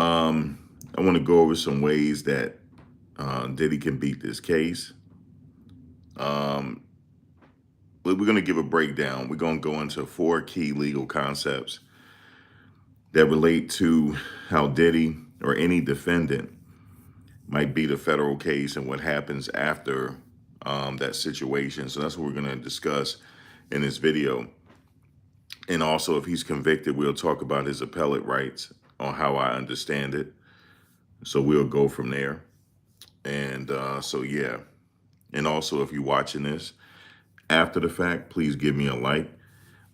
I want to go over some ways that Diddy can beat this case. Um, we're going to give a breakdown. We're going to go into 4 key legal concepts that relate to how Diddy or any defendant might beat a federal case and what happens after that situation. So that's what we're going to discuss in this video. And also, if he's convicted, we'll talk about his appellate rights on how I understand it. So we'll go from there. And yeah. And also, if you're watching this after the fact, please give me a like.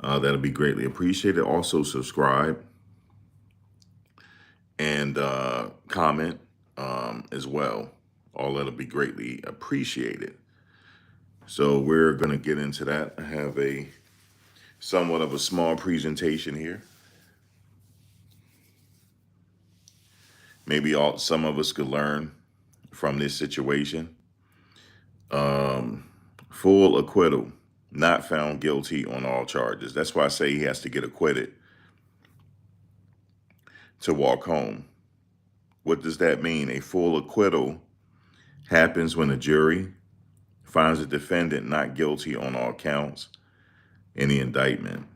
That'll be greatly appreciated. Also, subscribe and comment as well. All that'll be greatly appreciated. So we're going to get into that. I have a somewhat of a small presentation here. Maybe some of us could learn from this situation. Full acquittal, not found guilty on all charges. That's why I say he has to get acquitted to walk home. What does that mean? A full acquittal happens when a jury finds a defendant not guilty on all counts in the indictment.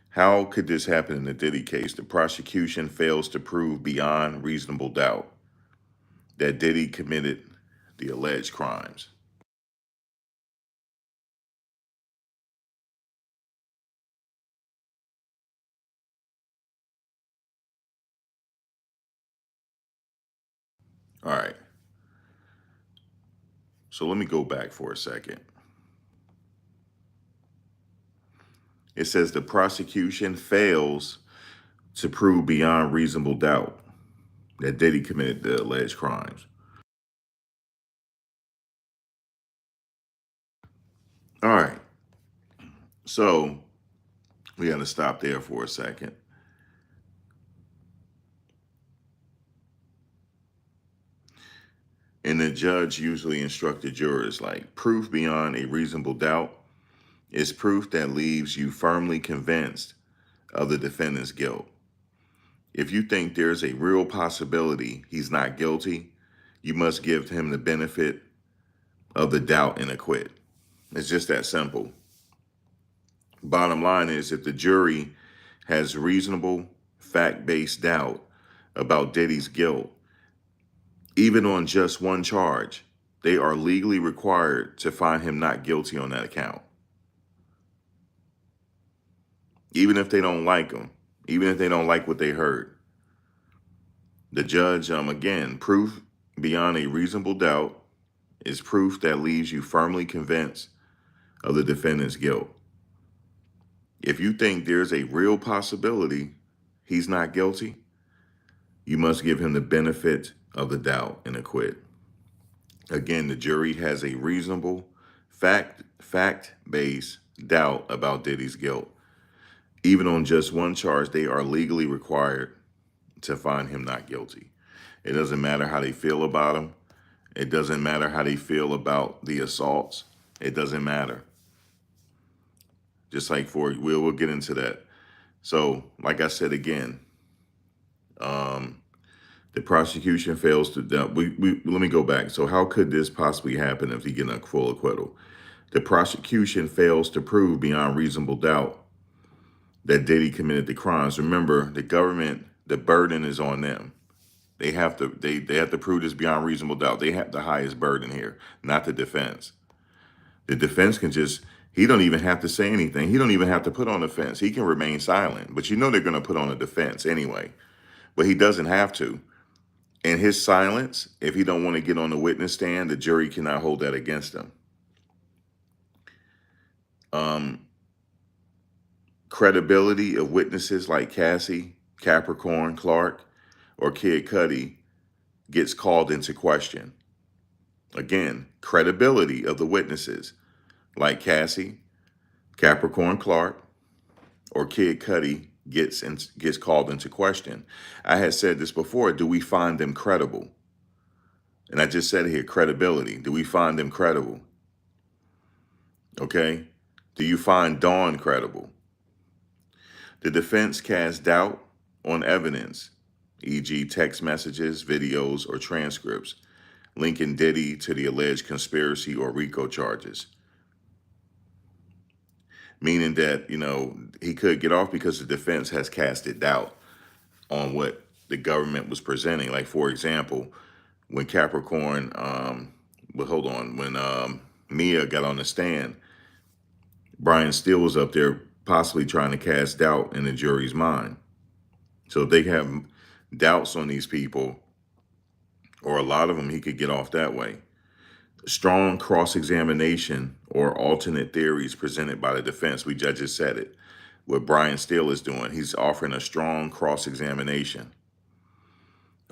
How could this happen in the Diddy case? The prosecution fails to prove beyond reasonable doubt that Diddy committed the alleged crimes. All right. So let me go back for a second. It says the prosecution fails to prove beyond reasonable doubt that Diddy committed the alleged crimes. All right. So we got to stop there for a second. And the judge usually instructed jurors like proof beyond a reasonable doubt is proof that leaves you firmly convinced of the defendant's guilt. If you think there's a real possibility he's not guilty, you must give him the benefit of the doubt and acquit. It's just that simple. Bottom line is, if the jury has reasonable, fact-based doubt about Diddy's guilt, even on just one charge, they are legally required to find him not guilty on that account. Even if they don't like him, even if they don't like what they heard. The judge, again, proof beyond a reasonable doubt is proof that leaves you firmly convinced of the defendant's guilt. If you think there's a real possibility he's not guilty, you must give him the benefit of the doubt and acquit. Again, the jury has a reasonable, fact-based doubt about Diddy's guilt. Even on just one charge, they are legally required to find him not guilty. It doesn't matter how they feel about him. It doesn't matter how they feel about the assaults. It doesn't matter. Just like we'll get into that. So, like I said again, the prosecution fails to doubt. Let me go back. So how could this possibly happen if he gets a full acquittal? The prosecution fails to prove beyond reasonable doubt that Diddy committed the crimes. Remember, the government, the burden is on them. They have to prove this beyond reasonable doubt. They have the highest burden here, not the defense. The defense can he don't even have to say anything. He don't even have to put on a defense. He can remain silent. But you know they're going to put on a defense anyway. But he doesn't have to. And his silence, if he don't want to get on the witness stand, the jury cannot hold that against him. Credibility of witnesses like Cassie, Capricorn, Clark, or Kid Cudi gets called into question. Again, credibility of the witnesses like Cassie, Capricorn, Clark, or Kid Cudi gets called into question. I had said this before. Do we find them credible? And I just said here, credibility. Do we find them credible? Okay. Do you find Dawn credible? The defense casts doubt on evidence, e.g. text messages, videos, or transcripts, linking Diddy to the alleged conspiracy or RICO charges. Meaning that, he could get off because the defense has casted doubt on what the government was presenting. Like, for example, when Capricorn, when Mia got on the stand, Brian Steele was up there possibly trying to cast doubt in the jury's mind. So if they have doubts on these people, or a lot of them, he could get off that way. Strong cross-examination or alternate theories presented by the defense. We judges said it. What Brian Steele is doing, he's offering a strong cross-examination.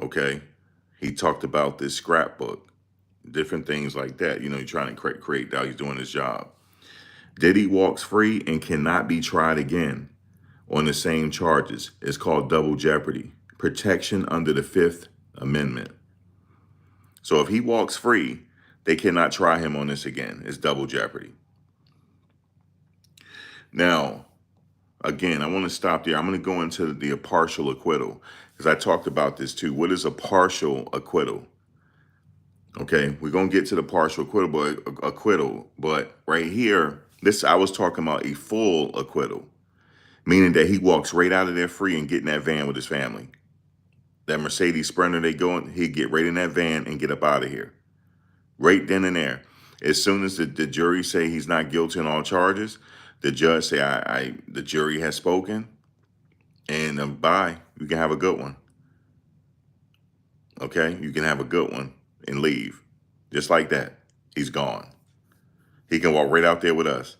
Okay? He talked about this scrapbook, different things like that. You're trying to create doubt. He's doing his job. Diddy walks free and cannot be tried again on the same charges. It's called double jeopardy, protection under the Fifth Amendment. So if he walks free, they cannot try him on this again. It's double jeopardy. Now, again, I want to stop there. I'm going to go into the partial acquittal because I talked about this too. What is a partial acquittal? Okay, we're going to get to the partial acquittal, but right here, I was talking about a full acquittal, meaning that he walks right out of there free and get in that van with his family. That Mercedes Sprinter he'd get right in that van and get up out of here. Right then and there. As soon as the jury say he's not guilty on all charges, the judge say, the jury has spoken, and bye, you can have a good one. Okay, you can have a good one and leave. Just like that, he's gone. He can walk right out there with us.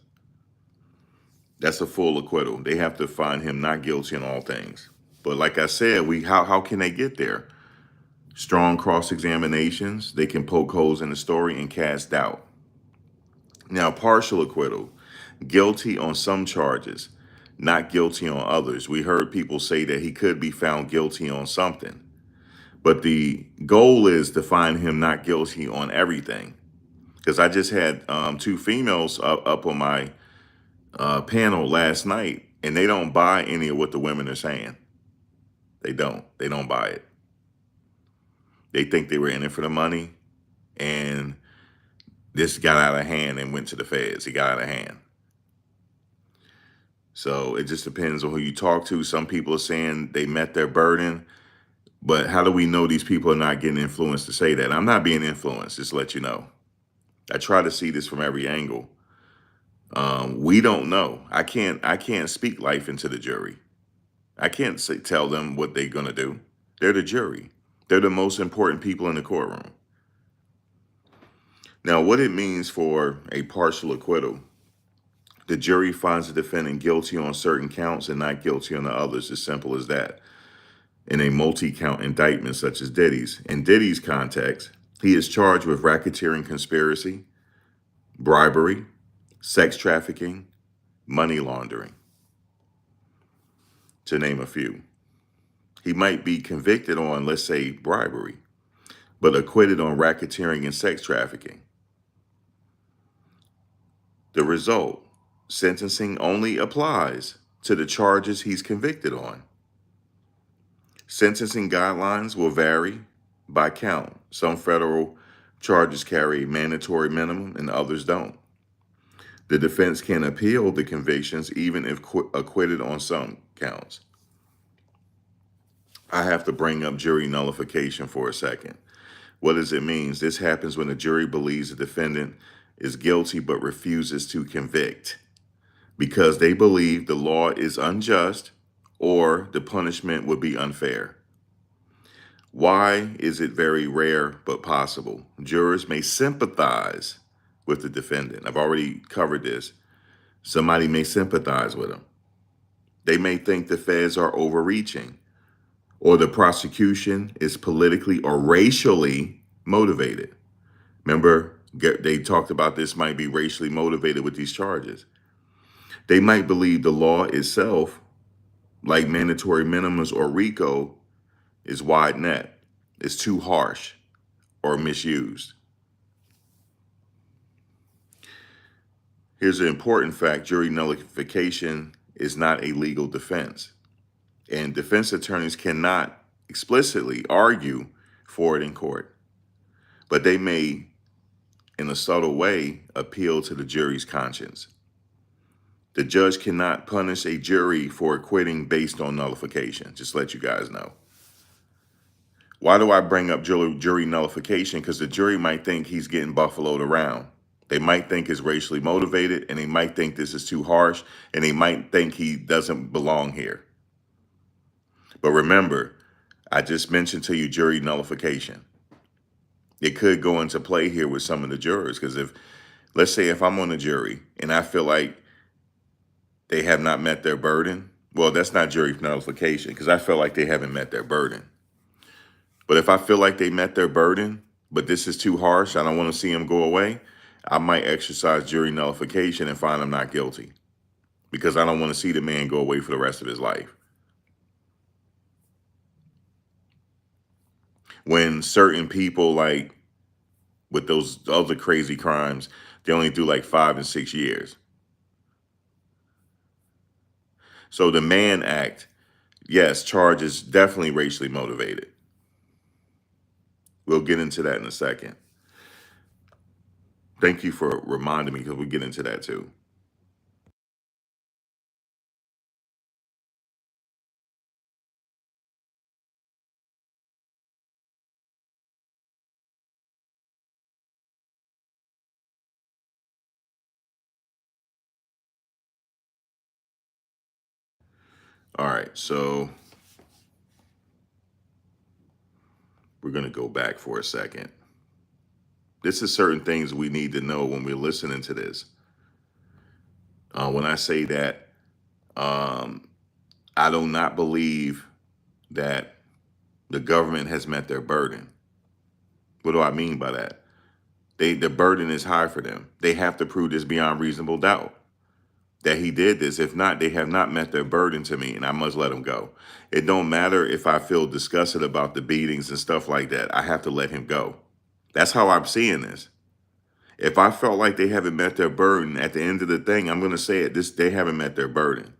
That's a full acquittal. They have to find him not guilty in all things. But like I said, how can they get there? Strong cross-examinations. They can poke holes in the story and cast doubt. Now, partial acquittal. Guilty on some charges, not guilty on others. We heard people say that he could be found guilty on something. But the goal is to find him not guilty on everything. Because I just had two females up on my panel last night, and they don't buy any of what the women are saying. They don't buy it. They think they were in it for the money, and this got out of hand and went to the feds. He got out of hand. So it just depends on who you talk to. Some people are saying they met their burden, but how do we know these people are not getting influenced to say that? I'm not being influenced, just to let you know. I try to see this from every angle. We don't know. I can't speak life into the jury. I can't tell them what they're going to do. They're the jury. They're the most important people in the courtroom. Now, what it means for a partial acquittal, the jury finds the defendant guilty on certain counts and not guilty on the others. As simple as that. In a multi-count indictment such as Diddy's. In Diddy's context, he is charged with racketeering conspiracy, bribery, sex trafficking, money laundering, to name a few. He might be convicted on, let's say, bribery, but acquitted on racketeering and sex trafficking. The result, sentencing only applies to the charges he's convicted on. Sentencing guidelines will vary by count. Some federal charges carry a mandatory minimum and others don't. The defense can appeal the convictions even if acquitted on some counts. I have to bring up jury nullification for a second. What does it mean? This happens when a jury believes the defendant is guilty but refuses to convict because they believe the law is unjust or the punishment would be unfair. Why is it very rare but possible? Jurors may sympathize with the defendant. I've already covered this. Somebody may sympathize with him. They may think the feds are overreaching or the prosecution is politically or racially motivated. Remember, they talked about this might be racially motivated with these charges. They might believe the law itself, like mandatory minimums or RICO, is wide net, is too harsh or misused. Here's an important fact. Jury nullification is not a legal defense. And defense attorneys cannot explicitly argue for it in court, but they may, in a subtle way, appeal to the jury's conscience. The judge cannot punish a jury for acquitting based on nullification. Just let you guys know. Why do I bring up jury nullification? Because the jury might think he's getting buffaloed around. They might think it's racially motivated, and they might think this is too harsh, and they might think he doesn't belong here. But remember, I just mentioned to you jury nullification. It could go into play here with some of the jurors, because let's say if I'm on the jury and I feel like they have not met their burden, well, that's not jury nullification, because I feel like they haven't met their burden. But if I feel like they met their burden, but this is too harsh, I don't want to see them go away, I might exercise jury nullification and find them not guilty, because I don't want to see the man go away for the rest of his life. When certain people, like with those other crazy crimes, they only do like 5 and 6 years. So the Mann Act, yes, charges definitely racially motivated. We'll get into that in a second. Thank you for reminding me, because we'll get into that too. All right, so we're going to go back for a second. This is certain things we need to know when we're listening to this. When I say that, I do not believe that the government has met their burden. What do I mean by that? The burden is high for them. They have to prove this beyond reasonable doubt that he did this. If not, they have not met their burden to me, and I must let him go. It don't matter if I feel disgusted about the beatings and stuff like that. I have to let him go. That's how I'm seeing this. If I felt like they haven't met their burden, at the end of the thing, I'm going to say it. They haven't met their burden.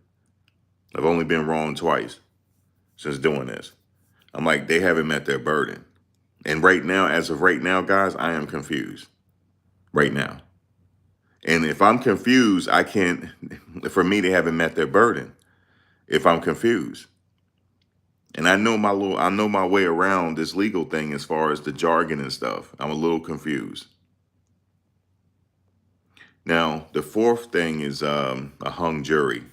I've only been wrong twice since doing this. I'm like, they haven't met their burden. And right now, as of right now, guys, I am confused right now. And if I'm confused, I can't, for me, they haven't met their burden if I'm confused. And I know my way around this legal thing as far as the jargon and stuff. I'm a little confused. Now, the fourth thing is a hung jury.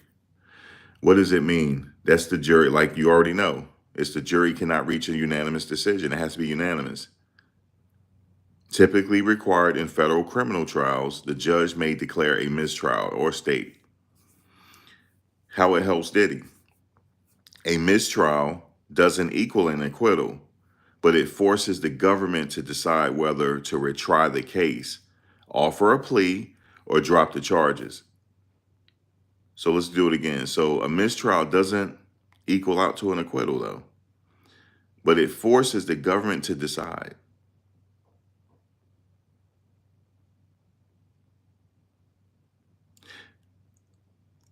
What does it mean? That's the jury, like you already know. It's the jury cannot reach a unanimous decision. It has to be unanimous. Typically required in federal criminal trials, the judge may declare a mistrial or state. How it helps Diddy. A mistrial doesn't equal an acquittal, but it forces the government to decide whether to retry the case, offer a plea, or drop the charges. So let's do it again. So a mistrial doesn't equal out to an acquittal, though, but it forces the government to decide.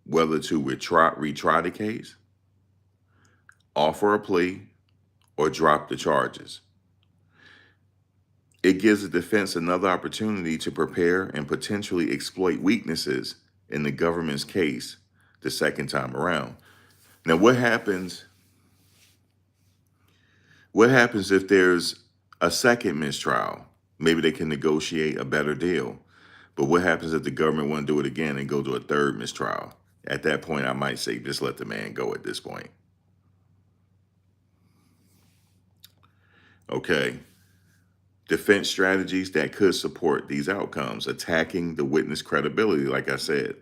Whether to retry the case, offer a plea, or drop the charges. It gives the defense another opportunity to prepare and potentially exploit weaknesses in the government's case the second time around. Now, what happens if there's a second mistrial? Maybe they can negotiate a better deal. But what happens if the government want to do it again and go to a third mistrial? At that point, I might say, just let the man go at this point. Okay. Defense strategies that could support these outcomes: attacking the witness credibility, like I said.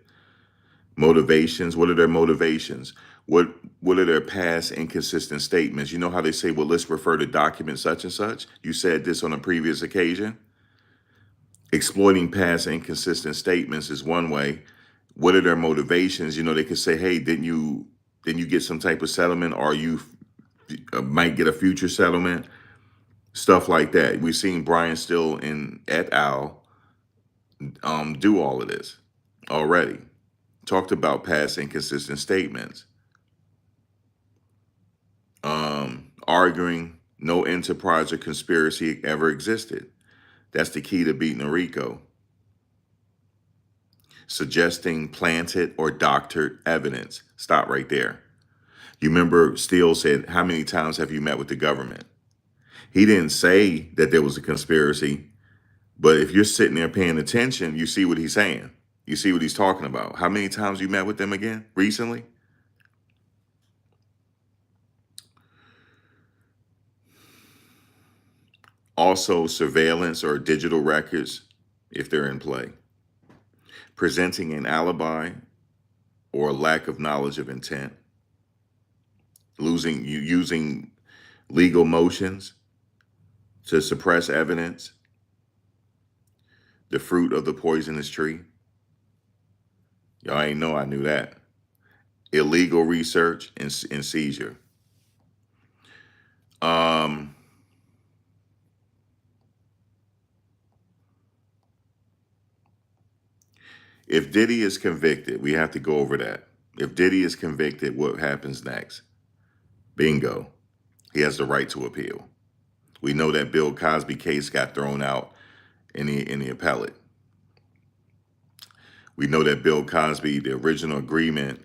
Motivations, what are their motivations? What are their past inconsistent statements? You know how they say, well, let's refer to document such and such. You said this on a previous occasion. Exploiting past inconsistent statements is one way. What are their motivations? You know, they could say, hey, didn't you get some type of settlement, or you might get a future settlement? Stuff like that. We've seen Brian Still and et al. Do all of this already. Talked about past inconsistent statements. Arguing no enterprise or conspiracy ever existed. That's the key to beating a RICO. Suggesting planted or doctored evidence. Stop right there. You remember Steele said, how many times have you met with the government? He didn't say that there was a conspiracy, but if you're sitting there paying attention, you see what he's saying. You see what he's talking about. How many times you met with them again recently? Also, surveillance or digital records, if they're in play. Presenting an alibi or lack of knowledge of intent. Using legal motions to suppress evidence. The fruit of the poisonous tree. Y'all ain't know I knew that. Illegal research and seizure. Um, if Diddy is convicted, we have to go over that. If Diddy is convicted, what happens next? Bingo. He has the right to appeal. We know that Bill Cosby case got thrown out in the appellate. We know that Bill Cosby, the original agreement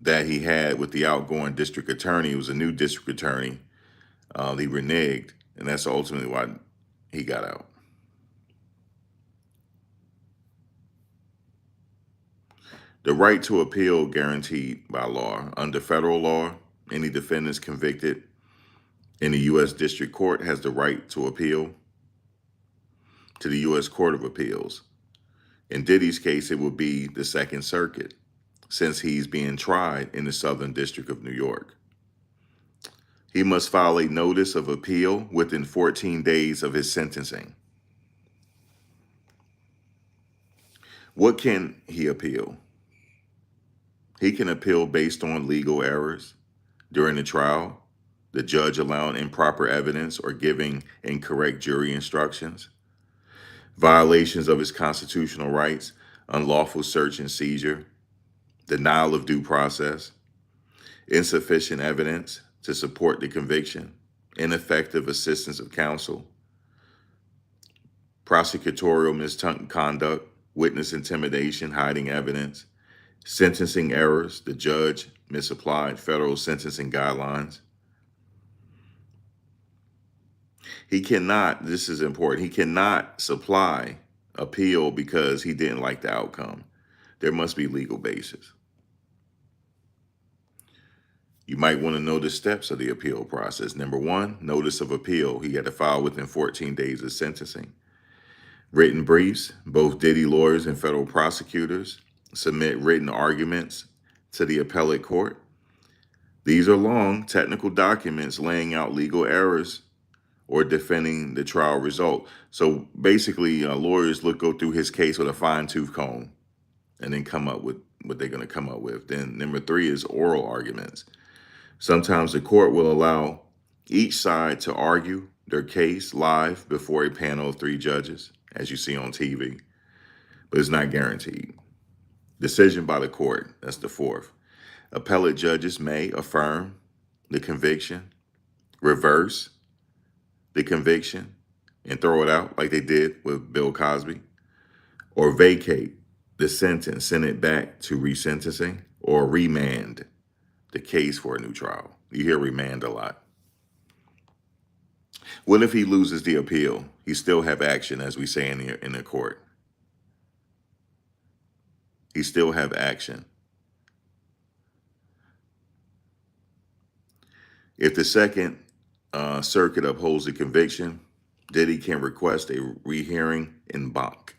that he had with the outgoing district attorney, was a new district attorney. He reneged, and that's ultimately why he got out. The right to appeal guaranteed by law. Under federal law, any defendants convicted in the U.S. District Court has the right to appeal to the U.S. Court of Appeals. In Diddy's case, it would be the Second Circuit, since he's being tried in the Southern District of New York. He must file a notice of appeal within 14 days of his sentencing. What can he appeal? He can appeal based on legal errors during the trial, the judge allowing improper evidence or giving incorrect jury instructions, violations of his constitutional rights, unlawful search and seizure, denial of due process, insufficient evidence to support the conviction, ineffective assistance of counsel, prosecutorial misconduct, witness intimidation, hiding evidence, sentencing errors, the judge misapplied federal sentencing guidelines. He cannot, this is important, he cannot supply appeal because he didn't like the outcome. There must be legal basis. You might want to know the steps of the appeal process. Number one, notice of appeal. He had to file within 14 days of sentencing. Written briefs, both Diddy lawyers and federal prosecutors submit written arguments to the appellate court. These are long, technical documents laying out legal errors or defending the trial result. So basically, lawyers go through his case with a fine-tooth comb and then come up with what they're going to come up with. Then number three is oral arguments. Sometimes the court will allow each side to argue their case live before a panel of 3 judges, as you see on TV, but it's not guaranteed. Decision by the court, that's the fourth. Appellate judges may affirm the conviction, reverse the conviction, and throw it out like they did with Bill Cosby, or vacate the sentence, send it back to resentencing, or remand the case for a new trial. You hear remand a lot. What if he loses the appeal? He still have action, as we say in the court. He still have action. If the Second Circuit upholds the conviction, Diddy can request a rehearing en banc,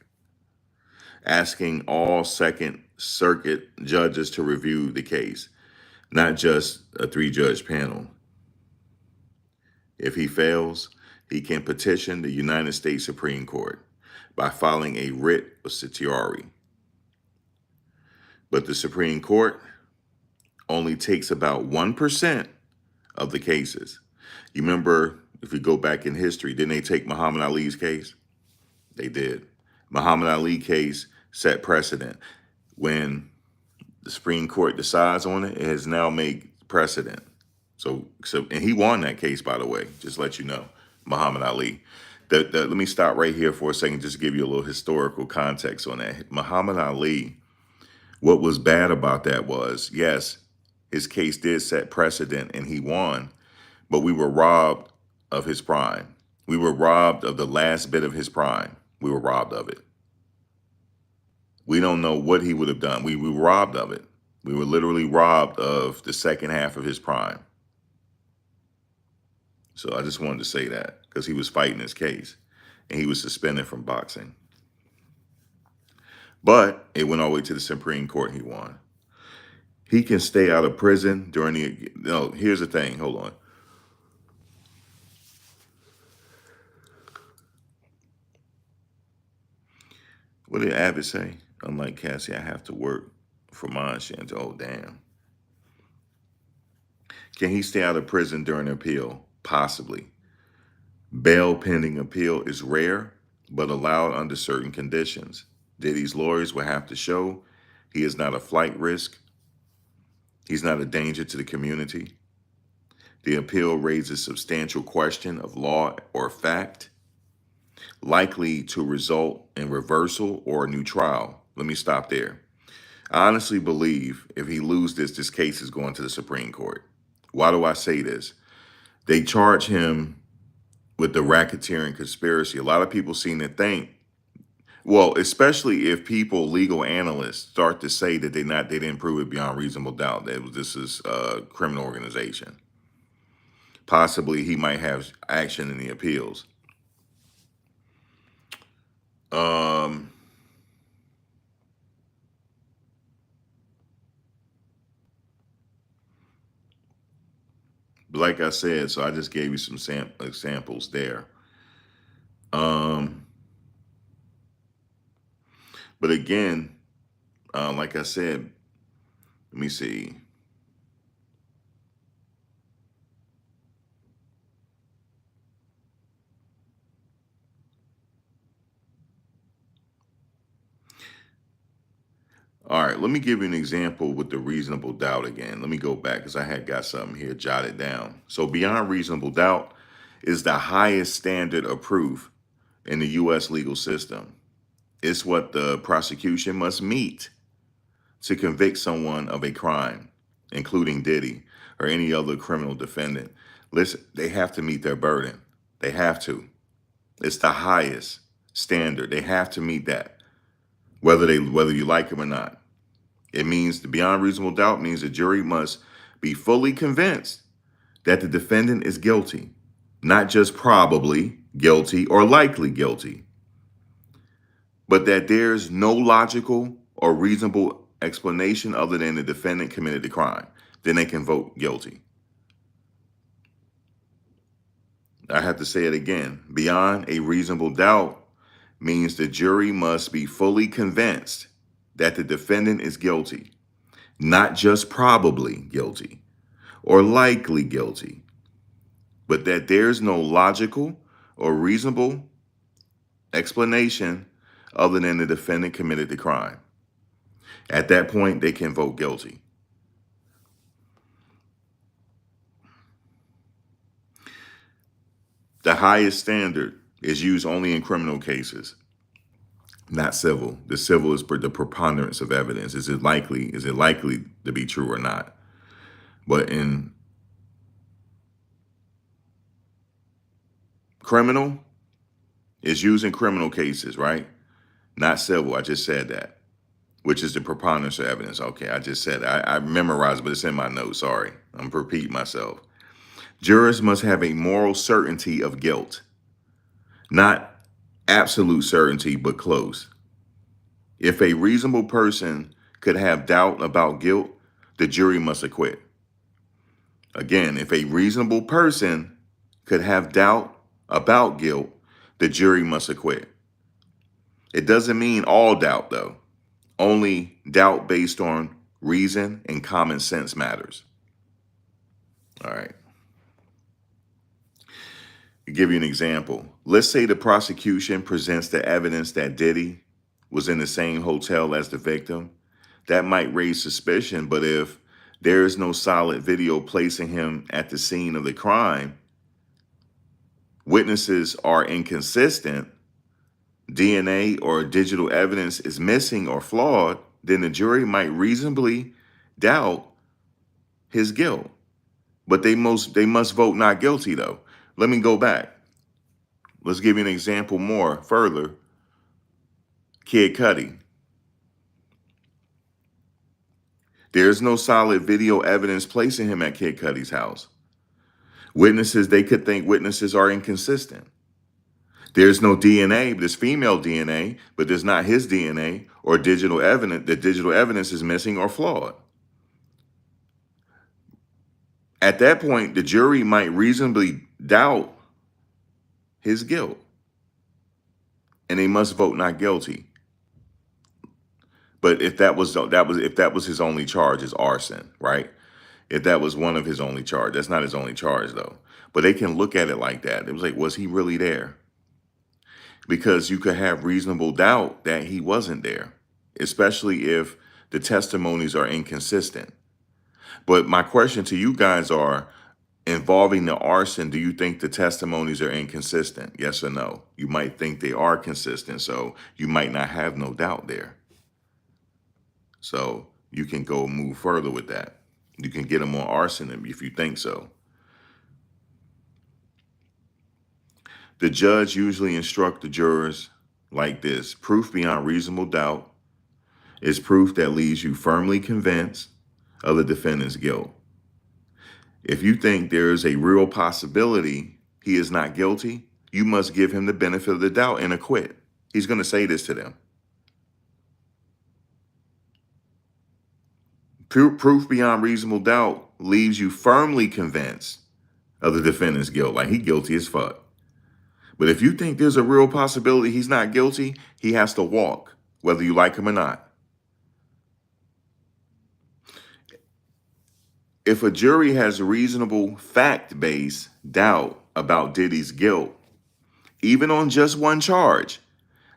asking all Second Circuit judges to review the case, not just a 3-judge panel. If he fails, he can petition the United States Supreme Court by filing a writ of certiorari. But the Supreme Court only takes about 1% of the cases. You remember, if we go back in history, didn't they take Muhammad Ali's case? They did. Muhammad Ali case set precedent. When the Supreme Court decides on it, it has now made precedent. And he won that case, by the way, just to let you know, Muhammad Ali. Let me stop right here for a second, just to give you a little historical context on that. Muhammad Ali, what was bad about that was, yes, his case did set precedent and he won, but we were robbed of his prime. We were robbed of the last bit of his prime. We were robbed of it. We don't know what he would have done. We were robbed of it. We were literally robbed of the second half of his prime. So I just wanted to say that because he was fighting his case and he was suspended from boxing. But it went all the way to the Supreme Court and he won. He can stay out of prison during the, no, here's the thing, hold on. What did Abbott say? Unlike Cassie, I have to work for mine, Shant. Oh, damn. Can he stay out of prison during appeal? Possibly. Bail pending appeal is rare, but allowed under certain conditions. Diddy's lawyers will have to show he is not a flight risk. He's not a danger to the community. The appeal raises substantial question of law or fact, likely to result in reversal or a new trial. Let me stop there. I honestly believe if he loses this case is going to the Supreme Court. Why do I say this? They charge him with the racketeering conspiracy. A lot of people seem to think, well, especially if people, legal analysts, start to say that they didn't prove it beyond reasonable doubt that this is a criminal organization. Possibly he might have action in the appeals. Like I said, so I just gave you some examples there. But again, like I said, let me see. All right, let me give you an example with the reasonable doubt again. Let me go back because I had got something here jotted down. So beyond reasonable doubt is the highest standard of proof in the U.S. legal system. It's what the prosecution must meet to convict someone of a crime, including Diddy or any other criminal defendant. Listen, they have to meet their burden. They have to. It's the highest standard. They have to meet that, whether you like them or not. It means the beyond reasonable doubt means the jury must be fully convinced that the defendant is guilty, not just probably guilty or likely guilty, but that there's no logical or reasonable explanation other than the defendant committed the crime. Then they can vote guilty. I have to say it again. Beyond a reasonable doubt means the jury must be fully convinced that the defendant is guilty, not just probably guilty or likely guilty, but that there's no logical or reasonable explanation other than the defendant committed the crime. At that point, they can vote guilty. The highest standard is used only in criminal cases, not civil. The civil is the preponderance of evidence. Is it likely to be true or not? But in criminal, it's used in criminal cases, right? Not civil. I just said that, which is the preponderance of evidence. Okay, I just said it. I memorized, but it's in my notes. Sorry, I'm repeating myself. Jurors must have a moral certainty of guilt, not absolute certainty, but close. If a reasonable person could have doubt about guilt, the jury must acquit. Again, if a reasonable person could have doubt about guilt, the jury must acquit. It doesn't mean all doubt, though. Only doubt based on reason and common sense matters. All right. To give you an example, let's say the prosecution presents the evidence that Diddy was in the same hotel as the victim. That might raise suspicion, but if there is no solid video placing him at the scene of the crime, witnesses are inconsistent, DNA or digital evidence is missing or flawed, then the jury might reasonably doubt his guilt. But they must vote not guilty though. Let me go back. Let's give you an example more further. Kid Cudi. There's no solid video evidence placing him at Kid Cudi's house. Witnesses, they could think witnesses are inconsistent. There's no DNA, there's female DNA, but there's not his DNA or digital evidence. The digital evidence is missing or flawed. At that point, the jury might reasonably doubt his guilt, and they must vote not guilty. But if that was his only charge, is arson, right? If that was one of his only charge, that's not his only charge though. But they can look at it like that. It was like, was he really there? Because you could have reasonable doubt that he wasn't there, especially if the testimonies are inconsistent. But my question to you guys are, involving the arson, do you think the testimonies are inconsistent? Yes or no? You might think they are consistent, so you might not have no doubt there. So you can go move further with that. You can get them on arson if you think so. The judge usually instructs the jurors like this: proof beyond reasonable doubt is proof that leaves you firmly convinced of the defendant's guilt. If you think there is a real possibility he is not guilty, you must give him the benefit of the doubt and acquit. He's going to say this to them. Proof beyond reasonable doubt leaves you firmly convinced of the defendant's guilt, like he guilty as fuck. But if you think there's a real possibility he's not guilty, he has to walk, whether you like him or not. If a jury has reasonable fact-based doubt about Diddy's guilt, even on just one charge,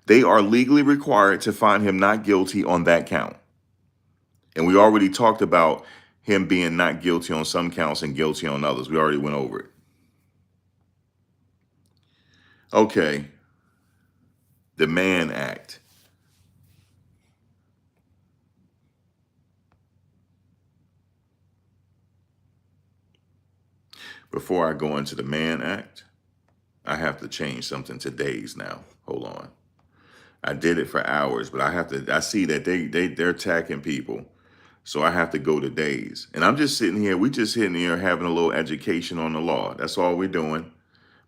they are legally required to find him not guilty on that count. And we already talked about him being not guilty on some counts and guilty on others. We already went over it. Okay. The Mann Act. Before I go into the Mann Act, I have to change something to days now. Hold on. I did it for hours, but I see that they're attacking people. So I have to go to days. And I'm just sitting here, we just sitting here having a little education on the law. That's all we're doing.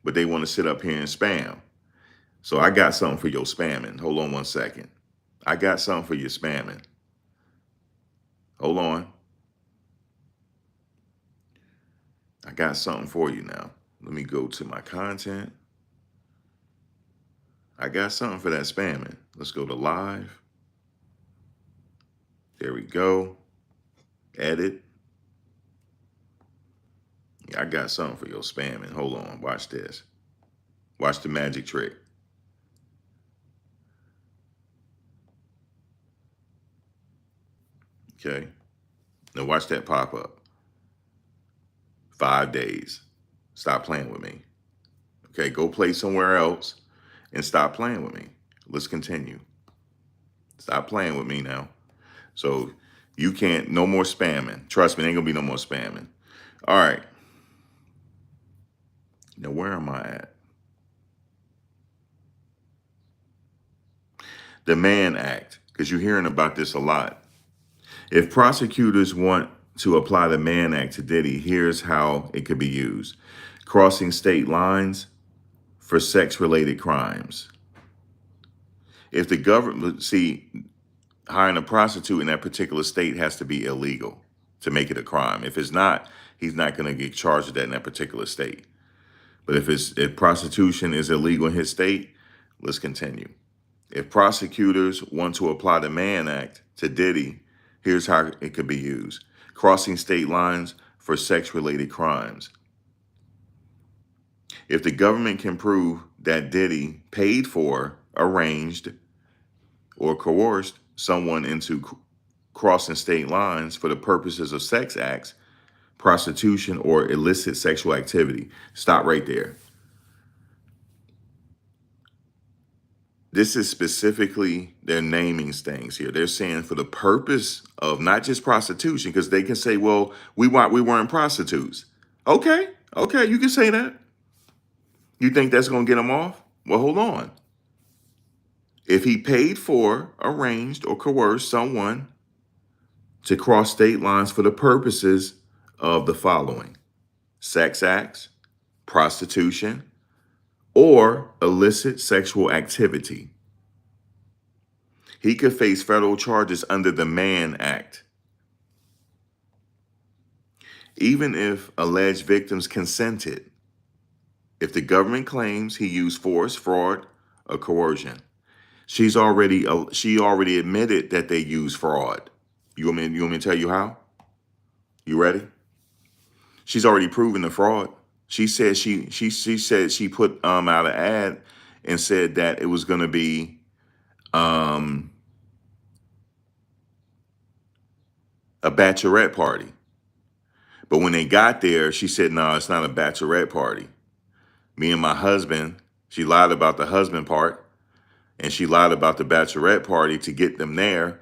But they want to sit up here and spam. So I got something for your spamming. Hold on one second. I got something for your spamming. Hold on. I got something for you now. Let me go to my content. I got something for that spamming. Let's go to live. There we go. Edit. Yeah, I got something for your spamming. Hold on. Watch this. Watch the magic trick. Okay. Now watch that pop up. 5 days. Stop playing with me. Okay, go play somewhere else and stop playing with me. Let's continue. Stop playing with me now. So you can't, no more spamming. Trust me, there ain't gonna be no more spamming. All right. Now, where am I at? The Mann Act, because you're hearing about this a lot. If prosecutors want to apply the Mann Act to Diddy, here's how it could be used. Crossing state lines for sex-related crimes. If the government, hiring a prostitute in that particular state has to be illegal to make it a crime. If it's not, he's not going to get charged with that in that particular state. But if prostitution is illegal in his state, let's continue. If prosecutors want to apply the Mann Act to Diddy, here's how it could be used. Crossing state lines for sex-related crimes. If the government can prove that Diddy paid for, arranged, or coerced someone into crossing state lines for the purposes of sex acts, prostitution, or illicit sexual activity. Stop right there. This is specifically they're naming things here. They're saying for the purpose of not just prostitution, because they can say, well, we weren't prostitutes. Okay, okay, you can say that. You think that's gonna get them off? Well, hold on. If he paid for, arranged, or coerced someone to cross state lines for the purposes of the following: sex acts, prostitution, or illicit sexual activity, he could face federal charges under the Mann Act, even if alleged victims consented. If the government claims he used force, fraud, or coercion, she already admitted that they used fraud. You want me to tell you how? You ready? She's already proven the fraud. She said she said she put out an ad and said that it was going to be um, a bachelorette party. But when they got there, she said, "No, it's not a bachelorette party. Me and my husband." She lied about the husband part, and she lied about the bachelorette party to get them there,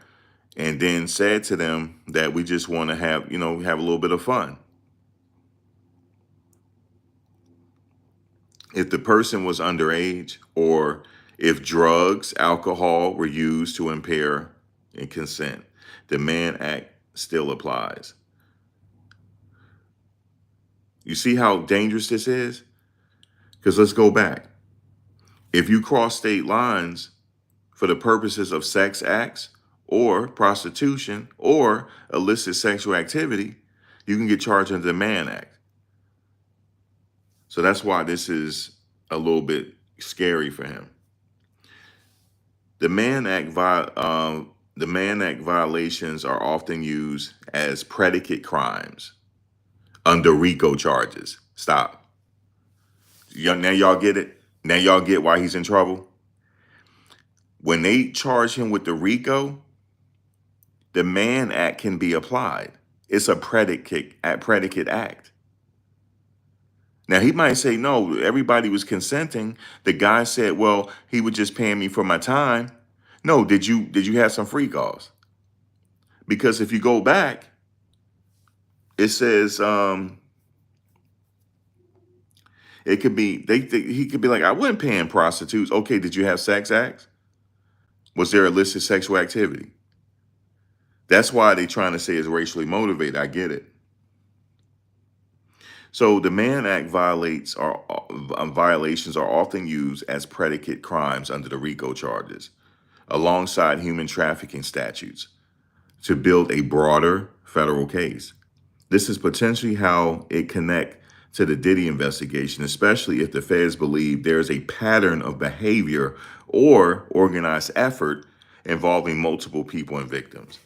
and then said to them that we just want to have, have a little bit of fun. If the person was underage, or if drugs, alcohol were used to impair in consent, the Mann Act still applies. You see how dangerous this is? Because let's go back. If you cross state lines for the purposes of sex acts or prostitution or illicit sexual activity, you can get charged under the Mann Act. So that's why this is a little bit scary for him. The the Mann Act violations are often used as predicate crimes under RICO charges. Stop. Now y'all get it? Now y'all get why he's in trouble? When they charge him with the RICO, the Mann Act can be applied. It's a predicate act. Now he might say, no, everybody was consenting. The guy said, well, he was just paying me for my time. No, did you have some free calls? Because if you go back, it says it could be he could be like, I wasn't paying prostitutes. Okay, did you have sex acts? Was there illicit sexual activity? That's why they're trying to say it's racially motivated. I get it. So the Mann Act violations are often used as predicate crimes under the RICO charges, alongside human trafficking statutes, to build a broader federal case. This is potentially how it connects to the Diddy investigation, especially if the feds believe there's a pattern of behavior or organized effort involving multiple people and victims.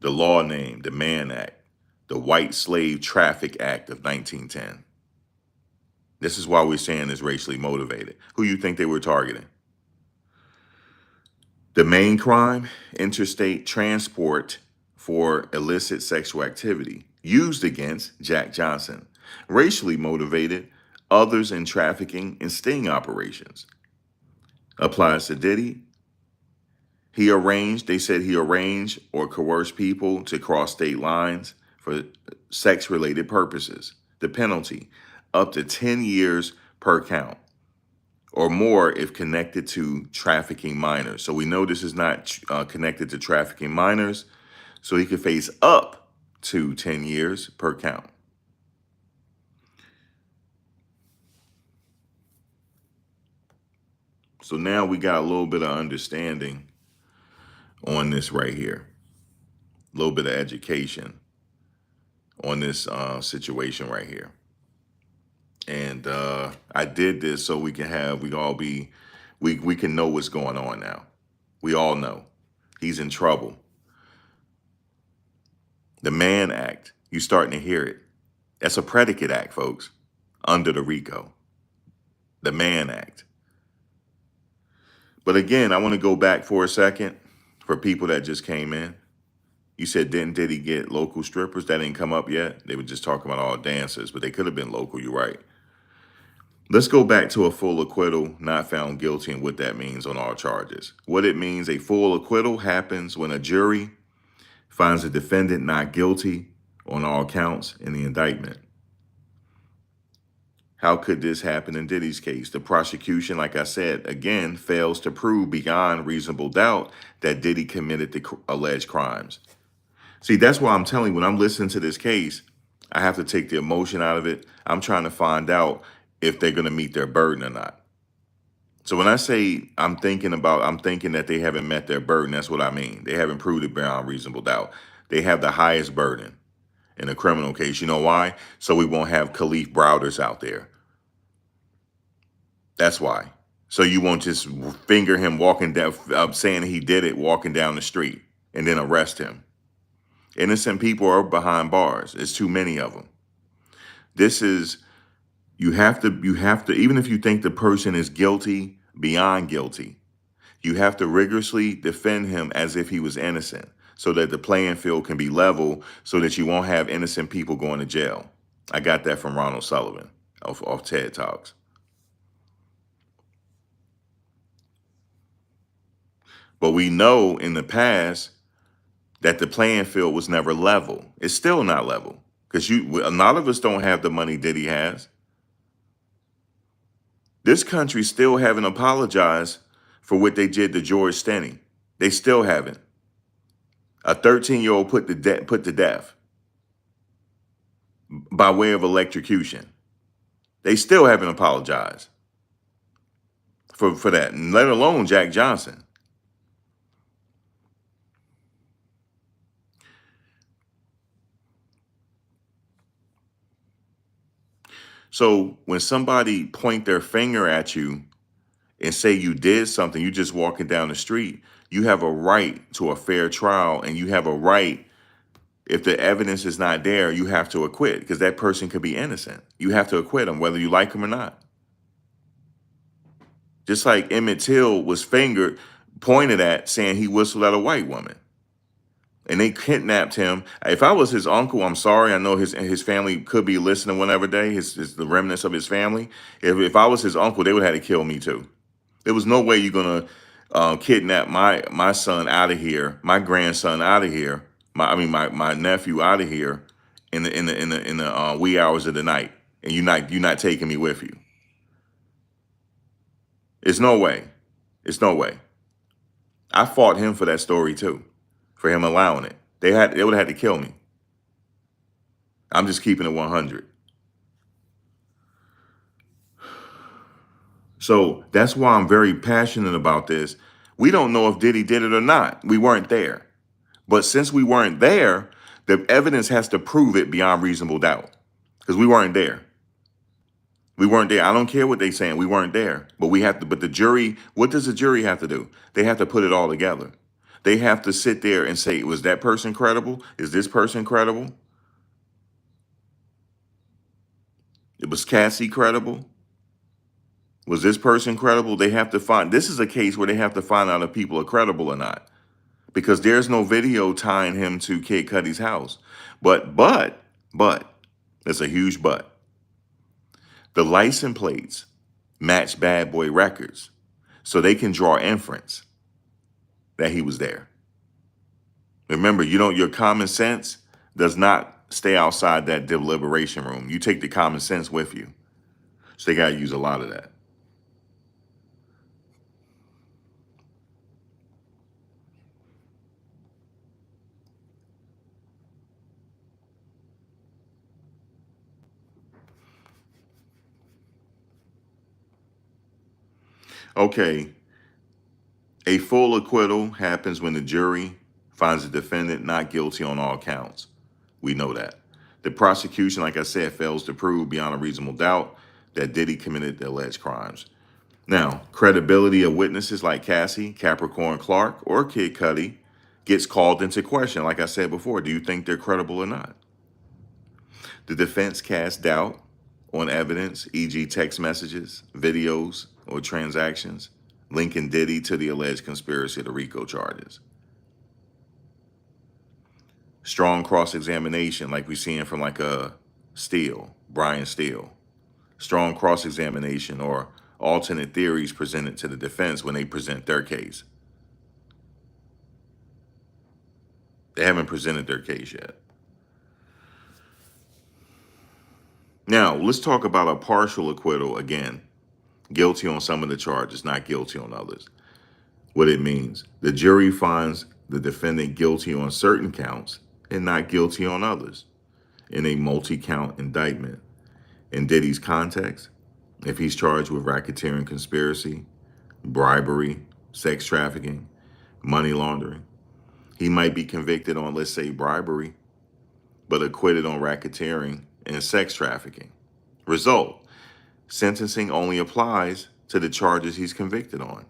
The law name, the Mann Act, the White Slave Traffic Act of 1910. This is why we're saying it's racially motivated. Who you think they were targeting? The main crime, interstate transport for illicit sexual activity, used against Jack Johnson. Racially motivated, others in trafficking and sting operations. Applies to Diddy. They said he arranged or coerced people to cross state lines for sex-related purposes. The penalty, up to 10 years per count, or more if connected to trafficking minors. So we know this is not connected to trafficking minors, so he could face up to 10 years per count. So now we got a little bit of understanding on this right here, a little bit of education on this situation right here. And I did this so we can know what's going on now. We all know he's in trouble. The Mann Act, you starting to hear it. That's a predicate act, folks, under the RICO. The Mann Act. But again, I want to go back for a second for people that just came in. You said, didn't Diddy get local strippers? That didn't come up yet. They were just talking about all dancers, but they could have been local. You're right. Let's go back to a full acquittal, not found guilty, and what that means on all charges. What it means, a full acquittal happens when a jury finds a defendant not guilty on all counts in the indictment. How could this happen in Diddy's case? The prosecution, like I said, again, fails to prove beyond reasonable doubt that Diddy committed the alleged crimes. See, that's why I'm telling you, when I'm listening to this case, I have to take the emotion out of it. I'm trying to find out if they're going to meet their burden or not. So when I say I'm thinking that they haven't met their burden, that's what I mean. They haven't proved it beyond reasonable doubt. They have the highest burden in a criminal case. You know why? So we won't have Khalif Browders out there. That's why. So you won't just finger him walking down, saying he did it, walking down the street, and then arrest him. Innocent people are behind bars. There's too many of them. This is, you have to, even if you think the person is guilty, beyond guilty, you have to rigorously defend him as if he was innocent so that the playing field can be level so that you won't have innocent people going to jail. I got that from Ronald Sullivan off TED Talks. But we know in the past that the playing field was never level. It's still not level because a lot of us don't have the money Diddy has. This country still haven't apologized for what they did to George Stenny. They still haven't. A 13-year-old put to death by way of electrocution. They still haven't apologized for that, and let alone Jack Johnson. So when somebody point their finger at you and say you did something, you just walking down the street, you have a right to a fair trial, and you have a right, if the evidence is not there, you have to acquit because that person could be innocent. You have to acquit them whether you like them or not. Just like Emmett Till was pointed at saying he whistled at a white woman. And they kidnapped him. If I was his uncle, I'm sorry. I know his family could be listening one other day, the remnants of his family. If I was his uncle, they would have had to kill me too. There was no way you're going to kidnap my son out of here, my grandson out of here, my nephew out of here in the wee hours of the night, and you're not taking me with you. It's no way. It's no way. I fought him for that story too, for him allowing it. They would have had to kill me. I'm just keeping it 100. So that's why I'm very passionate about this. We don't know if Diddy did it or not. We weren't there. But since we weren't there, the evidence has to prove it beyond reasonable doubt because we weren't there. We weren't there. I don't care what they're saying. We weren't there. But we have to, but the jury, what does the jury have to do? They have to put it all together. They have to sit there and say, was that person credible? Is this person credible? Was Cassie credible? Was this person credible? They have to find, this is a case where they have to find out if people are credible or not. Because there's no video tying him to Kid Cudi's house. But, there's a huge but. The license plates match Bad Boy Records, so they can draw inference that he was there. Remember, your common sense does not stay outside that deliberation room. You take the common sense with you. So they got to use a lot of that. Okay, a full acquittal happens when the jury finds the defendant not guilty on all counts. We know that. The prosecution, like I said, fails to prove beyond a reasonable doubt that Diddy committed the alleged crimes. Now, credibility of witnesses like Cassie, Capricorn Clark, or Kid Cudi gets called into question. Like I said before, do you think they're credible or not? The defense casts doubt on evidence, e.g. text messages, videos, or transactions linking Diddy to the alleged conspiracy to RICO charges. Strong cross-examination, like we're seeing from like a Brian Steele. Strong cross-examination or alternate theories presented to the defense when they present their case. They haven't presented their case yet. Now, let's talk about a partial acquittal again. Guilty on some of the charges, not guilty on others. What it means: the jury finds the defendant guilty on certain counts and not guilty on others in a multi-count indictment. In Diddy's context, if he's charged with racketeering conspiracy, bribery, sex trafficking, money laundering, he might be convicted on, let's say, bribery, but acquitted on racketeering and sex trafficking. Result: sentencing only applies to the charges he's convicted on.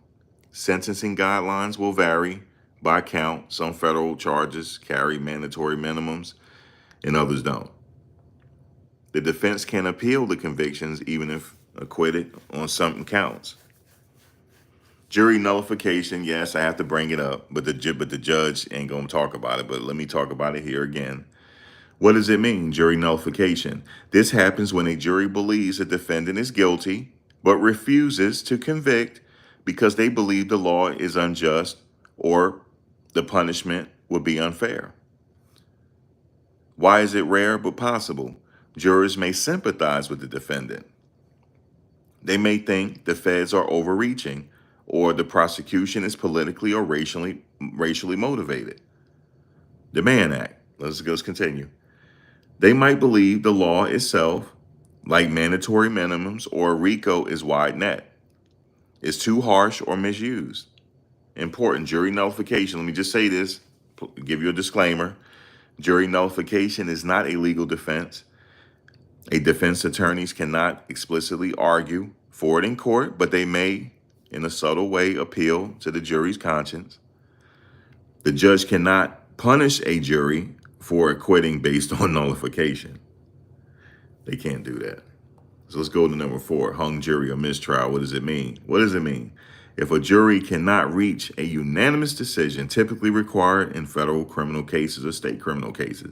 Sentencing guidelines will vary by count. Some federal charges carry mandatory minimums and others don't. The defense can appeal the convictions even if acquitted on some counts. Jury nullification, yes, I have to bring it up, but the judge ain't going to talk about it, but let me talk about it here again. What does it mean, jury nullification? This happens when a jury believes a defendant is guilty, but refuses to convict because they believe the law is unjust or the punishment would be unfair. Why is it rare but possible? Jurors may sympathize with the defendant. They may think the feds are overreaching or the prosecution is politically or racially motivated. The Mann Act. Let's continue. They might believe the law itself, like mandatory minimums or RICO, is wide net, is too harsh or misused. Important, jury nullification. Let me just say this, give you a disclaimer. Jury nullification is not a legal defense. A defense attorneys cannot explicitly argue for it in court, but they may, in a subtle way, appeal to the jury's conscience. The judge cannot punish a jury for acquitting based on nullification. They can't do that. So let's go to number 4, hung jury or mistrial. What does it mean? What does it mean? If a jury cannot reach a unanimous decision, typically required in federal criminal cases or state criminal cases,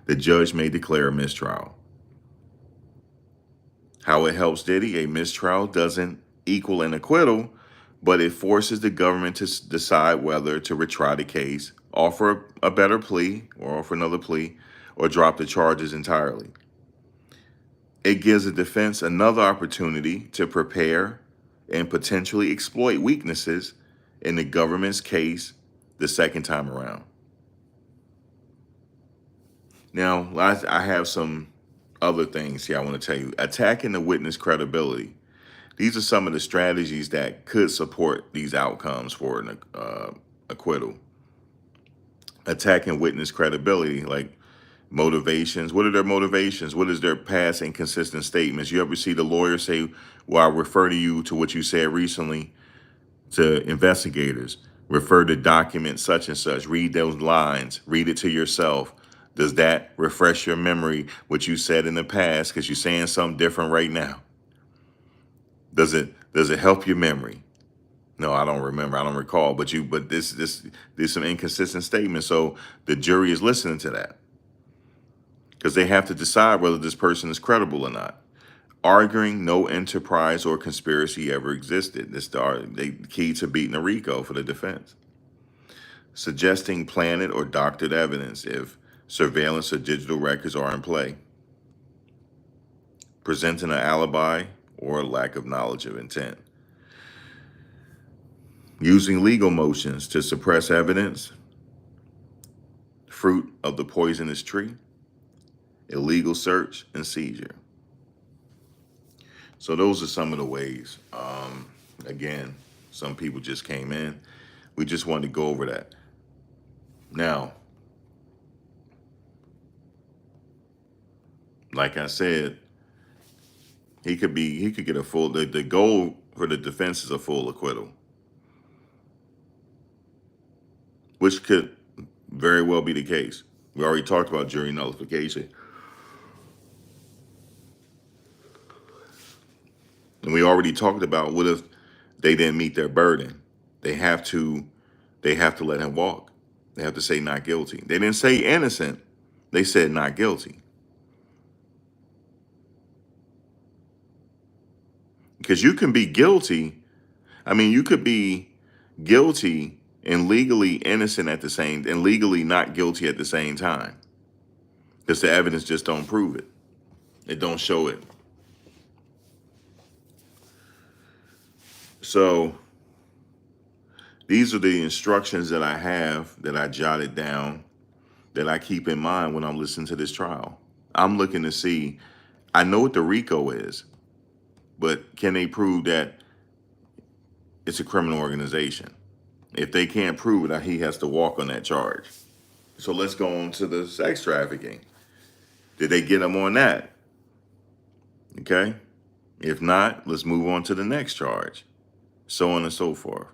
the judge may declare a mistrial. How it helps Diddy: a mistrial doesn't equal an acquittal, but it forces the government to decide whether to retry the case, offer a better plea or offer another plea, or drop the charges entirely. It gives the defense another opportunity to prepare and potentially exploit weaknesses in the government's case the second time around. Now, I have some other things here I want to tell you. Attacking the witness credibility. These are some of the strategies that could support these outcomes for an acquittal. Attacking witness credibility, like motivations. What are their motivations? What is their past inconsistent statements? You ever see the lawyer say, well, I refer to what you said recently to investigators. Refer to document such and such. Read those lines. Read it to yourself. Does that refresh your memory, what you said in the past, because you're saying something different right now? Does it help your memory? No, I don't remember. I don't recall. But there's some inconsistent statements. So the jury is listening to that because they have to decide whether this person is credible or not. Arguing no enterprise or conspiracy ever existed. This the key to beating a RICO for the defense. Suggesting planted or doctored evidence if surveillance or digital records are in play. Presenting an alibi or lack of knowledge of intent. Using legal motions to suppress evidence. Fruit of the poisonous tree. Illegal search and seizure. So those are some of the ways. Again, some people just came in. We just wanted to go over that. Now, like I said, he could get a full, the goal for the defense is a full acquittal, which could very well be the case. We already talked about jury nullification. And we already talked about what if They didn't meet their burden. They have to they have to let him walk. They have to say not guilty. They didn't say innocent. They said not guilty. Because you can be guilty. I mean, you could be guilty and legally innocent at the same and legally not guilty at the same time. Because the evidence just don't prove it. It don't show it. So these are the instructions that I have that I jotted down that I keep in mind when I'm listening to this trial. I'm looking to see, I know what the RICO is, but can they prove that it's a criminal organization? If they can't prove it, he has to walk on that charge. So let's go on to the sex trafficking. Did they get him on that? Okay. If not, let's move on to the next charge. So on and so forth.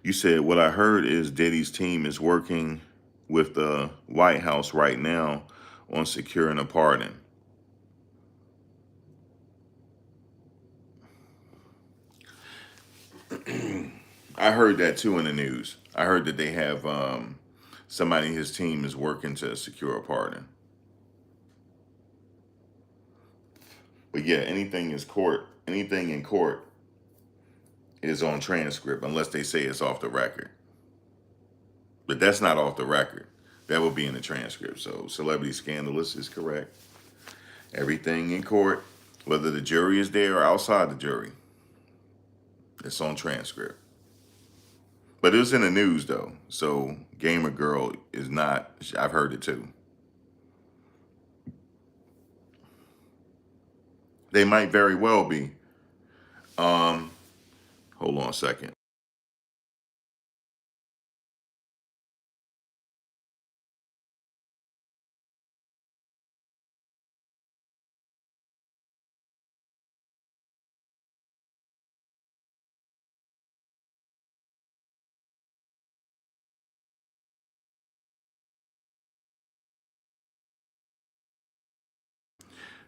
You said what I heard is Diddy's team is working with the White House right now on securing a pardon. I heard that too in the news. I heard that they have somebody in his team is working to secure a pardon. But yeah, anything in court is on transcript unless they say it's off the record. But that's not off the record. That will be in the transcript. So celebrity scandalous is correct. Everything in court, whether the jury is there or outside the jury, it's on transcript. But it was in the news though. So Gamer Girl is not, I've heard it too. They might very well be. Um, Hold on a second.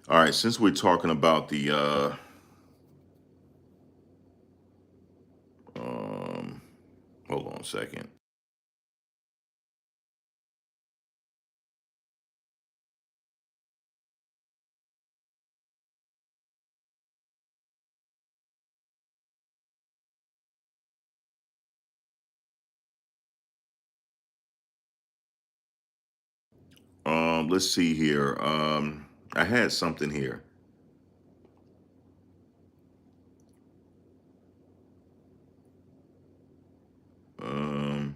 All right, since we're talking about the um hold on a second. Let's see here. I had something here. Um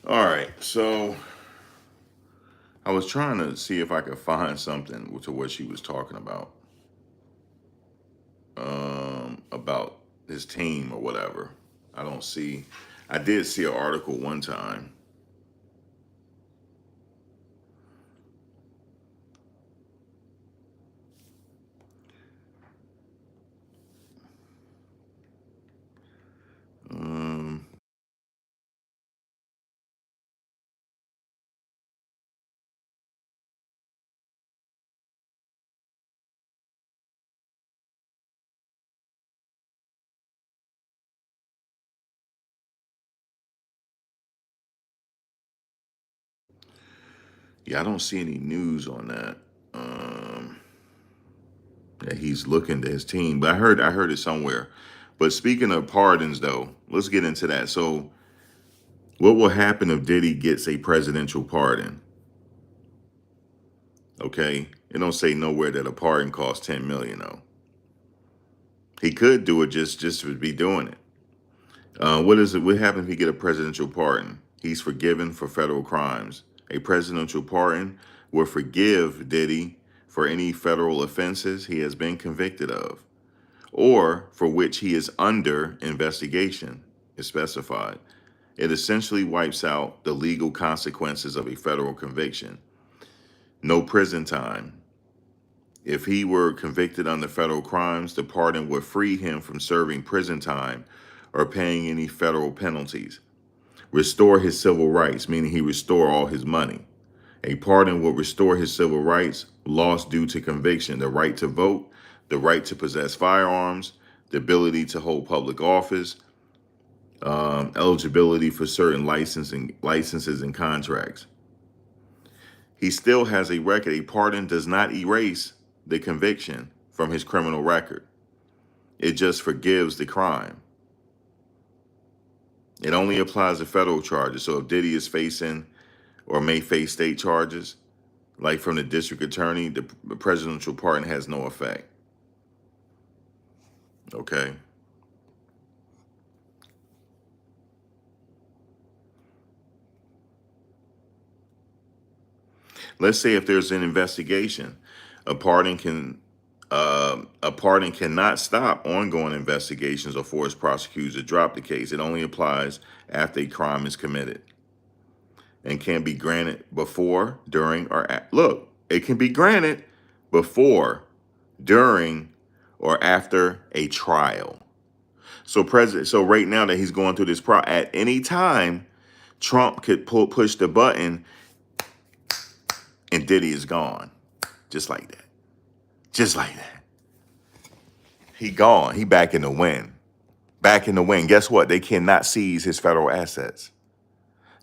all right. So I was trying to see if I could find something to what she was talking about his team or whatever. I don't see. I did see an article one time. Um, yeah, I don't see any news on that. that he's looking to his team. But I heard it somewhere. But speaking of pardons, though, let's get into that. So, what will happen if Diddy gets a presidential pardon? Okay, it don't say nowhere that a pardon costs 10 million though. He could do it just to be doing it. What is it? What happens if he get a presidential pardon? He's forgiven for federal crimes. A presidential pardon will forgive Diddy for any federal offenses he has been convicted of, or for which he is under investigation, is specified. It essentially wipes out the legal consequences of a federal conviction. No prison time. If he were convicted under federal crimes, the pardon would free him from serving prison time or paying any federal penalties. Restore his civil rights, meaning he restore all his money. A pardon will restore his civil rights lost due to conviction, the right to vote, the right to possess firearms, the ability to hold public office, eligibility for certain licenses and contracts. He still has a record. A pardon does not erase the conviction from his criminal record. It just forgives the crime. It only applies to federal charges. So if Diddy is facing or may face state charges, like from the district attorney, the presidential pardon has no effect. Okay. Let's say if there's an investigation, a pardon can a pardon cannot stop ongoing investigations or force prosecutors to drop the case. It only applies after a crime is committed and can be granted before, during, or look, it can be granted before, during, or after a trial. So right now that he's going through this at any time, Trump could push the button and Diddy is gone. Just like that. Just like that. He gone. He back in the wind. Back in the wind. Guess what? They cannot seize his federal assets.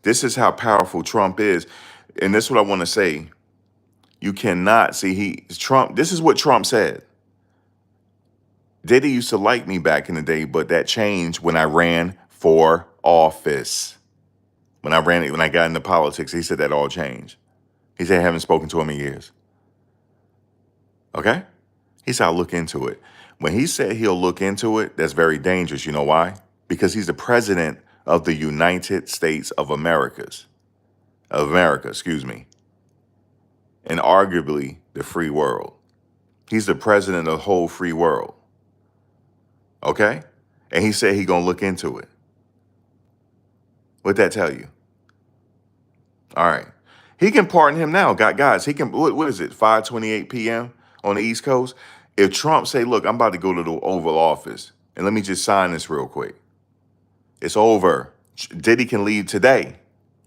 This is how powerful Trump is. And this is what I want to say. You cannot see Trump. This is what Trump said. Diddy used to like me back in the day, but that changed when I ran for office. When I got into politics, he said that all changed. He said I haven't spoken to him in years. Okay? He said I'll look into it. When he said he'll look into it, that's very dangerous. You know why? Because he's the president of the United States of America, excuse me, and arguably the free world. He's the president of the whole free world. Okay? And he said he's going to look into it. What'd that tell you? All right. He can pardon him now. Guys, he can, what is it, 5:28 p.m. on the East Coast? If Trump say, look, I'm about to go to the Oval Office, and let me just sign this real quick. It's over. Diddy can leave today.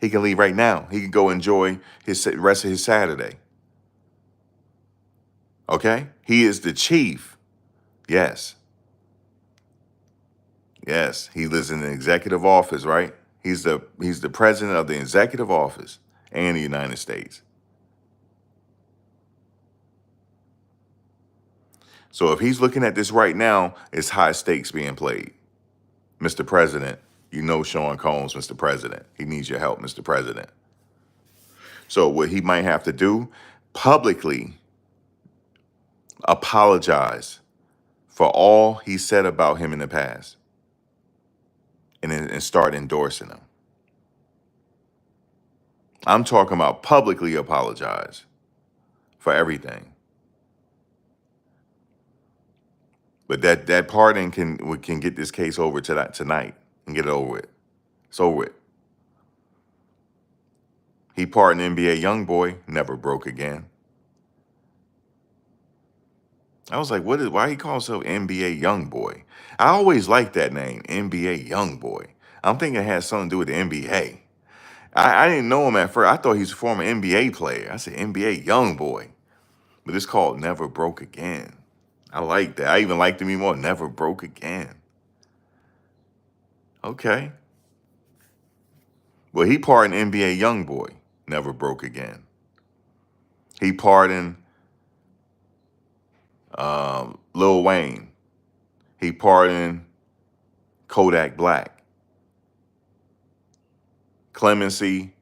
He can leave right now. He can go enjoy his rest of his Saturday. Okay? He is the chief. Yes. Yes. He lives in the executive office, right? He's the president of the executive office and the United States. So if he's looking at this right now, it's high stakes being played. Mr. President, you know Sean Combs, Mr. President. He needs your help, Mr. President. So what he might have to do, publicly apologize for all he said about him in the past and start endorsing him. I'm talking about publicly apologize for everything. But that pardon can get this case over tonight and get it over with. It's over with. He pardoned NBA YoungBoy, never broke again. I was like, why he call himself NBA YoungBoy? I always liked that name, NBA YoungBoy. I'm thinking it has something to do with the NBA. I didn't know him at first. I thought he was a former NBA player. I said NBA YoungBoy. But it's called Never Broke Again. I like that. I even liked him more. Never Broke Again. Okay. Well, he pardoned NBA YoungBoy, never broke again. He pardoned Lil Wayne, he pardoned Kodak Black. Clemency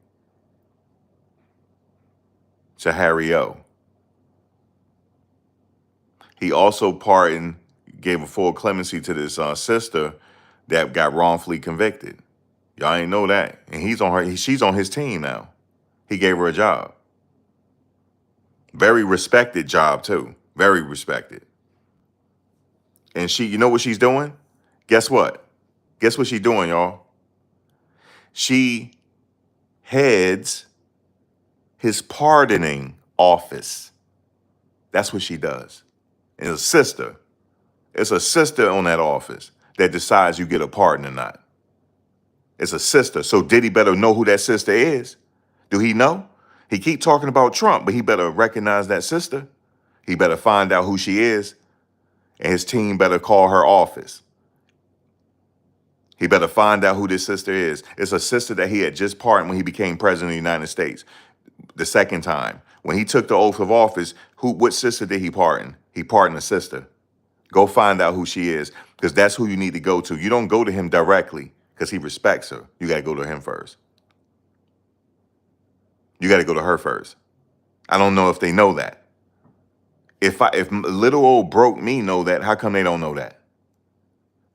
to Harry O. He also pardoned, gave a full clemency to this sister that got wrongfully convicted. Y'all ain't know that. And she's on his team now. He gave her a job. Very respected job too. Very respected. And you know what she's doing? Guess what? Guess what she's doing, y'all? She heads his pardoning office. That's what she does. And it's a sister. It's a sister on that office that decides you get a pardon or not. It's a sister. So Diddy better know who that sister is. Do he know? He keep talking about Trump, but he better recognize that sister. He better find out who she is, and his team better call her office. He better find out who this sister is. It's a sister that he had just pardoned when he became president of the United States. The second time. When he took the oath of office, what sister did he pardon? He pardoned a sister. Go find out who she is, because that's who you need to go to. You don't go to him directly because he respects her. You got to go to him first. You got to go to her first. I don't know if they know that. If little old broke me know that, how come they don't know that?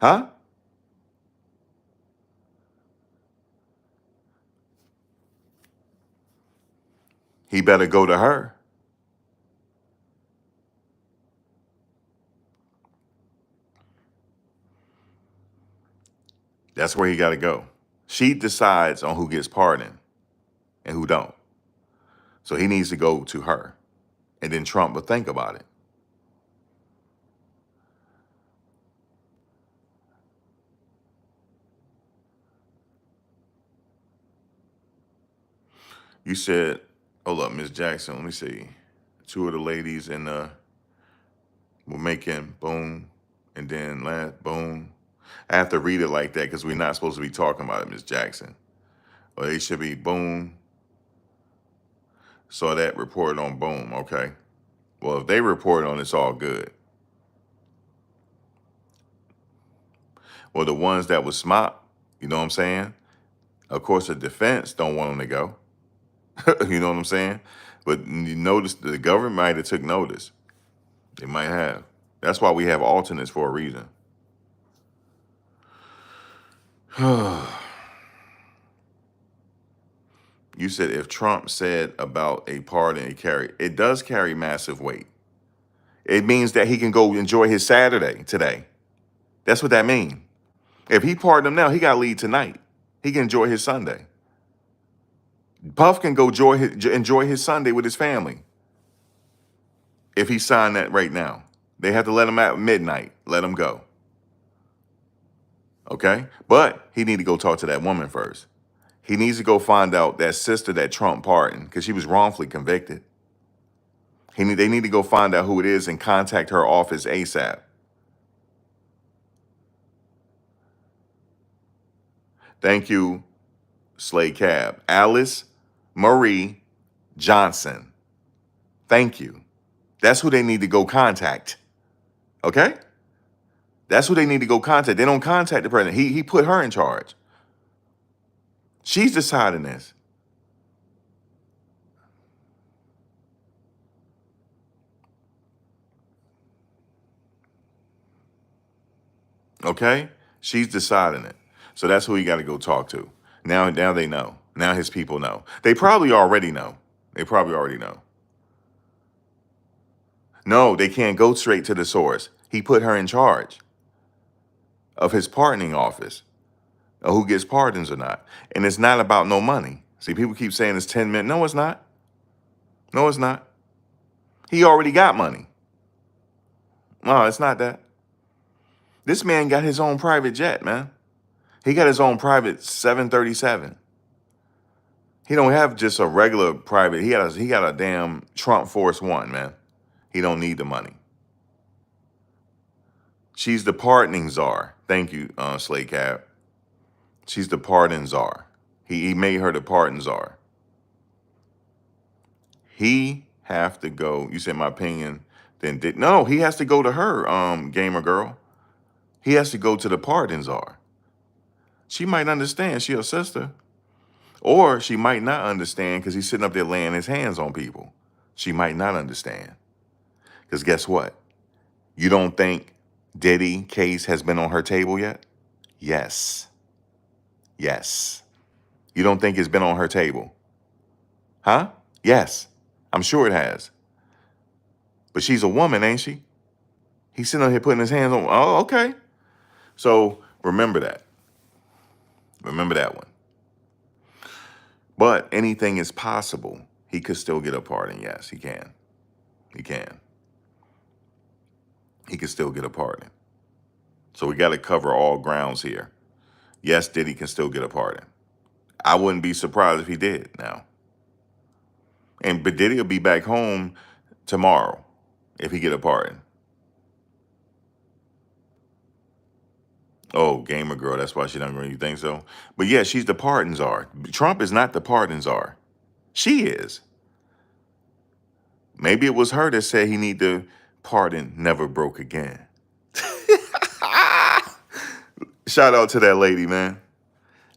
Huh? He better go to her. That's where he got to go. She decides on who gets pardoned and who don't. So he needs to go to her. And then Trump will think about it. You said, hold up, Miss Jackson, let me see. Two of the ladies in were making boom and then last boom. I have to read it like that because we're not supposed to be talking about it, Miss Jackson. Or they should be boom. Saw that report on boom, okay. Well, if they report on it's all good. Well, the ones that was smart, you know what I'm saying? Of course, the defense don't want them to go. You know what I'm saying? But you notice the government might have took notice. They might have. That's why we have alternates for a reason. You said if Trump said about a pardon, it does carry massive weight. It means that he can go enjoy his Saturday today. That's what that means. If he pardoned him now, he got to leave tonight. He can enjoy his Sunday. Puff can go enjoy his Sunday with his family. If he signed that right now, they have to let him out at midnight. Let him go. Okay? But he need to go talk to that woman first. He needs to go find out that sister that Trump pardoned because she was wrongfully convicted. They need to go find out who it is and contact her office ASAP. Thank you, Slay Cab. Alice Marie Johnson. Thank you. That's who they need to go contact. Okay? That's who they need to go contact. They don't contact the president. He put her in charge. She's deciding this. Okay? She's deciding it. So that's who he got to go talk to. Now they know. Now his people know. They probably already know. They probably already know. No, they can't go straight to the source. He put her in charge of his pardoning office, of who gets pardons or not. And it's not about no money. See, people keep saying it's 10 million. No, it's not. No, it's not. He already got money. No, it's not that. This man got his own private jet, man. He got his own private 737. He don't have just a regular private. He got a damn Trump Force One, man. He don't need the money. She's the pardoning czar. Thank you, Slay Cab. She's the pardon czar. He made her the pardon czar. He have to go. You said my opinion Then did no, he has to go to her, gamer girl. He has to go to the pardon czar. She might understand, she a sister. Or she might not understand because he's sitting up there laying his hands on people. She might not understand. Because guess what? You don't think Diddy case has been on her table yet? Yes. Yes. You don't think it's been on her table? Huh? Yes. I'm sure it has. But she's a woman, ain't she? He's sitting up here putting his hands on. Oh, okay. So remember that. Remember that one. But anything is possible. He could still get a pardon. Yes, he can. He can. He could still get a pardon. So we got to cover all grounds here. Yes, Diddy can still get a pardon. I wouldn't be surprised if he did now. But Diddy will be back home tomorrow if he get a pardon. Oh, gamer girl, that's why she doesn't really think so. But yeah, she's the pardon czar. Trump is not the pardon czar. She is. Maybe it was her that said he need to pardon never broke again. Shout out to that lady, man.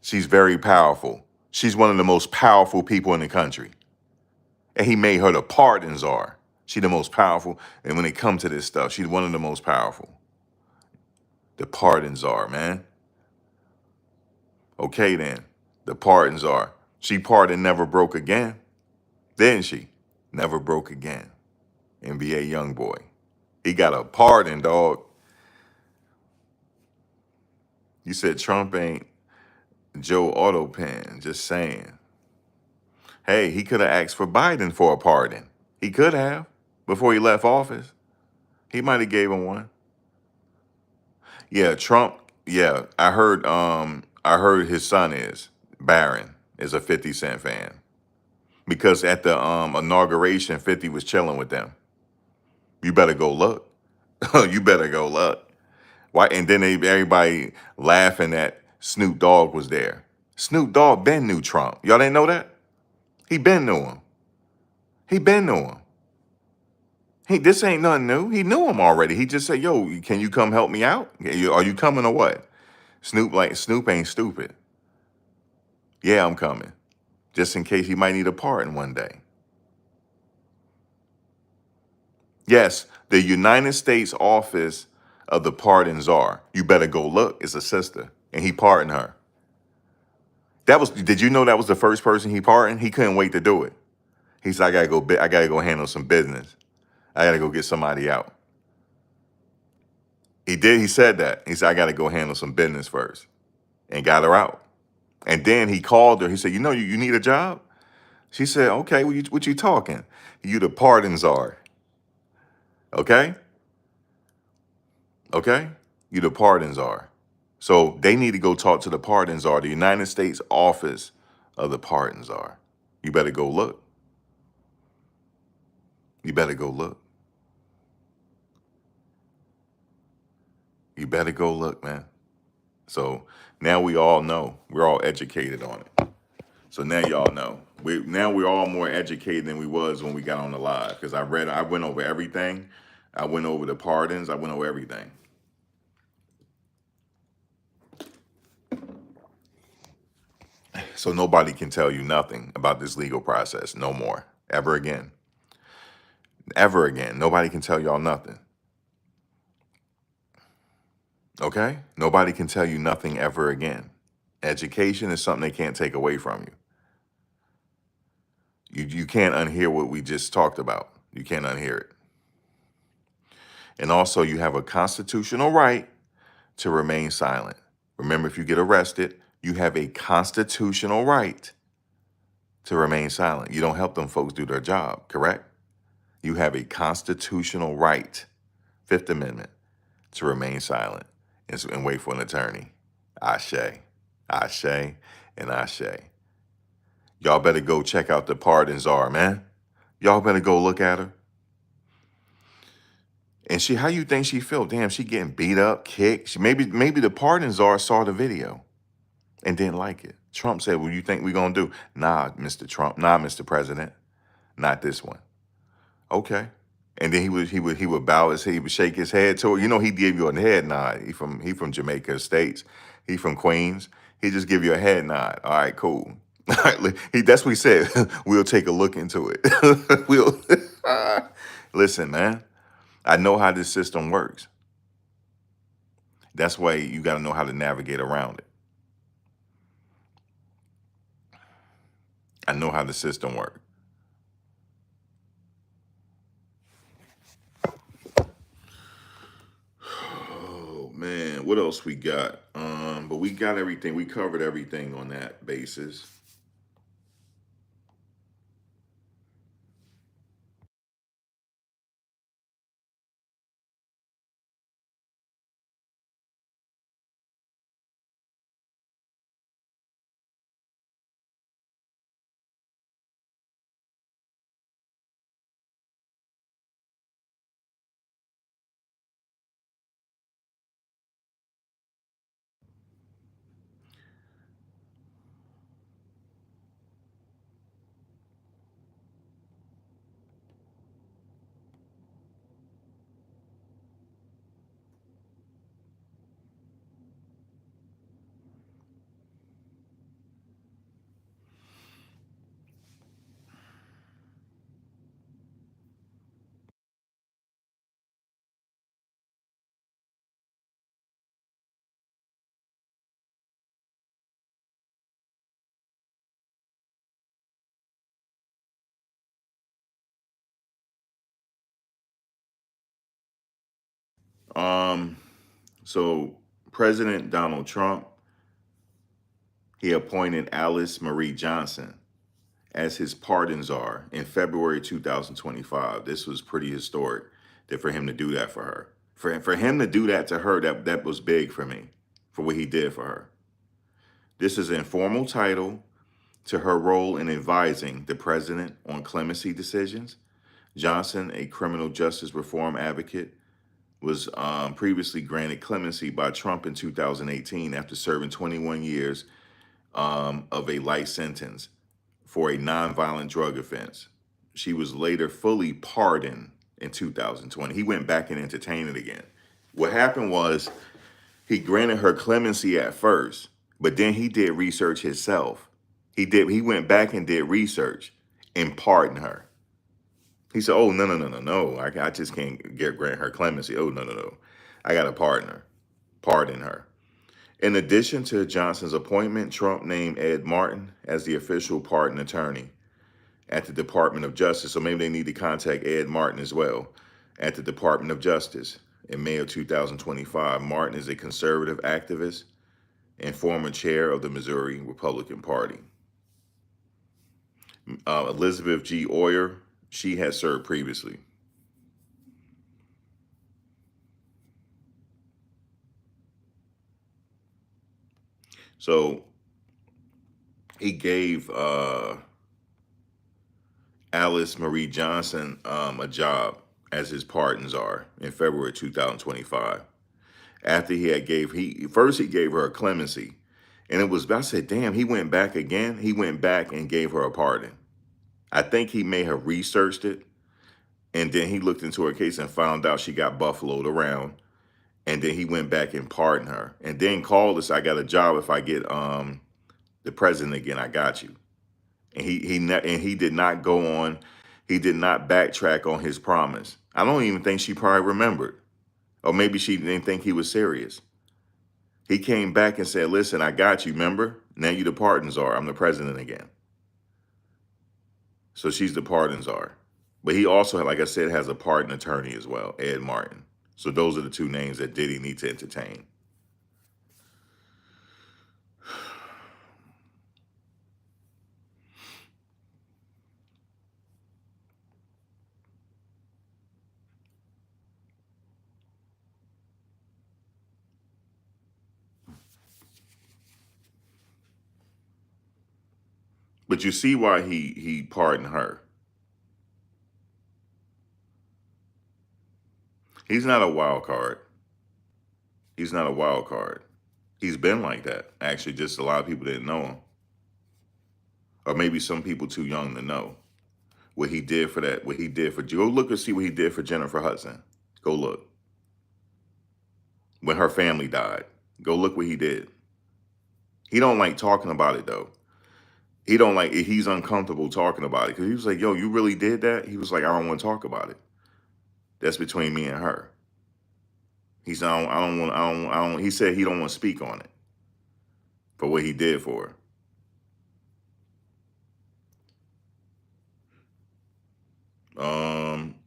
She's very powerful. She's one of the most powerful people in the country. And he made her the pardon czar. She's the most powerful. And when it comes to this stuff, she's one of the most powerful. The pardon czar, man. Okay, then. The pardon czar. She pardoned never broke again. Didn't she? Never broke again. NBA young boy. He got a pardon, dog. You said Trump ain't Joe Autopen. Just saying. Hey, he could have asked for Biden for a pardon. He could have before he left office. He might have gave him one. Yeah, Trump. Yeah, I heard his son is Barron is a 50 Cent fan because at the inauguration, 50 was chilling with them. You better go look. You better go look. Why? And then everybody laughing that Snoop Dogg was there. Snoop Dogg been knew Trump. Y'all didn't know that? He been knew him. He been knew him. This ain't nothing new. He knew him already. He just said, "Yo, can you come help me out? Are you coming or what?" Snoop ain't stupid. Yeah, I'm coming. Just in case he might need a pardon one day. Yes, the United States Office of the Pardon Czar. You better go look. It's a sister, and he pardoned her. Did you know that was the first person he pardoned? He couldn't wait to do it. He said, I gotta go handle some business. I gotta go get somebody out. He did. He said that. He said, I gotta go handle some business first, and got her out. And then he called her. He said, you need a job? She said, okay, what you talking? You the pardon czar. Okay? Okay? You the pardon czar. So they need to go talk to the pardon czar, the United States Office of the Pardon Czar. You better go look. You better go look. You better go look, man. So now we all know. We're all educated on it. So now y'all know. We're all more educated than we was when we got on the live. Because I went over everything. I went over the pardons. I went over everything. So nobody can tell you nothing about this legal process no more. Ever again. Ever again. Nobody can tell y'all nothing. Okay? Nobody can tell you nothing ever again. Education is something they can't take away from you. You can't unhear what we just talked about. You can't unhear it. And also, you have a constitutional right to remain silent. Remember, if you get arrested, you have a constitutional right to remain silent. You don't help them folks do their job, correct? You have a constitutional right, Fifth Amendment, to remain silent and wait for an attorney. Ashe, ashe, and ashe. Y'all better go check out the pardon czar, man. Y'all better go look at her. And how you think she felt? Damn, she getting beat up, kicked. Maybe the pardon czar saw the video and didn't like it. Trump said, "What you think we gonna do?" Nah, Mr. Trump. Nah, Mr. President. Not this one. Okay. And then he would bow his head, he would shake his head to her. You know, he give you a head nod. He from Jamaica States. He from Queens. He just give you a head nod. All right, cool. All right, that's what he said. We'll take a look into it. We'll listen, man. I know how this system works. That's why you got to know how to navigate around it. I know how the system works. Oh man, what else we got? But we got everything. We covered everything on that basis. Um, so President Donald Trump, he appointed Alice Marie Johnson as his pardon czar in February 2025. This was pretty historic for him to do that for her. For him to do that to her, that was big for me, for what he did for her. This is an informal title to her role in advising the president on clemency decisions. Johnson, a criminal justice reform advocate, was previously granted clemency by Trump in 2018 after serving 21 years of a life sentence for a nonviolent drug offense. She was later fully pardoned in 2020. He went back and entertained it again. What happened was he granted her clemency at first, but then he did research himself. He went back and did research and pardoned her. He said, "Oh, no, no, no, no, no. I just can't grant her clemency. Oh, no, no, no. I got to pardon her." In addition to Johnson's appointment, Trump named Ed Martin as the official pardon attorney at the Department of Justice. So maybe they need to contact Ed Martin as well at the Department of Justice in May of 2025. Martin is a conservative activist and former chair of the Missouri Republican Party. Elizabeth G. Oyer, she has served previously. So he gave Alice Marie Johnson a job as his pardon czar in February 2025. After he gave her a clemency, and I said, damn, he went back again. He went back and gave her a pardon. I think he may have researched it, and then he looked into her case and found out she got buffaloed around, and then he went back and pardoned her, and then called us. I got a job if I get the president again. I got you. And he did not go on. He did not backtrack on his promise. I don't even think she probably remembered, or maybe she didn't think he was serious. He came back and said, "Listen, I got you. Remember? Now you the pardon czar. I'm the president again." So she's the pardon czar. But he also, like I said, has a pardon attorney as well, Ed Martin. So those are the two names that Diddy needs to entertain. But you see why he pardoned her. He's not a wild card. He's not a wild card. He's been like that. Actually, just a lot of people didn't know him. Or maybe some people too young to know. what he did for that, what he did for, go look and see what he did for Jennifer Hudson. Go look. When her family died, go look what he did. He don't like talking about it though. He don't like it. He's uncomfortable talking about it because he was like, yo, you really did that? He was like, I don't want to talk about it. That's between me and her. He said, I don't want, I don't, he said he don't want to speak on it for what he did for her.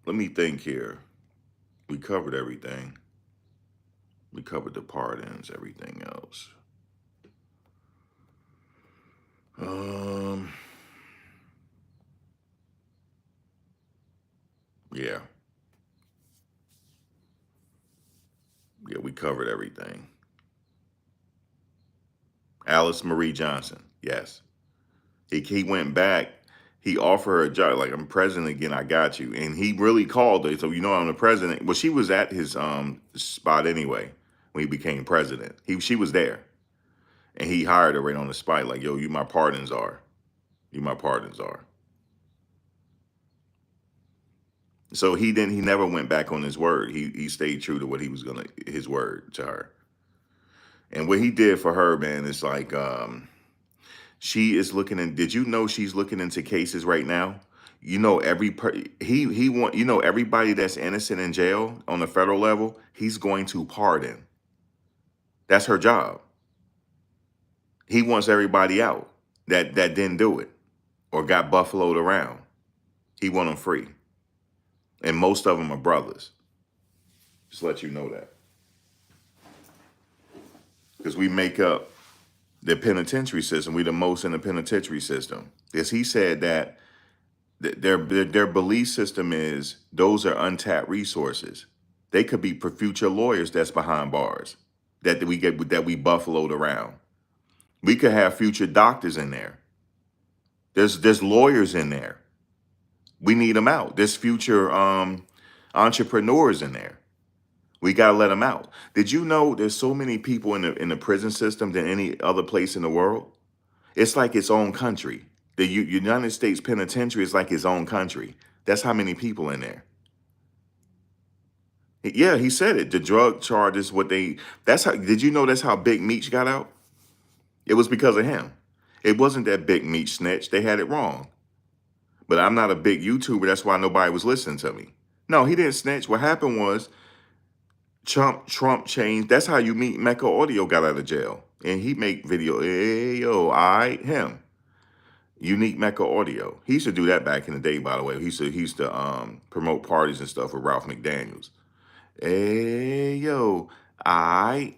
Let me think here. We covered everything. We covered the pardons, everything else. Yeah. Yeah, we covered everything. Alice Marie Johnson. Yes. He went back. He offered her a job. Like, I'm president again. I got you. And he really called her. So, you know, I'm the president. Well, she was at his spot anyway when he became president. She was there. And he hired her right on the spot. Like, yo, you my pardons are. You my pardons are. So he never went back on his word. He stayed true to what he was his word to her. And what he did for her, man, is like, she is looking in. Did you know she's looking into cases right now? You know, he want, you know, everybody that's innocent in jail on the federal level, he's going to pardon. That's her job. He wants everybody out that didn't do it or got buffaloed around. He want them free. And most of them are brothers. Just let you know that. Because we make up the penitentiary system. We the most in the penitentiary system. Because he said that their belief system is those are untapped resources. They could be for future lawyers that's behind bars that we buffaloed around. We could have future doctors in there. There's lawyers in there. We need them out. There's future entrepreneurs in there. We gotta let them out. Did you know there's so many people in the prison system than any other place in the world? It's like its own country. The United States Penitentiary is like its own country. That's how many people in there. Yeah, he said it. The drug charges, that's how, did you know that's how Big Meech got out? It was because of him. It wasn't that Big Meech snitch. They had it wrong. But I'm not a big YouTuber. That's why nobody was listening to me. No, he didn't snitch. What happened was Trump changed. That's how you meet Mecca Audio got out of jail. And he make video, hey, yo, him. Unique Mecca Audio. He used to do that back in the day, by the way. He used to promote parties and stuff with Ralph McDaniels. Hey, yo,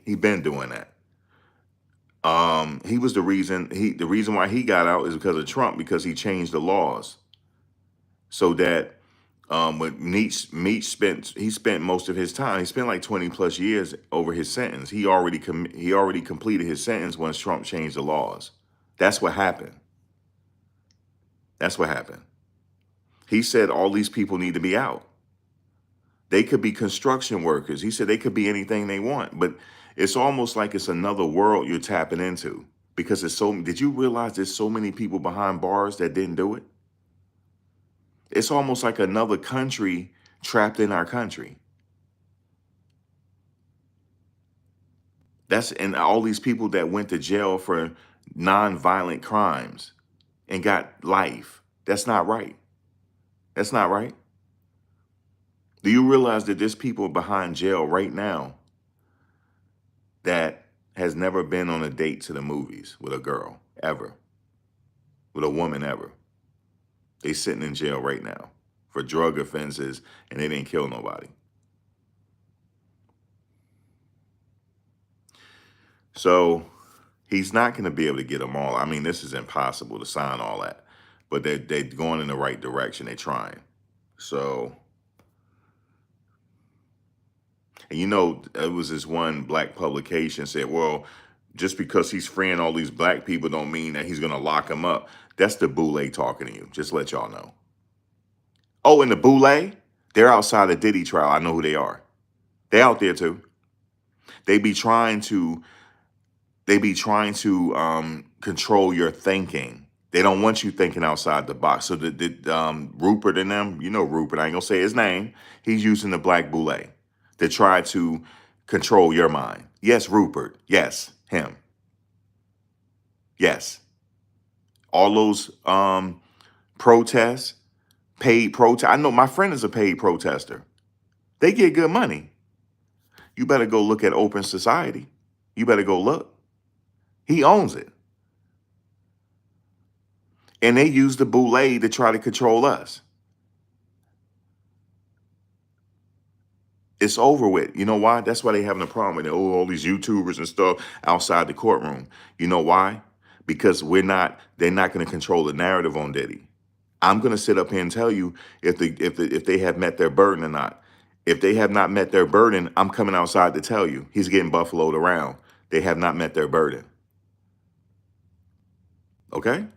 he been doing that. He was the reason why he got out is because of Trump, because he changed the laws so that when Meech spent most of his time. He spent like 20 plus years over his sentence. He already completed his sentence once Trump changed the laws. That's what happened. That's what happened. He said all these people need to be out. They could be construction workers. He said they could be anything they want, but it's almost like it's another world you're tapping into because did you realize there's so many people behind bars that didn't do it? It's almost like another country trapped in our country. And all these people that went to jail for non-violent crimes and got life. That's not right. That's not right. Do you realize that there's people behind jail right now that has never been on a date to the movies with a girl, ever, with a woman, ever? They sitting in jail right now for drug offenses and they didn't kill nobody. So he's not going to be able to get them all. I mean, this is impossible to sign all that, but they're going in the right direction. They're trying. So, and you know, it was this one black publication said, well, just because he's freeing all these black people don't mean that he's going to lock them up. That's the boule talking to you. Just let y'all know. Oh, and the boule, they're outside the Diddy trial. I know who they are. They out there too. They be trying to control your thinking. They don't want you thinking outside the box. So Rupert and them, Rupert, I ain't gonna say his name. He's using the black boule to try to control your mind. Yes, Rupert. Yes, him. Yes. All those protests, paid protest. I know my friend is a paid protester. They get good money. You better go look at Open Society. You better go look. He owns it. And they use the boule to try to control us. It's over with. You know why? That's why they having a problem with it. Oh, all these YouTubers and stuff outside the courtroom. You know why? Because they're not going to control the narrative on Diddy. I'm going to sit up here and tell you if they have met their burden or not. If they have not met their burden, I'm coming outside to tell you. He's getting buffaloed around. They have not met their burden. Okay?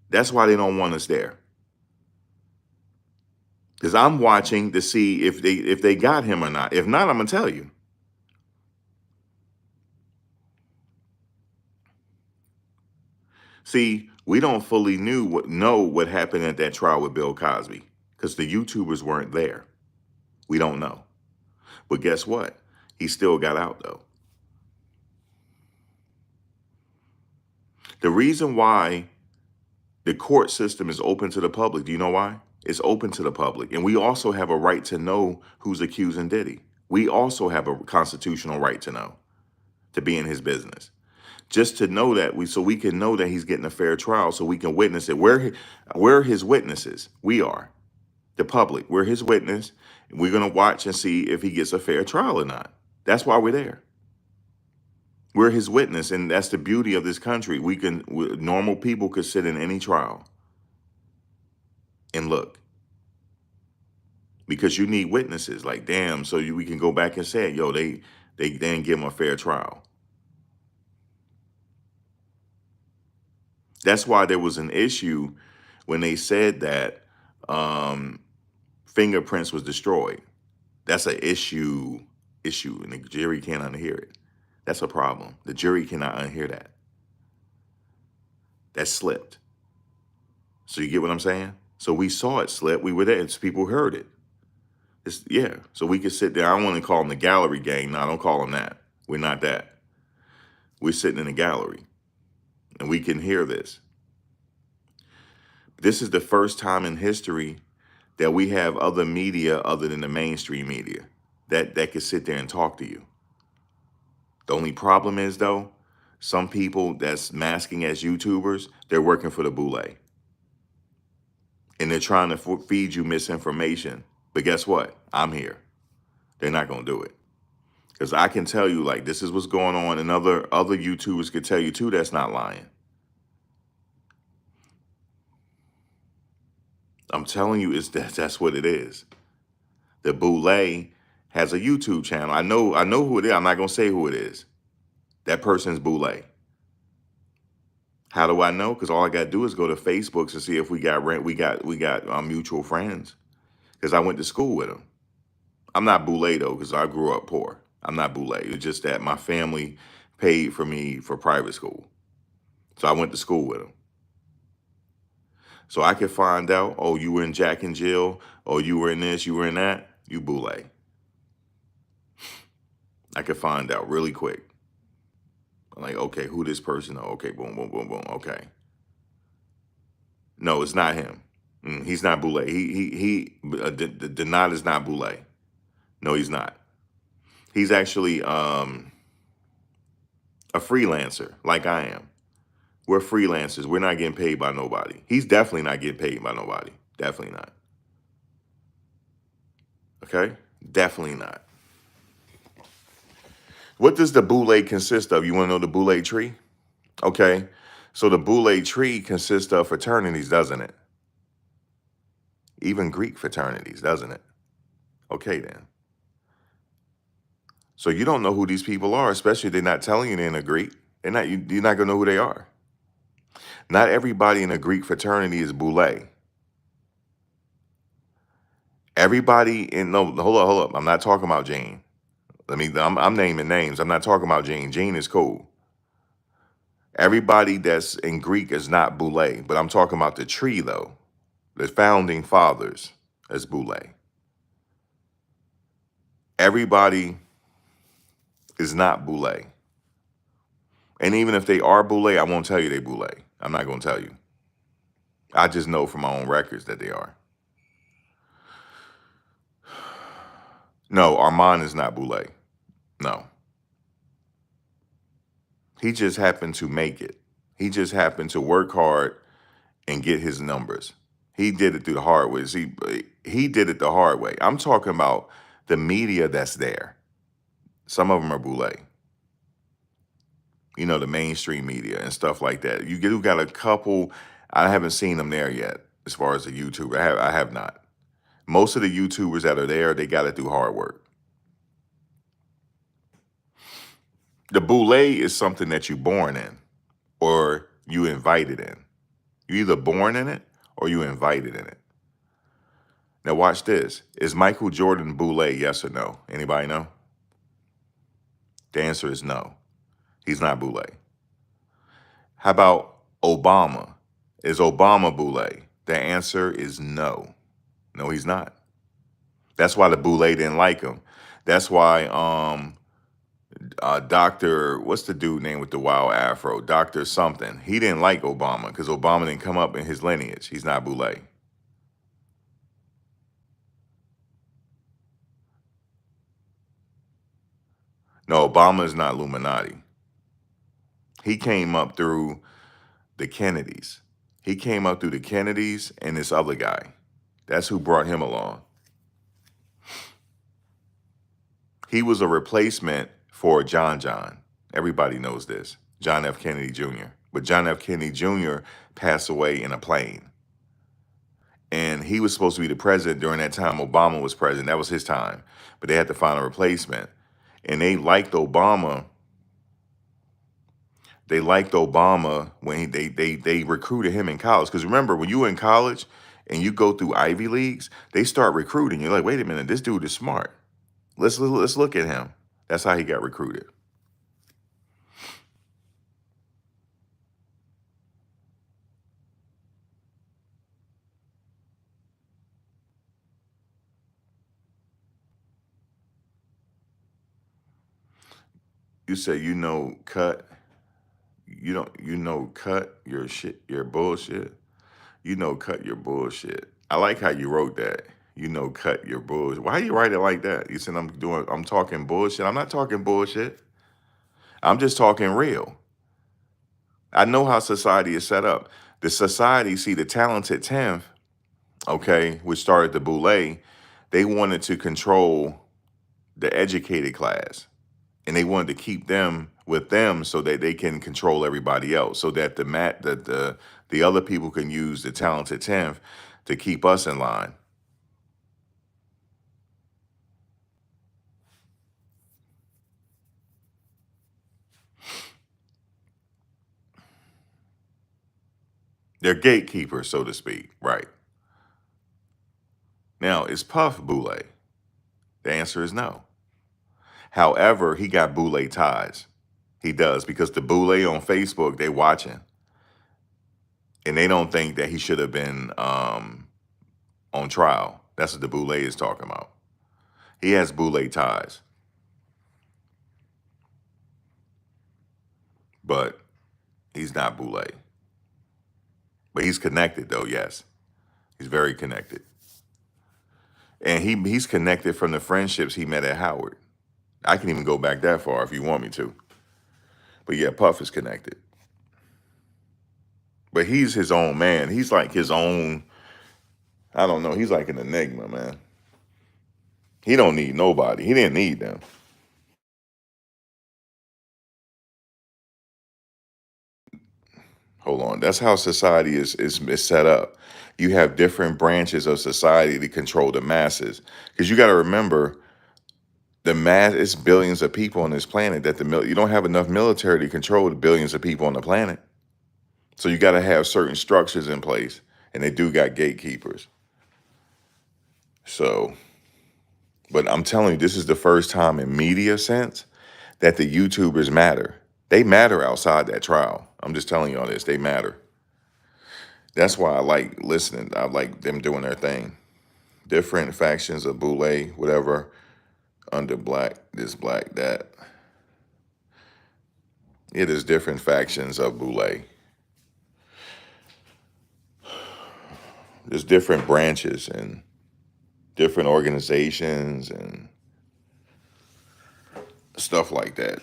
That's why they don't want us there. Because I'm watching to see if they got him or not. If not, I'm gonna tell you. See, we don't fully know what happened at that trial with Bill Cosby because the YouTubers weren't there. We don't know. But guess what? He still got out though. The reason why the court system is open to the public, do you know why? It's open to the public. And we also have a right to know who's accusing Diddy. We also have a constitutional right to know, to be in his business. Just to know that so we can know that he's getting a fair trial, so we can witness it. We're his witnesses. We are the public. We're his witness. We're gonna watch and see if he gets a fair trial or not. That's why we're there. We're his witness, and that's the beauty of this country. Normal people could sit in any trial and look, because you need witnesses. Like, damn, so we can go back and say, yo, they didn't give him a fair trial. That's why there was an issue when they said that fingerprints was destroyed. That's an issue, and the jury can't unhear it. That's a problem. The jury cannot unhear that. That slipped. So you get what I'm saying? So we saw it slip. We were there. People heard it. Yeah. So we could sit there. I don't want to call them the gallery gang. No, I don't call them that. We're not that. We're sitting in a gallery, and we can hear this. This is the first time in history that we have other media other than the mainstream media that could sit there and talk to you. The only problem is, though, some people that's masking as YouTubers, they're working for the boule. And they're trying to feed you misinformation. But guess what? I'm here. They're not going to do it. Because I can tell you, like, this is what's going on, and other YouTubers could tell you, too, that's not lying. I'm telling you, that's what it is. The boule has a YouTube channel. I know who it is. I'm not gonna say who it is. That person's boule. How do I know? Because all I gotta do is go to Facebook to see if we got mutual friends. Because I went to school with them. I'm not boule though, because I grew up poor. I'm not boule. It's just that my family paid for me for private school, so I went to school with them. So I could find out, oh, you were in Jack and Jill, or you were in this, you were in that, you boule. I could find out really quick. I'm like, okay, who this person? Oh, okay, boom, boom, boom, boom. Okay. No, it's not him. He's not boule. Denat is not boule. No, he's not. He's actually a freelancer like I am. We're freelancers. We're not getting paid by nobody. He's definitely not getting paid by nobody. Definitely not. Okay? Definitely not. What does the boule consist of? You want to know the boule tree? Okay. So the boule tree consists of fraternities, doesn't it? Even Greek fraternities, doesn't it? Okay, then. So you don't know who these people are, especially if they're not telling you they're in a Greek. You're not going to know who they are. Not everybody in a Greek fraternity is boule. No, hold up. I'm not talking about Jane. I'm naming names. I'm not talking about Jane. Jane is cool. Everybody that's in Greek is not Boule, but I'm talking about the tree though. The founding fathers is Boule. Everybody is not Boule. And even if they are Boule, I won't tell you they Boule. I'm not going to tell you. I just know from my own records that they are. No, Armand is not Boule. No. He just happened to make it. He just happened to work hard and get his numbers. He did it through the hard way. See, he did it the hard way. I'm talking about the media that's there. Some of them are Boule. You know, the mainstream media and stuff like that. You got a couple. I haven't seen them there yet as far as the YouTuber. I have not. Most of the YouTubers that are there, they got it through hard work. The Boule is something that you're born in or you invited in. You either born in it or you invited in it. Now watch this. Is Michael Jordan Boule, yes or no? Anybody know? The answer is no. He's not Boule. How about Obama? Is Obama Boule? The answer is no. No, he's not. That's why the Boule didn't like him. That's why Dr. What's the dude name with the wild afro? Dr. something. He didn't like Obama because Obama didn't come up in his lineage. He's not Boule. No, Obama is not Illuminati. He came up through the Kennedys. He came up through the Kennedys and this other guy. That's who brought him along. He was a replacement for John. Everybody knows this. John F. Kennedy Jr. But John F. Kennedy Jr. passed away in a plane. And he was supposed to be the president during that time. Obama was president. That was his time. But they had to find a replacement. And they liked Obama. They liked Obama when they recruited him in college. Because remember, when you were in college and you go through Ivy Leagues, they start recruiting. You're like, wait a minute, this dude is smart. Let's look at him. That's how he got recruited. You say cut. Cut your shit, your bullshit. Cut your bullshit. I like how you wrote that. Cut your bullshit. Why you write it like that? You said I'm talking bullshit. I'm not talking bullshit. I'm just talking real. I know how society is set up. The society, see, the talented 10th, okay, which started the Boule, they wanted to control the educated class. And they wanted to keep them with them so that they can control everybody else, so that the other people can use the talented 10th to keep us in line. They're gatekeepers, so to speak, right? Now, is Puff Boule? The answer is no. However, he got Boule ties. He does, because the Boule on Facebook, they watching. And they don't think that he should have been on trial. That's what the Boule is talking about. He has Boule ties. But he's not Boule. But he's connected, though, yes. He's very connected. And he's connected from the friendships he met at Howard. I can even go back that far if you want me to. But yeah, Puff is connected. But he's his own man. He's like his own, I don't know, he's like an enigma, man. He don't need nobody. He didn't need them. Hold on. That's how society is set up. You have different branches of society to control the masses. Because you got to remember, the mass is billions of people on this planet. You don't have enough military to control the billions of people on the planet. So you got to have certain structures in place, and they do got gatekeepers. So, but I'm telling you, this is the first time in media sense that the YouTubers matter. They matter outside that trial. I'm just telling y'all this. They matter. That's why I like listening. I like them doing their thing. Different factions of Boule, whatever, under black, this, black, that. It is different factions of Boule. There's different branches and different organizations and stuff like that.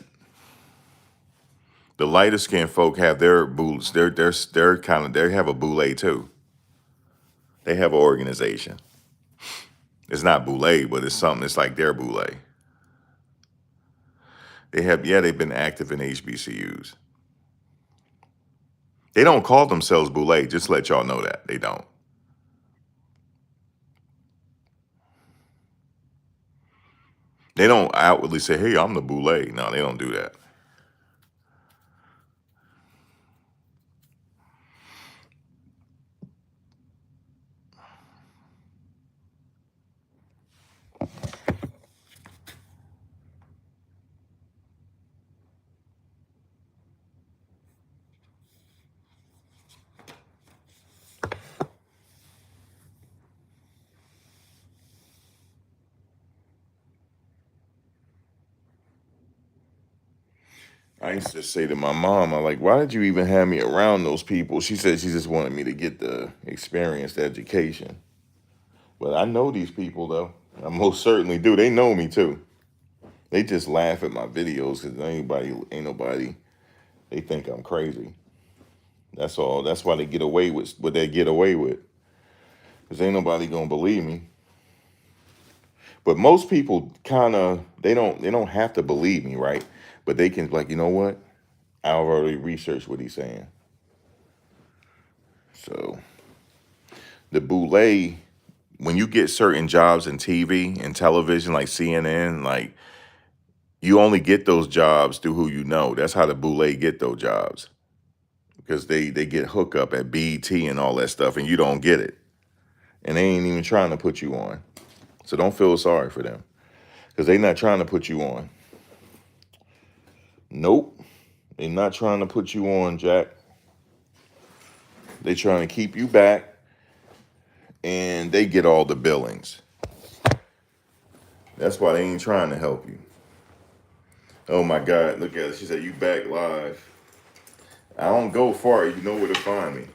The lighter skinned folk have their boules. They're kind of, they have a boule too. They have an organization. It's not boule, but it's something. It's like their boule. They have, yeah, they've been active in HBCUs. They don't call themselves boule. Just to let y'all know that they don't. They don't outwardly say, "Hey, I'm the boule." No, they don't do that. I used to say to my mom, I'm like, why did you even have me around those people? She said she just wanted me to get the experience, the education. But I know these people, though. I most certainly do. They know me, too. They just laugh at my videos because ain't nobody, they think I'm crazy. That's all. That's why they get away with what they get away with. Because ain't nobody going to believe me. But most people kind of, they don't have to believe me, right? But they can, like, you know what? I already researched what he's saying. So the boule, when you get certain jobs in TV and television, like CNN, like you only get those jobs through who you know. That's how the boule get those jobs because they get hookup at BET and all that stuff, and you don't get it, and they ain't even trying to put you on. So don't feel sorry for them because they not trying to put you on. Nope, they not trying to put you on, Jack. They trying to keep you back, and they get all the billings. That's why they ain't trying to help you. Oh my God, look at it. She said, you back live. I don't go far. You know where to find me.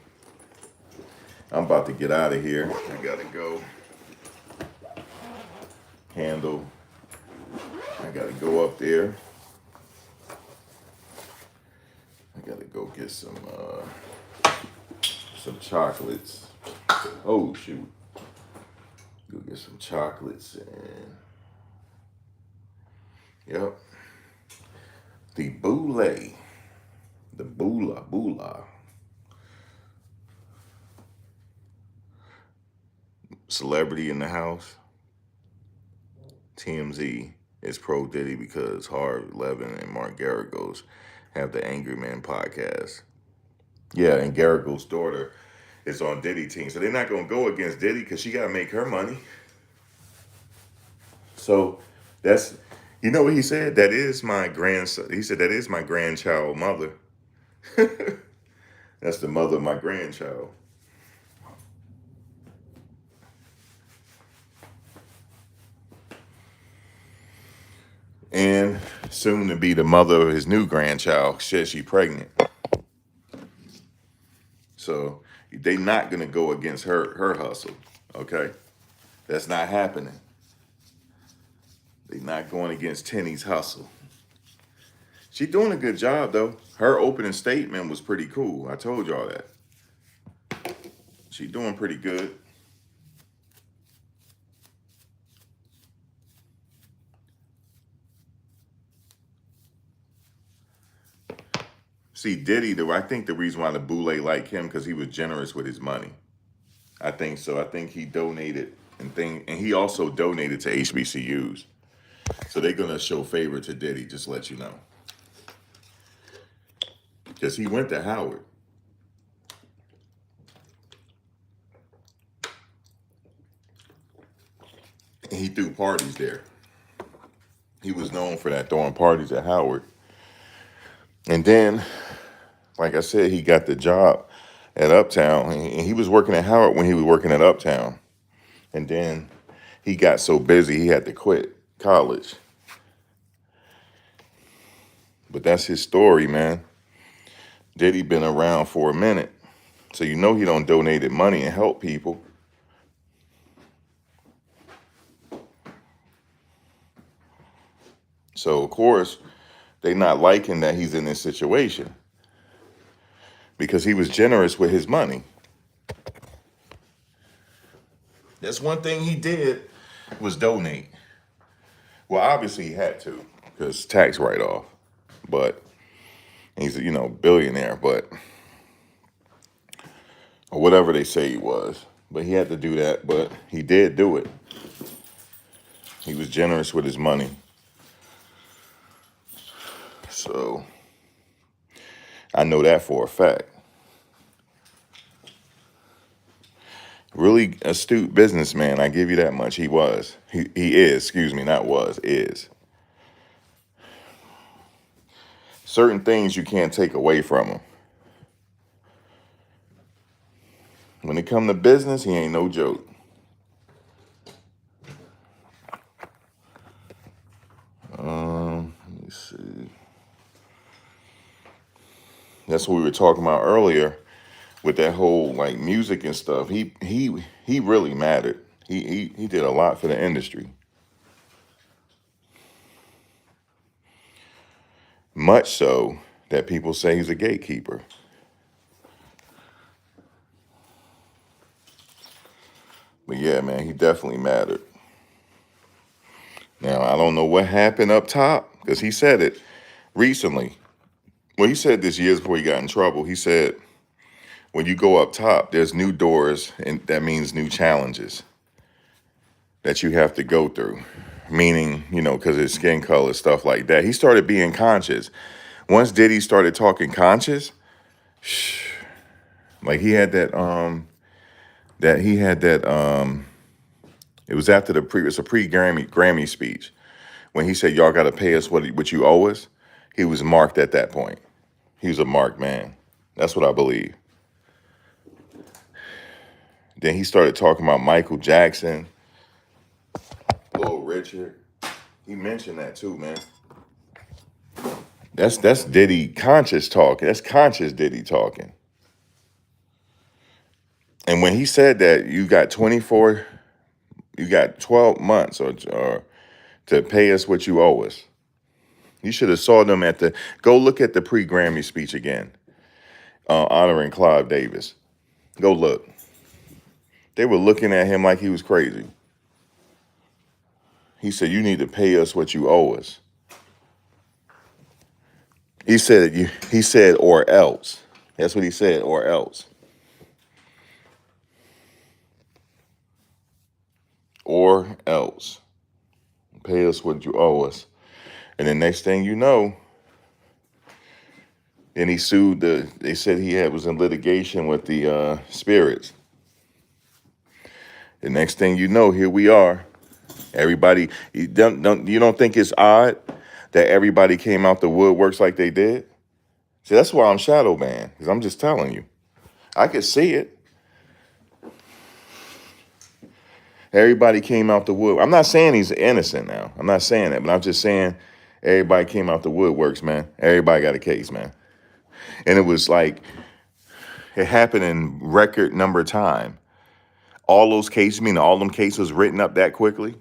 I'm about to get out of here. I gotta go handle. I gotta go up there. I gotta go get some chocolates. Oh shoot. Go get some chocolates and yep. The boule. The bula. Celebrity in the house. TMZ is pro Diddy because Harv Levin and Mark Garagos have the Angry Man podcast. Yeah, and Garagos' daughter is on Diddy team. So they're not gonna go against Diddy because she gotta make her money. So that's, you know what he said? That is my grandson. He said that is my grandchild mother. That's the mother of my grandchild. And soon to be the mother of his new grandchild. Says she pregnant. So they not gonna go against her hustle. Okay? That's not happening. They not going against Tenny's hustle. She doing a good job though. Her opening statement was pretty cool. I told y'all that. She doing pretty good. See, Diddy, though, I think the reason why the Boule like him because he was generous with his money. I think so. I think he donated and he also donated to HBCUs. So they're gonna show favor to Diddy, just to let you know. Because he went to Howard. And he threw parties there. He was known for that, throwing parties at Howard. And then, like I said, he got the job at Uptown. And he was working at Howard when he was working at Uptown. And then he got so busy he had to quit college. But that's his story, man. Diddy been around for a minute. So you know he don't donated money and help people. So of course, they not liking that he's in this situation because he was generous with his money. That's one thing he did was donate. Well, obviously he had to because tax write-off. But he's a, billionaire, but or whatever they say he was. But he had to do that, but he did do it. He was generous with his money. So I know that for a fact. Really astute businessman, I give you that much. He was. He is, excuse me, not was, is. Certain things you can't take away from him. When it come to business, he ain't no joke. Let me see. That's what we were talking about earlier with that whole like music and stuff. He really mattered. He did a lot for the industry. Much so that people say he's a gatekeeper. But yeah, man, he definitely mattered. Now, I don't know what happened up top because he said it recently. Well, he said this years before he got in trouble. He said, when you go up top, there's new doors, and that means new challenges that you have to go through. Meaning, because of his skin color, stuff like that. He started being conscious. Once Diddy started talking conscious, like he had that, it was after it's a pre-Grammy speech. When he said, y'all got to pay us what you owe us, he was marked at that point. He was a marked man. That's what I believe. Then he started talking about Michael Jackson, Little Richard. He mentioned that too, man. That's Diddy conscious talking. That's conscious Diddy talking. And when he said that you got 12 months or to pay us what you owe us. You should have saw them go look at the pre-Grammy speech again, honoring Clive Davis. Go look. They were looking at him like he was crazy. He said, you need to pay us what you owe us. He said, or else. That's what he said, or else. Or else. Pay us what you owe us. And the next thing you know, then he sued they said was in litigation with the spirits. The next thing you know, here we are. Everybody, you don't think it's odd that everybody came out the woodworks like they did? See, that's why I'm shadow banned, because I'm just telling you. I could see it. Everybody came out the wood. I'm not saying he's innocent now. I'm not saying that, but I'm just saying everybody came out the woodworks, man. Everybody got a case, man. And it was like, it happened in record number of time. All those cases, meaning all them cases written up that quickly.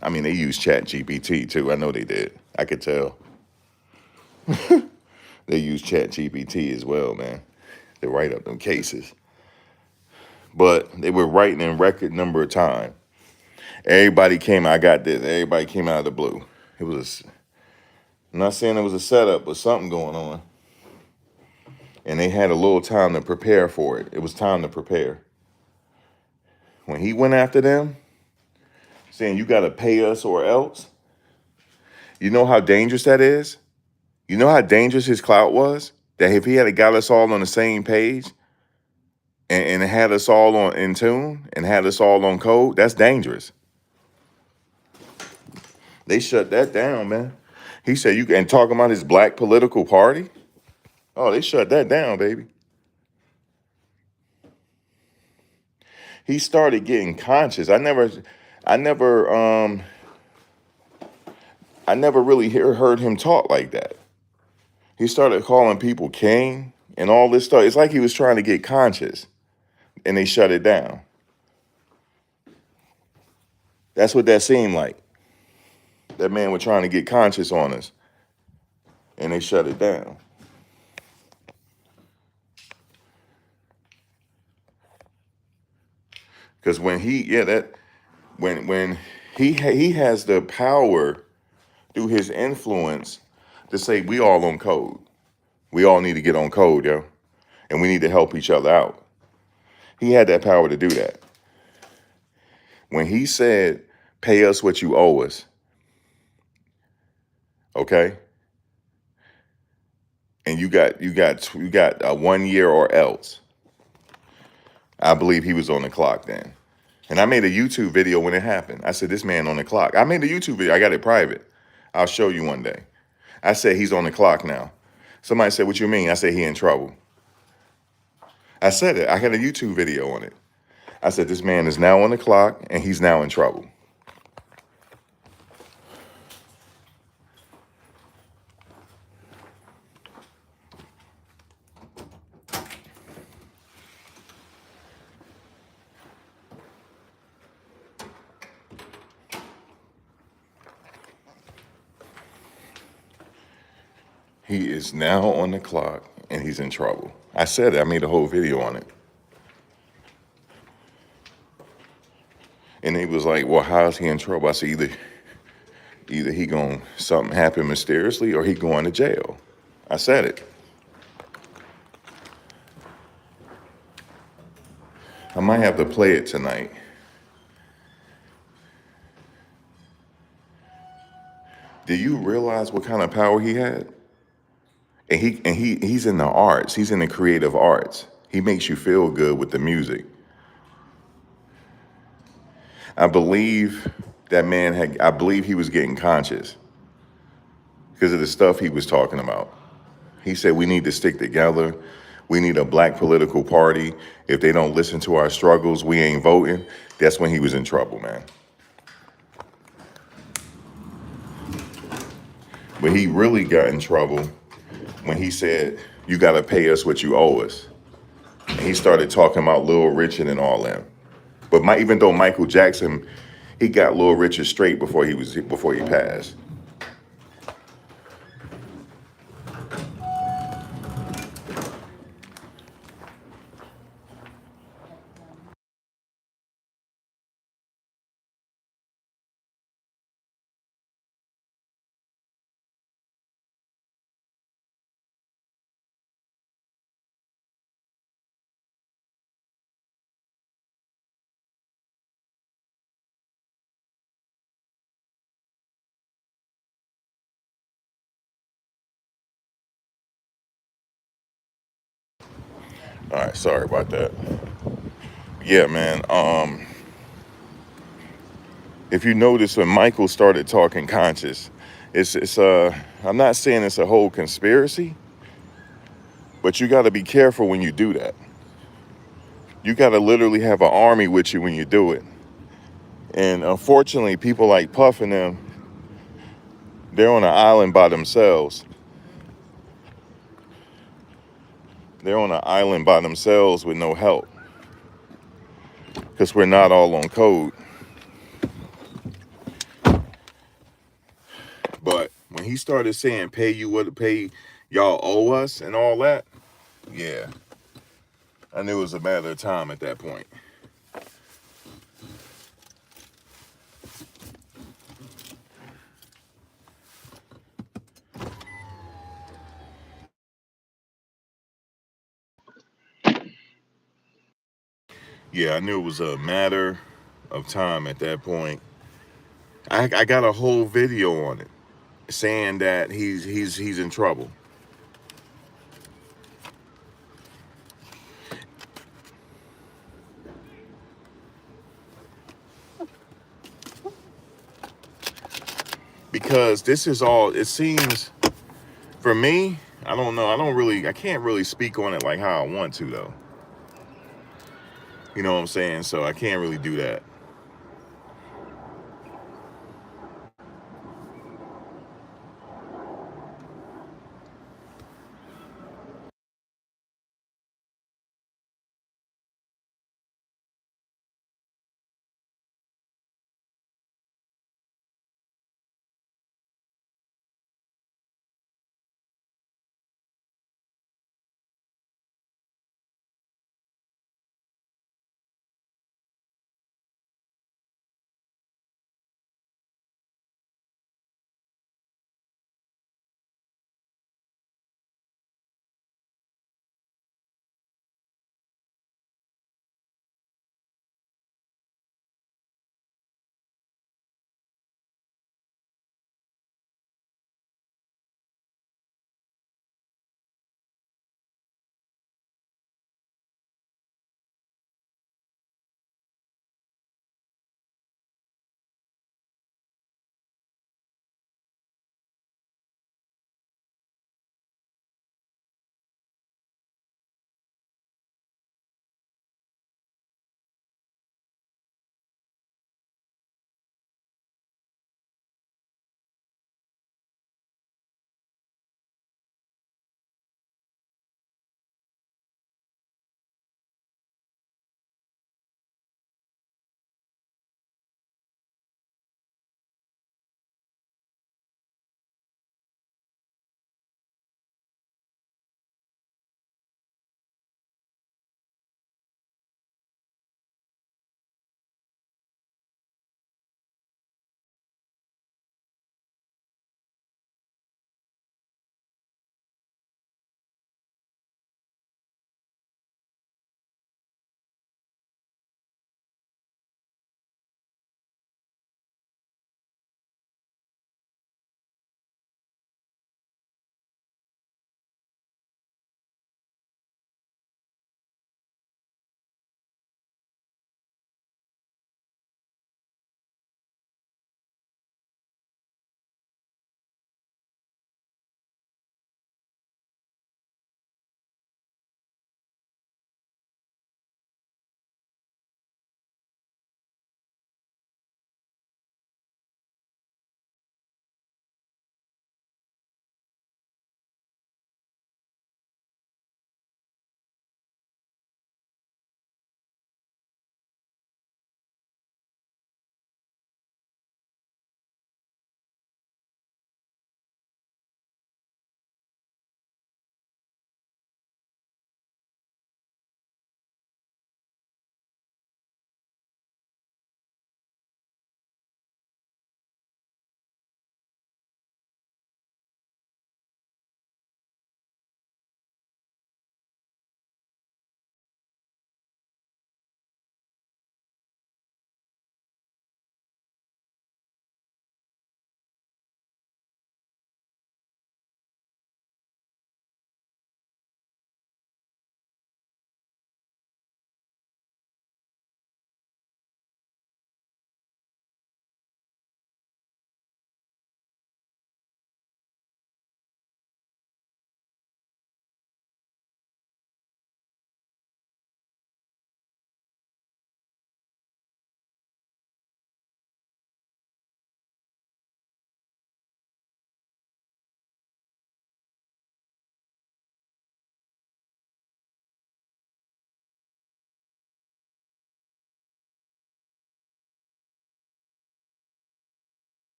I mean, they used Chat GPT too. I know they did. I could tell. They used Chat GPT as well, man, to write up them cases. But they were writing in record number of time. Everybody came, I got this. Everybody came out of the blue. I'm not saying it was a setup, but something going on. And they had a little time to prepare for it. It was time to prepare. When he went after them, saying you got to pay us or else, you know how dangerous that is? You know how dangerous his clout was? That if he had got us all on the same page and had us all in tune and had us all on code, that's dangerous. They shut that down, man. He said, you and talking about his black political party? Oh, they shut that down, baby. He started getting conscious. I never, I never really heard him talk like that. He started calling people king and all this stuff. It's like he was trying to get conscious, and they shut it down. That's what that seemed like. That man was trying to get conscious on us, and they shut it down. Because when he has the power through his influence to say we all on code. We all need to get on code, yo, and we need to help each other out. He had that power to do that. When he said, "Pay us what you owe us," okay, and you got 1 year or else. I believe he was on the clock then. And I made a YouTube video when it happened. I said, this man on the clock. I made a YouTube video. I got it private. I'll show you one day. I said, he's on the clock now. Somebody said, what you mean? I said, he in trouble. I said it. I had a YouTube video on it. I said, this man is now on the clock and he's now in trouble. He is now on the clock and he's in trouble. I said it. I made a whole video on it. And he was like, well, how is he in trouble? I said, either he going, something happened mysteriously or he going to jail. I said it. I might have to play it tonight. Do you realize what kind of power he had? And he's in the arts. He's in the creative arts. He makes you feel good with the music. I believe I believe he was getting conscious because of the stuff he was talking about. He said we need to stick together. We need a black political party. If they don't listen to our struggles, we ain't voting. That's when he was in trouble, man. But he really got in trouble when he said, you got to pay us what you owe us. And he started talking about Lil Richard and all that. But even though Michael Jackson, he got Lil Richard straight before he passed. All right, sorry about that. Yeah, man. If you notice when Michael started talking conscious, I'm not saying it's a whole conspiracy, but you got to be careful when you do that. You got to literally have an army with you when you do it. And unfortunately, people like Puff and them, they're on an island by themselves. They're on an island by themselves with no help because we're not all on code. But when he started saying pay y'all owe us and all that, yeah, I knew it was a matter of time at that point. Yeah, I knew it was a matter of time at that point. I got a whole video on it saying that he's in trouble. because this is all, it seems, for me, I don't know. I can't really speak on it like how I want to, though. You know what I'm saying? So I can't really do that.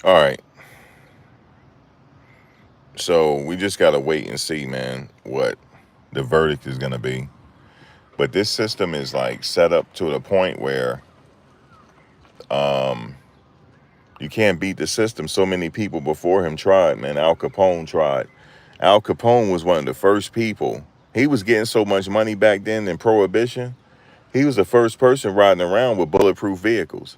All right. So we just gotta wait and see, man, what the verdict is gonna be. But this system is like set up to the point where um you can't beat the system. So many people before him tried, man. Al Capone tried. Al Capone was one of the first people. He was getting so much money back then in Prohibition. He was the first person riding around with bulletproof vehicles.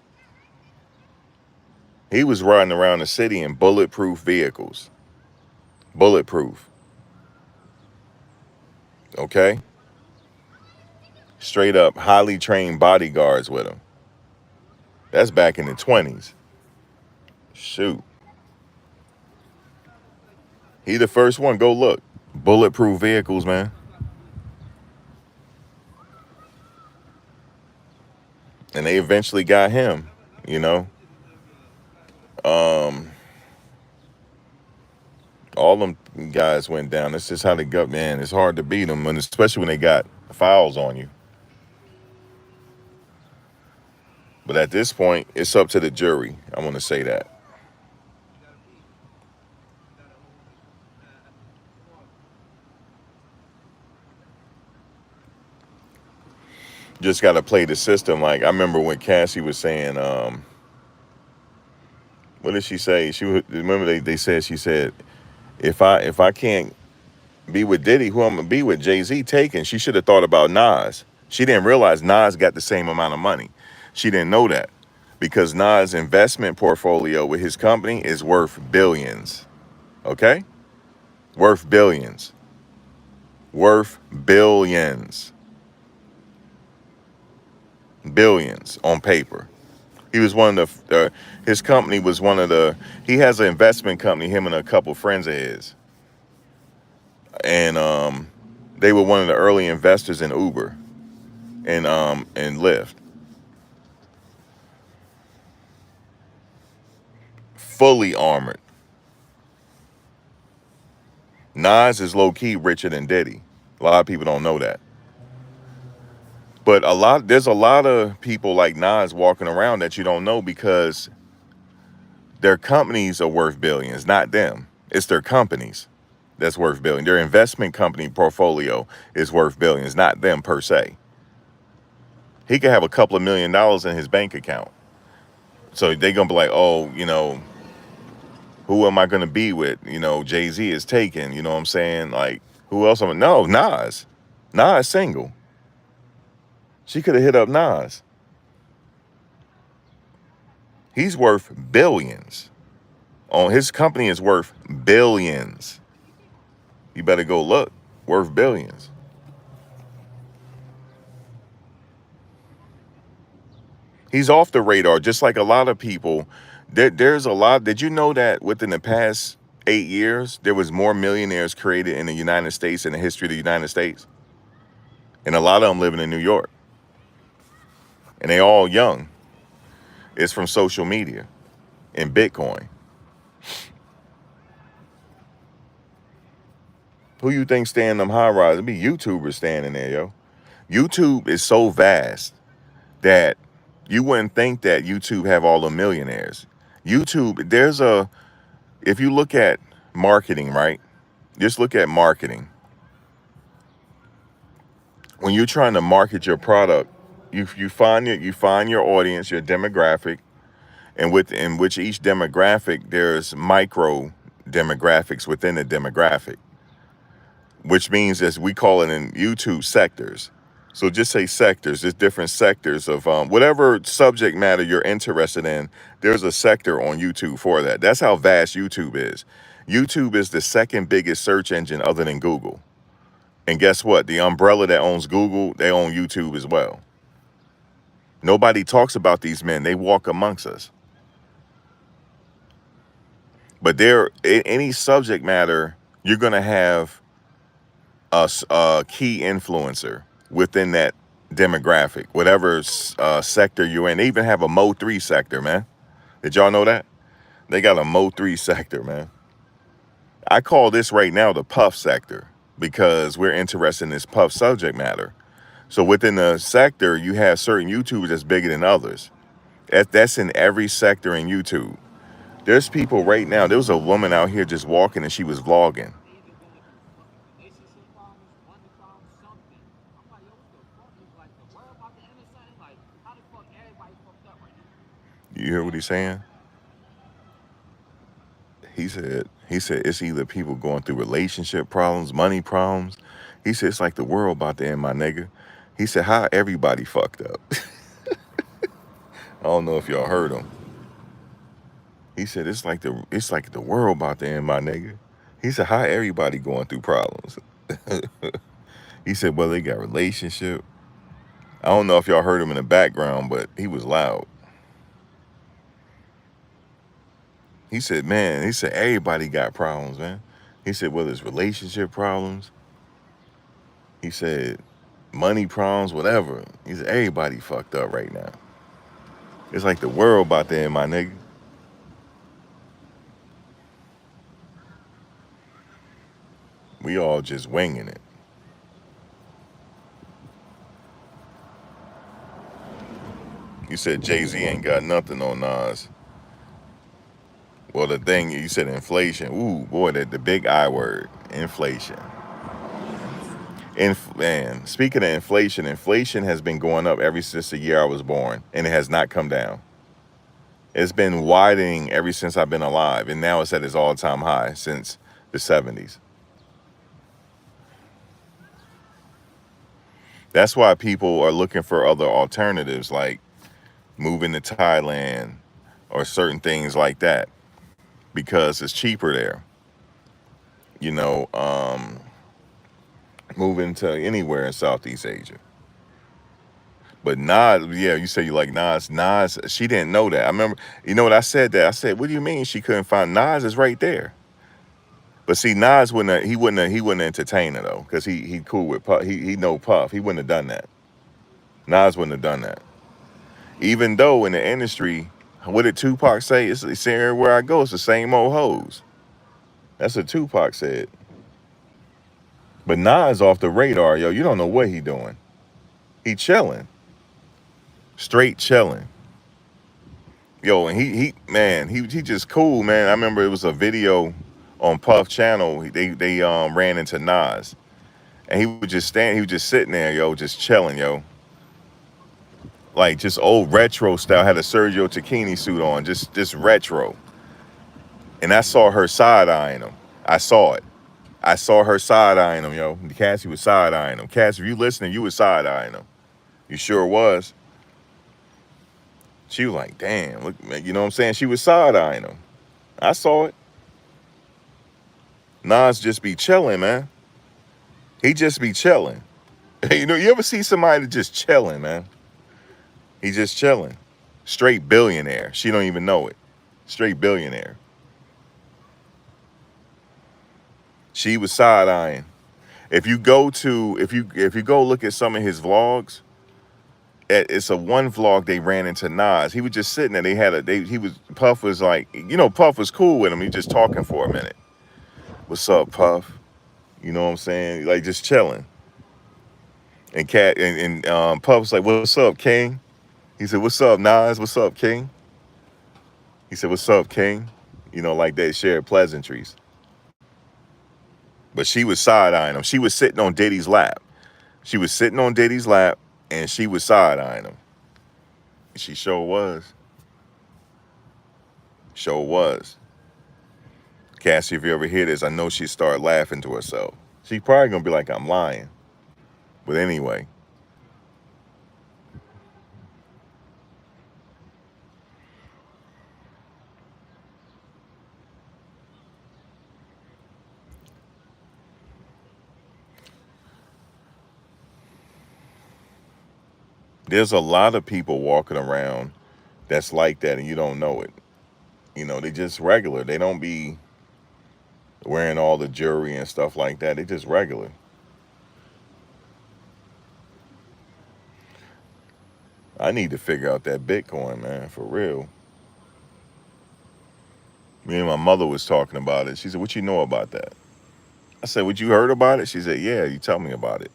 He was riding around the city in bulletproof vehicles. Bulletproof. Okay? Straight up, highly trained bodyguards with him. That's back in the 20s. Shoot. He the first one. Go look. Bulletproof vehicles, man. And they eventually got him, you know. Um, all them guys went down. That's just how they go, man. It's hard to beat them, and especially when they got fouls on you. But at this point, it's up to the jury. I want to say that. Just got to play the system. Like I remember when Cassie was saying, what did she say? Remember they said she said, if I can't be with Diddy, who I'm gonna be with? Jay-Z taken. She should have thought about Nas. She didn't realize Nas got the same amount of money. She didn't know that because Nas' investment portfolio with his company is worth billions. Okay? Worth billions. Worth billions. Billions on paper. He was one of his company was one of the, he has an investment company, him and a couple friends of his. And they were one of the early investors in Uber and Lyft. Fully armored. Nas is low key richer than Diddy. A lot of people don't know that. But there's a lot of people like Nas walking around that you don't know because their companies are worth billions, not them. It's their companies that's worth billions. Their investment company portfolio is worth billions, not them per se. He could have a couple of $1 million in his bank account. So they're going to be like, oh, who am I going to be with? Jay-Z is taken. You know what I'm saying? Like, who else? No, Nas. Nas single. She could have hit up Nas. He's worth billions. His company is worth billions. You better go look. Worth billions. He's off the radar, just like a lot of people. There's a lot. Did you know that within the past 8 years, there was more millionaires created in the United States in the history of the United States? And a lot of them living in New York. And they all young. It's from social media and Bitcoin. Who you think stay in them high rises? It'd be YouTubers standing there, yo. YouTube is so vast that you wouldn't think that YouTube have all the millionaires. YouTube, if you look at marketing, right? Just look at marketing. When you're trying to market your product, you find your audience, your demographic, and within which each demographic there's micro demographics within the demographic, which means as we call it in YouTube sectors. So just say sectors. There's different sectors of whatever subject matter you're interested in. There's a sector on YouTube for that. That's how vast YouTube is. YouTube is the second biggest search engine other than Google. And guess what? The umbrella that owns Google, they own YouTube as well. Nobody talks about these men. They walk amongst us. But any subject matter, you're going to have a key influencer within that demographic, whatever sector you're in. They even have a Mo 3 sector, man. Did y'all know that? They got a Mo 3 sector, man. I call this right now the puff sector because we're interested in this puff subject matter. So within the sector, you have certain YouTubers that's bigger than others. That's in every sector in YouTube. There's people right now. There was a woman out here just walking and she was vlogging. You hear what he's saying? He said it's either people going through relationship problems, money problems. He said it's like the world about to end, my nigga. He said how everybody fucked up. I don't know if y'all heard him. He said it's like the world about to end, my nigga. He said how everybody going through problems. He said well they got relationship. I don't know if y'all heard him in the background, but he was loud. He said, man, he said everybody got problems, man. He said whether it's relationship problems, he said money problems, whatever. He said everybody fucked up right now. It's like the world about to end, my nigga. We all just winging it. You said Jay-Z ain't got nothing on Nas. Well, the thing, you said inflation. Ooh, boy, the big I word, inflation. Man, speaking of inflation, inflation has been going up ever since the year I was born, and it has not come down. It's been widening ever since I've been alive, and now it's at its all-time high since the 70s. That's why people are looking for other alternatives, like moving to Thailand or certain things like that, because it's cheaper there. You know, moving to anywhere in Southeast Asia. But Nas, yeah, you say you like Nas. Nas, she didn't know that. I remember, you know what I said that? I said, what do you mean she couldn't find Nas is right there. But see, Nas he wouldn't entertain her though, because he cool with Puff. He know Puff. He wouldn't have done that. Nas wouldn't have done that. Even though in the industry, what did Tupac say? It's everywhere I go, it's the same old hoes. That's what Tupac said. But Nas off the radar, yo. You don't know what he doing. He chilling, straight chilling. Yo, and he just cool, man. I remember it was a video on Puff channel. They ran into Nas, and he was just sitting there, yo, just chilling, yo, like just old retro style. Had a Sergio Tacchini suit on, just retro. And I saw her side eyeing him. I saw it. I saw her side eyeing him, yo. Cassie was side eyeing him. Cassie, if you listening, you was side eyeing him. You sure was. She was like, damn, look, man, you know what I'm saying? She was side eyeing him. I saw it. Nas just be chilling, man. He just be chilling. You know, you ever see somebody just chilling, man? He just chilling. Straight billionaire. She don't even know it. Straight billionaire. She was side eyeing. If you go look at some of his vlogs, it's a one vlog they ran into Nas. He was just sitting there. Puff was like, you know, Puff was cool with him. He just talking for a minute. What's up, Puff? You know what I'm saying? Like just chilling. And Puff was like, what's up, King? He said, what's up, Nas? What's up, King? He said, what's up, King? You know, like they shared pleasantries. But she was side eyeing him. She was sitting on Diddy's lap. She was sitting on Diddy's lap, and she was side eyeing him. She sure was. Sure was. Cassie, if you ever hear this, I know she'd start laughing to herself. She's probably gonna be like, I'm lying. But anyway. There's a lot of people walking around that's like that and you don't know it. You know, they just regular. They don't be wearing all the jewelry and stuff like that. They just regular. I need to figure out that Bitcoin, man, for real. Me and my mother was talking about it. She said, what you know about that? I said, what you heard about it? She said, yeah, you tell me about it.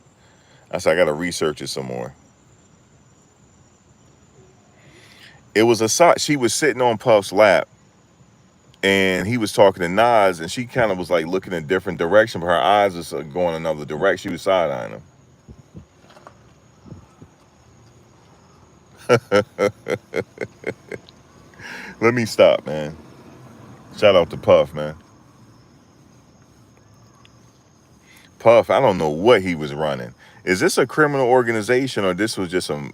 I said, I got to research it some more. It was she was sitting on Puff's lap, And he was talking to Nas, and she kind of was like looking in a different direction, but her eyes was going another direction. She was side-eyeing him. Let me stop, man. Shout out to Puff, man. Puff, I don't know what he was running. Is this a criminal organization or this was just some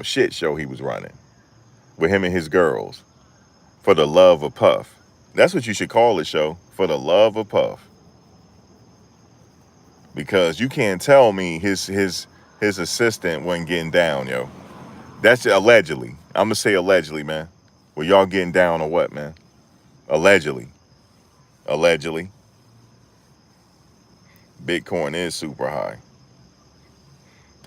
shit show he was running with him and his girls? For the love of Puff. That's what you should call the show. For the love of Puff. Because you can't tell me his assistant wasn't getting down, yo. That's allegedly. I'm gonna say allegedly, man. Well, y'all getting down or what, man? Allegedly. Allegedly. Bitcoin is super high.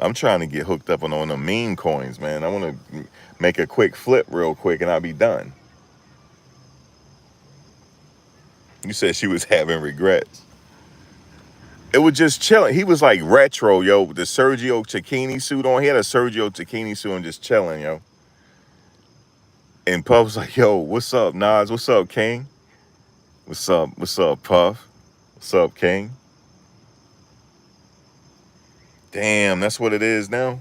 I'm trying to get hooked up on the meme coins, man. I want to make a quick flip real quick and I'll be done. You said she was having regrets. It was just chilling. He was like retro, yo, with the Sergio Tacchini suit on. He had a Sergio Tacchini suit on, just chilling, yo. And Puff was like, yo, what's up, Nas? What's up, King? What's up? What's up, Puff? What's up, King? Damn, that's what it is now.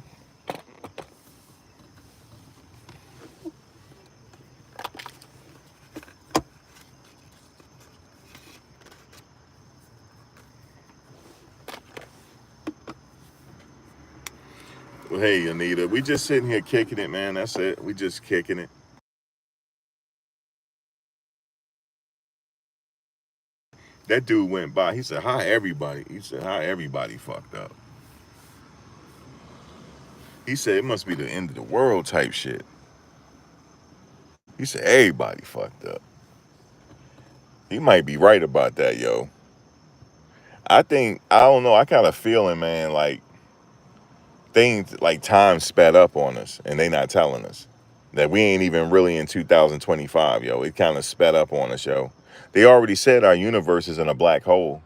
Well, hey, Anita, we just sitting here kicking it, man. That's it. We just kicking it. That dude went by. He said, hi, everybody. He said, hi, everybody fucked up. He said, it must be the end of the world type shit. He said, everybody fucked up. He might be right about that, yo. I don't know, I got a feeling, man, like things, like time sped up on us and they not telling us. That we ain't even really in 2025, yo. It kind of sped up on us, yo. They already said our universe is in a black hole.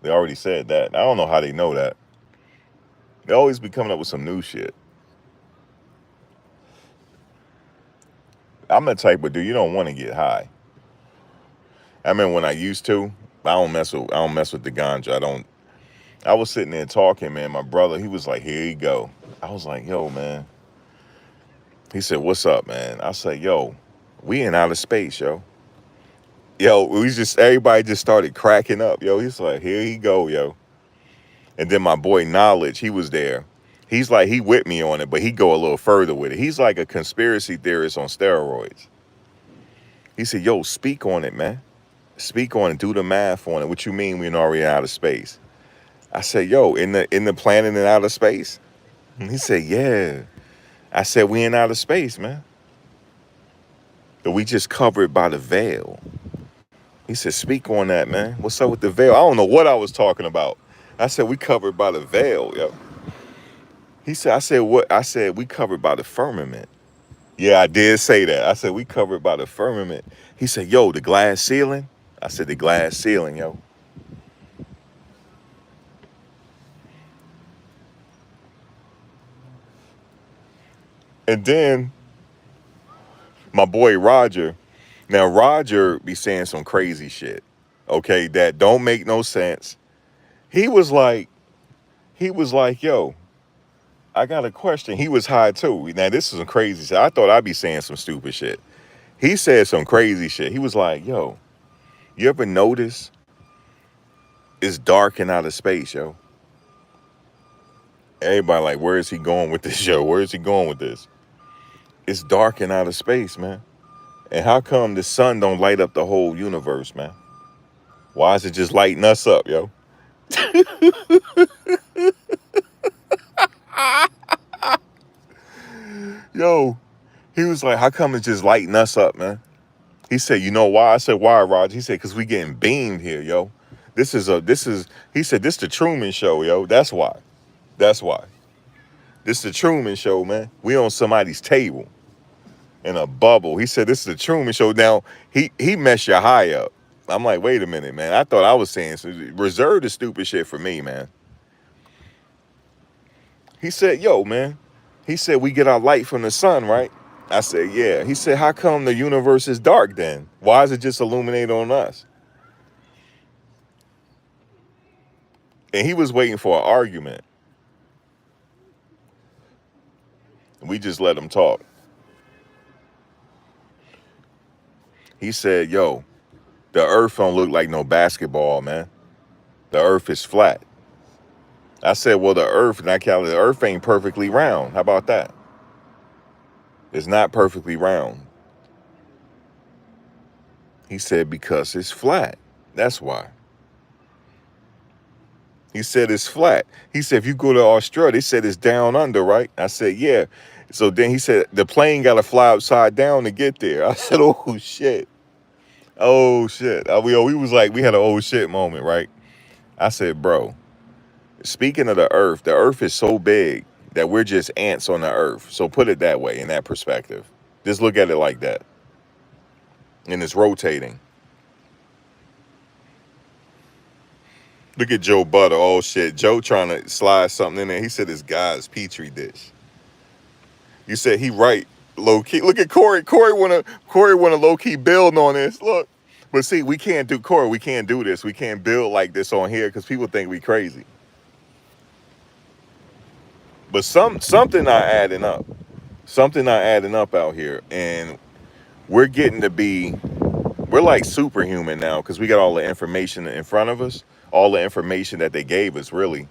They already said that. I don't know how they know that. They always be coming up with some new shit. I'm the type of dude, you don't want to get high. I remember when I used to, I don't mess with the ganja. I was sitting there talking, man. My brother, he was like, here you go. I was like, yo, man. He said, what's up, man? I said, yo, we in outer space, yo. Yo, everybody just started cracking up, yo. He's like, here he go, yo. And then my boy Knowledge, he was there. He's like, he with me on it, but he go a little further with it. He's like a conspiracy theorist on steroids. He said, yo, speak on it, man. Speak on it, do the math on it. What you mean we already out of space? I said, yo, in the planet in outer space? And he said, yeah. I said, we in outer space, man. But we just covered by the veil. He said, speak on that, man. What's up with the veil? I don't know what I was talking about. I said, we covered by the veil, yo. He said, I said, what? I said, we covered by the firmament. Yeah, I did say that. I said, we covered by the firmament. He said, yo, the glass ceiling? I said, the glass ceiling, yo. And then my boy Roger, now Roger be saying some crazy shit, okay, that don't make no sense. He was like, yo, I got a question. He was high too. Now this is some crazy shit. I thought I'd be saying some stupid shit. He said some crazy shit. He was like, yo, you ever notice it's dark in outer space, yo? Everybody like, where is he going with this, yo? Where is he going with this? It's dark in outer space, man. And how come the sun don't light up the whole universe, man? Why is it just lighting us up, yo? Yo, he was like, how come it's just lighting us up, man? He said, you know why? I said, why, Roger? He said, because we getting beamed here, yo. He said, this the Truman Show, yo. That's why. That's why. This the Truman Show, man. We on somebody's table in a bubble. He said, this is the Truman Show. Now, he messed your high up. I'm like, wait a minute, man. I thought I was saying, so reserve the stupid shit for me, man. He said, yo, man. He said, we get our light from the sun, right? I said, yeah. He said, how come the universe is dark then? Why is it just illuminated on us? And he was waiting for an argument. We just let him talk. He said, yo, the earth don't look like no basketball, man. The earth is flat. I said, well, the earth, and I counted, the earth ain't perfectly round. How about that? It's not perfectly round. He said, because it's flat. That's why. He said it's flat. He said, if you go to Australia, they said it's down under, right? I said, yeah. So then he said, the plane got to fly upside down to get there. I said, oh, shit. Oh, shit. We was like, we had an oh, shit moment, right? I said, bro, speaking of the earth is so big that we're just ants on the earth. So put it that way, in that perspective. Just look at it like that. And it's rotating. Look at Joe Butter. Oh, shit. Joe trying to slide something in there. He said it's God's petri dish. You said he right, low key. Look at Corey. Corey wanna low key build on this. Look. But see, we can't do Corey, we can't do this. We can't build like this on here because people think we crazy. But something not adding up. Something not adding up out here. And we're getting to be, we're like superhuman now because we got all the information in front of us, all the information that they gave us, really.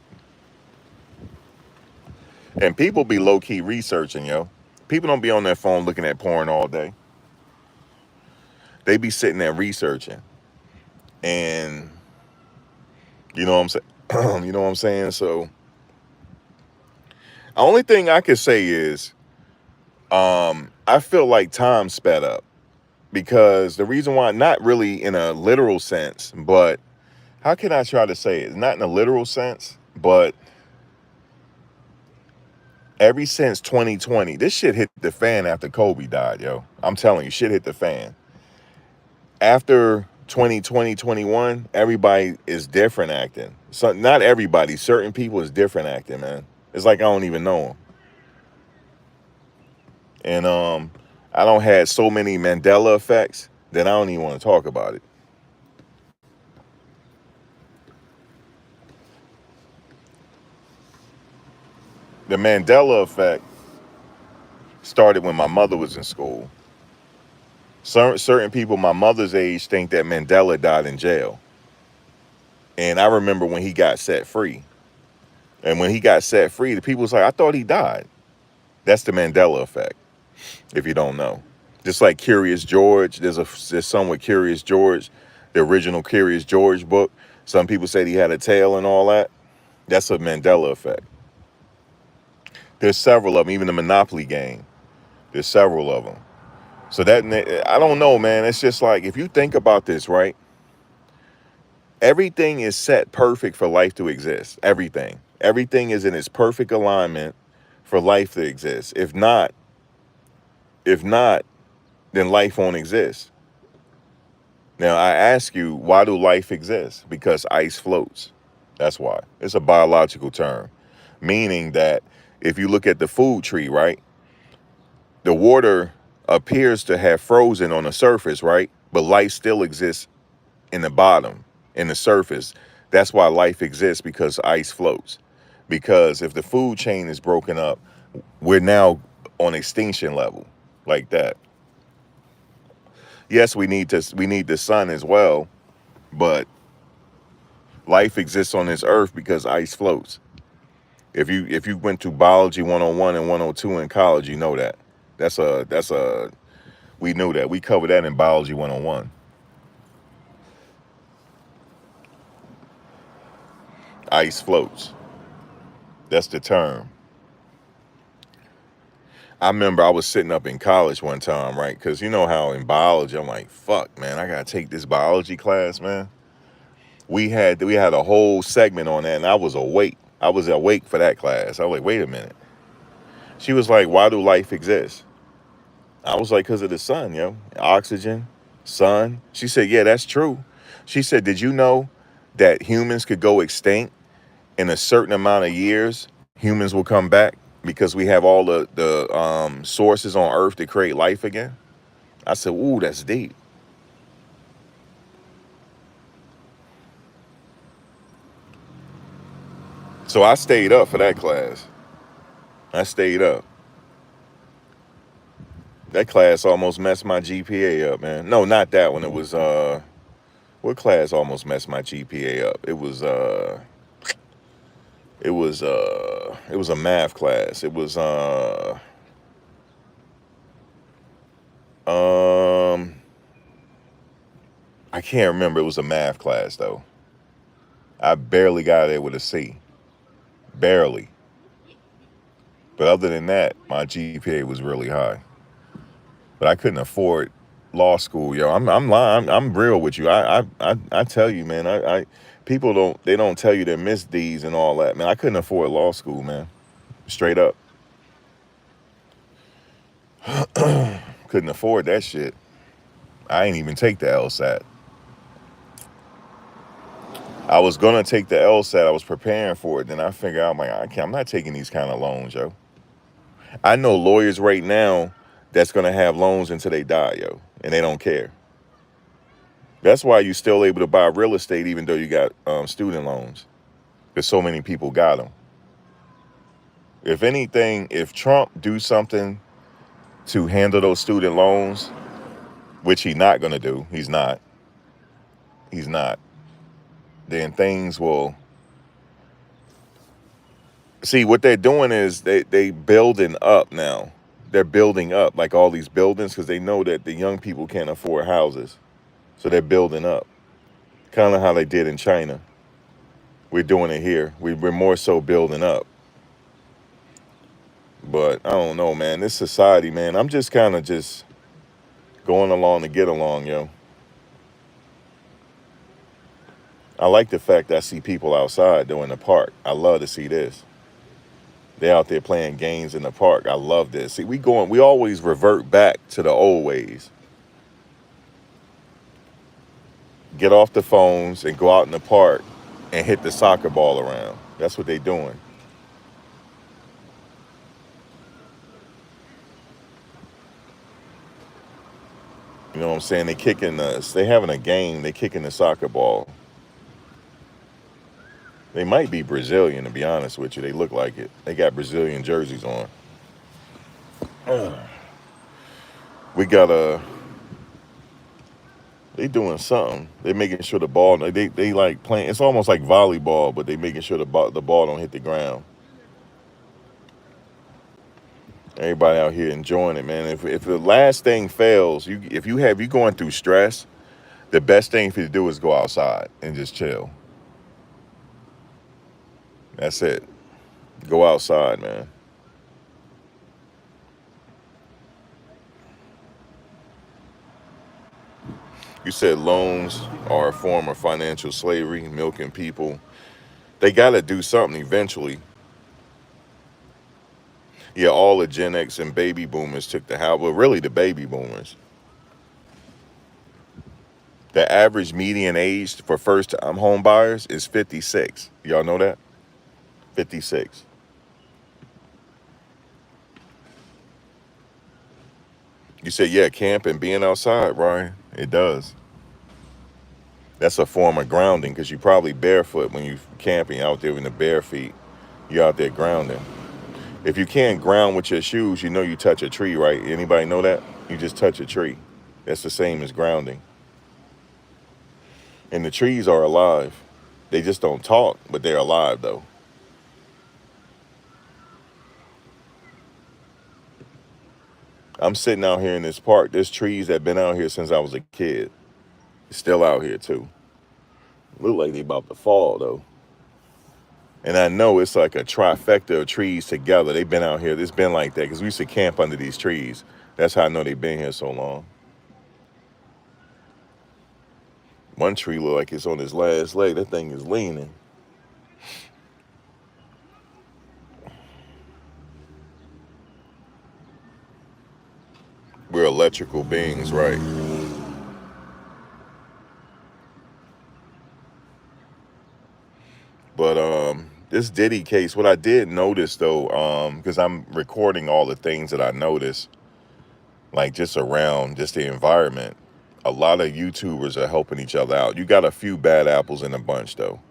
And people be low key researching, yo. People don't be on their phone looking at porn all day. They be sitting there researching. And you know what I'm saying? You know what I'm saying? So the only thing I could say is I feel like time sped up because the reason why, not really in a literal sense, but how can I try to say it? Not in a literal sense, but ever since 2020, this shit hit the fan after Kobe died, yo. I'm telling you, shit hit the fan. After 2020, 21, everybody is different acting. So not everybody, certain people is different acting, man. It's like I don't even know them. And I don't had so many Mandela effects that I don't even want to talk about it. The Mandela effect started when my mother was in school. Certain people my mother's age think that Mandela died in jail. And I remember when he got set free. And when he got set free, the people was like, I thought he died. That's the Mandela effect, if you don't know. Just like Curious George, there's some with Curious George, the original Curious George book. Some people said he had a tail and all that. That's a Mandela effect. There's several of them, even the Monopoly game. There's several of them. So that, I don't know, man. It's just like, if you think about this, right? Everything is set perfect for life to exist. Everything. Everything is in its perfect alignment for life to exist. If not, then life won't exist. Now, I ask you, why do life exist? Because ice floats. That's why. It's a biological term, meaning that if you look at the food tree, right, the water appears to have frozen on the surface, right? But life still exists in the bottom, in the surface. That's why life exists, because ice floats. Because if the food chain is broken up, we're now on extinction level, like that. Yes, we need the sun as well, but life exists on this earth because ice floats. If you went to biology 101 and 102 in college, you know that. That's a we knew that. We covered that in biology 101. Ice floats. That's the term. I remember I was sitting up in college one time, right? Because you know how in biology, I'm like, fuck, man, I gotta take this biology class, man. We had a whole segment on that, and I was awake. I was awake for that class. I was like, wait a minute. She was like, why do life exist? I was like, because of the sun, yo. Oxygen, sun. She said, yeah, that's true. She said, did you know that humans could go extinct in a certain amount of years? Humans will come back. because we have all the sources on Earth to create life again. I said, ooh, that's deep. So I stayed up for that class. I stayed up. That class almost messed my GPA up, man. No, not that one. It was what class almost messed my GPA up? It was a math class. It was um I can't remember. It was a math class though. I barely got it with a C. Barely. But other than that, my GPA was really high. But I couldn't afford law school, yo. I'm lying. I'm real with you. I tell you, man. I people don't tell you their misdeeds and all that, man. I couldn't afford law school, man. Straight up, couldn't afford that shit. I ain't even take the LSAT. I was gonna take the LSAT. I was preparing for it. Then I figured out, I'm not taking these kind of loans, yo. I know lawyers right now that's gonna have loans until they die, yo, and they don't care. That's why you're still able to buy real estate even though you got student loans, because so many people got them. If anything, if Trump do something to handle those student loans, which he's not gonna do, he's not, then things will. See, what they're doing is they building up now. They're building up like all these buildings because they know that the young people can't afford houses. So they're building up. Kind of how they did in China. We're doing it here. We're more so building up. But I don't know, man. This society, man, I'm just kind of just going along to get along, yo. I like the fact that I see people outside doing the park. I love to see this. They're out there playing games in the park. I love this. See, we always revert back to the old ways. Get off the phones and go out in the park and hit the soccer ball around. That's what they're doing. You know what I'm saying? They having a game, they kicking the soccer ball. They might be Brazilian, to be honest with you. They look like it. They got Brazilian jerseys on. We got they doing something. They making sure the ball, they like playing, it's almost like volleyball, but they making sure the ball don't hit the ground. Everybody out here enjoying it, man. If the last thing fails, if you going through stress, the best thing for you to do is go outside and just chill. That's it. Go outside, man. You said loans are a form of financial slavery, milking people. They got to do something eventually. Yeah, all the Gen X and baby boomers took the house. Well, really, the baby boomers. The average median age for first-time home buyers is 56. Y'all know that? 56. You said, yeah, camping, being outside, Ryan. It does. That's a form of grounding because you're probably barefoot when you're camping out there in the bare feet. You're out there grounding. If you can't ground with your shoes, you know you touch a tree, right? Anybody know that? You just touch a tree. That's the same as grounding. And the trees are alive. They just don't talk, but they're alive, though. I'm sitting out here in this park. There's trees that been out here since I was a kid. Still out here, too. Look like they about to fall, though. And I know it's like a trifecta of trees together. They've been out here. It's been like that because we used to camp under these trees. That's how I know they've been here so long. One tree look like it's on its last leg. That thing is leaning. We're electrical beings, right? But this Diddy case, what I did notice though, because I'm recording all the things that I noticed, like just around just the environment, a lot of YouTubers are helping each other out. You got a few bad apples in a bunch though.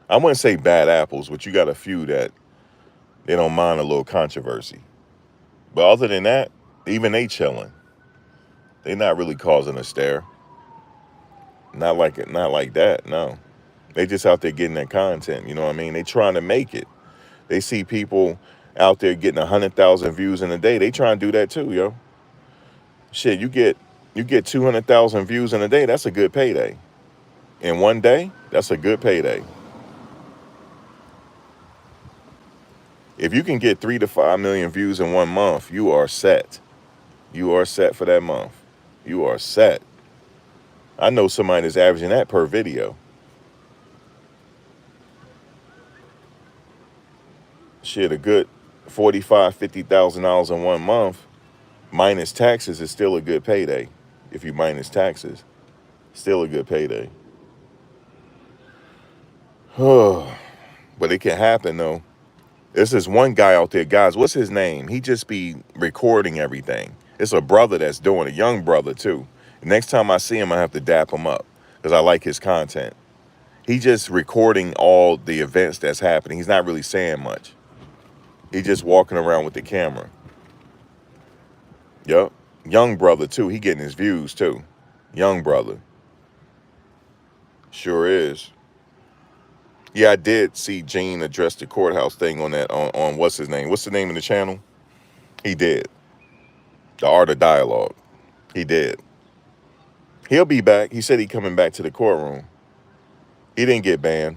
I wouldn't say bad apples, but you got a few that they don't mind a little controversy. But other than that, even they chilling. They not really causing a stir. Not like it, not like that, no. They just out there getting that content, you know what I mean? They trying to make it. They see people out there getting 100,000 views in a day. They trying to do that too, yo. Shit, you get 200,000 views in a day. That's a good payday. In one day, that's a good payday. If you can get 3 to 5 million views in 1 month, you are set. You are set for that month. You are set. I know somebody that's averaging that per video. Shit, a good $45,000, $50,000 in 1 month, minus taxes, is still a good payday. If you minus taxes, still a good payday. But it can happen though. There's this one guy out there, guys. What's his name? He just be recording everything. It's a brother that's doing it, a young brother too. Next time I see him, I have to dap him up because I like his content. He just recording all the events that's happening. He's not really saying much. He just walking around with the camera. Yup. Young brother too. He getting his views too. Young brother. Sure is. Yeah, I did see Gene address the courthouse thing on that on what's his name? What's the name of the channel? He did. The Art of Dialogue. He did. He'll be back. He said he coming back to the courtroom. He didn't get banned.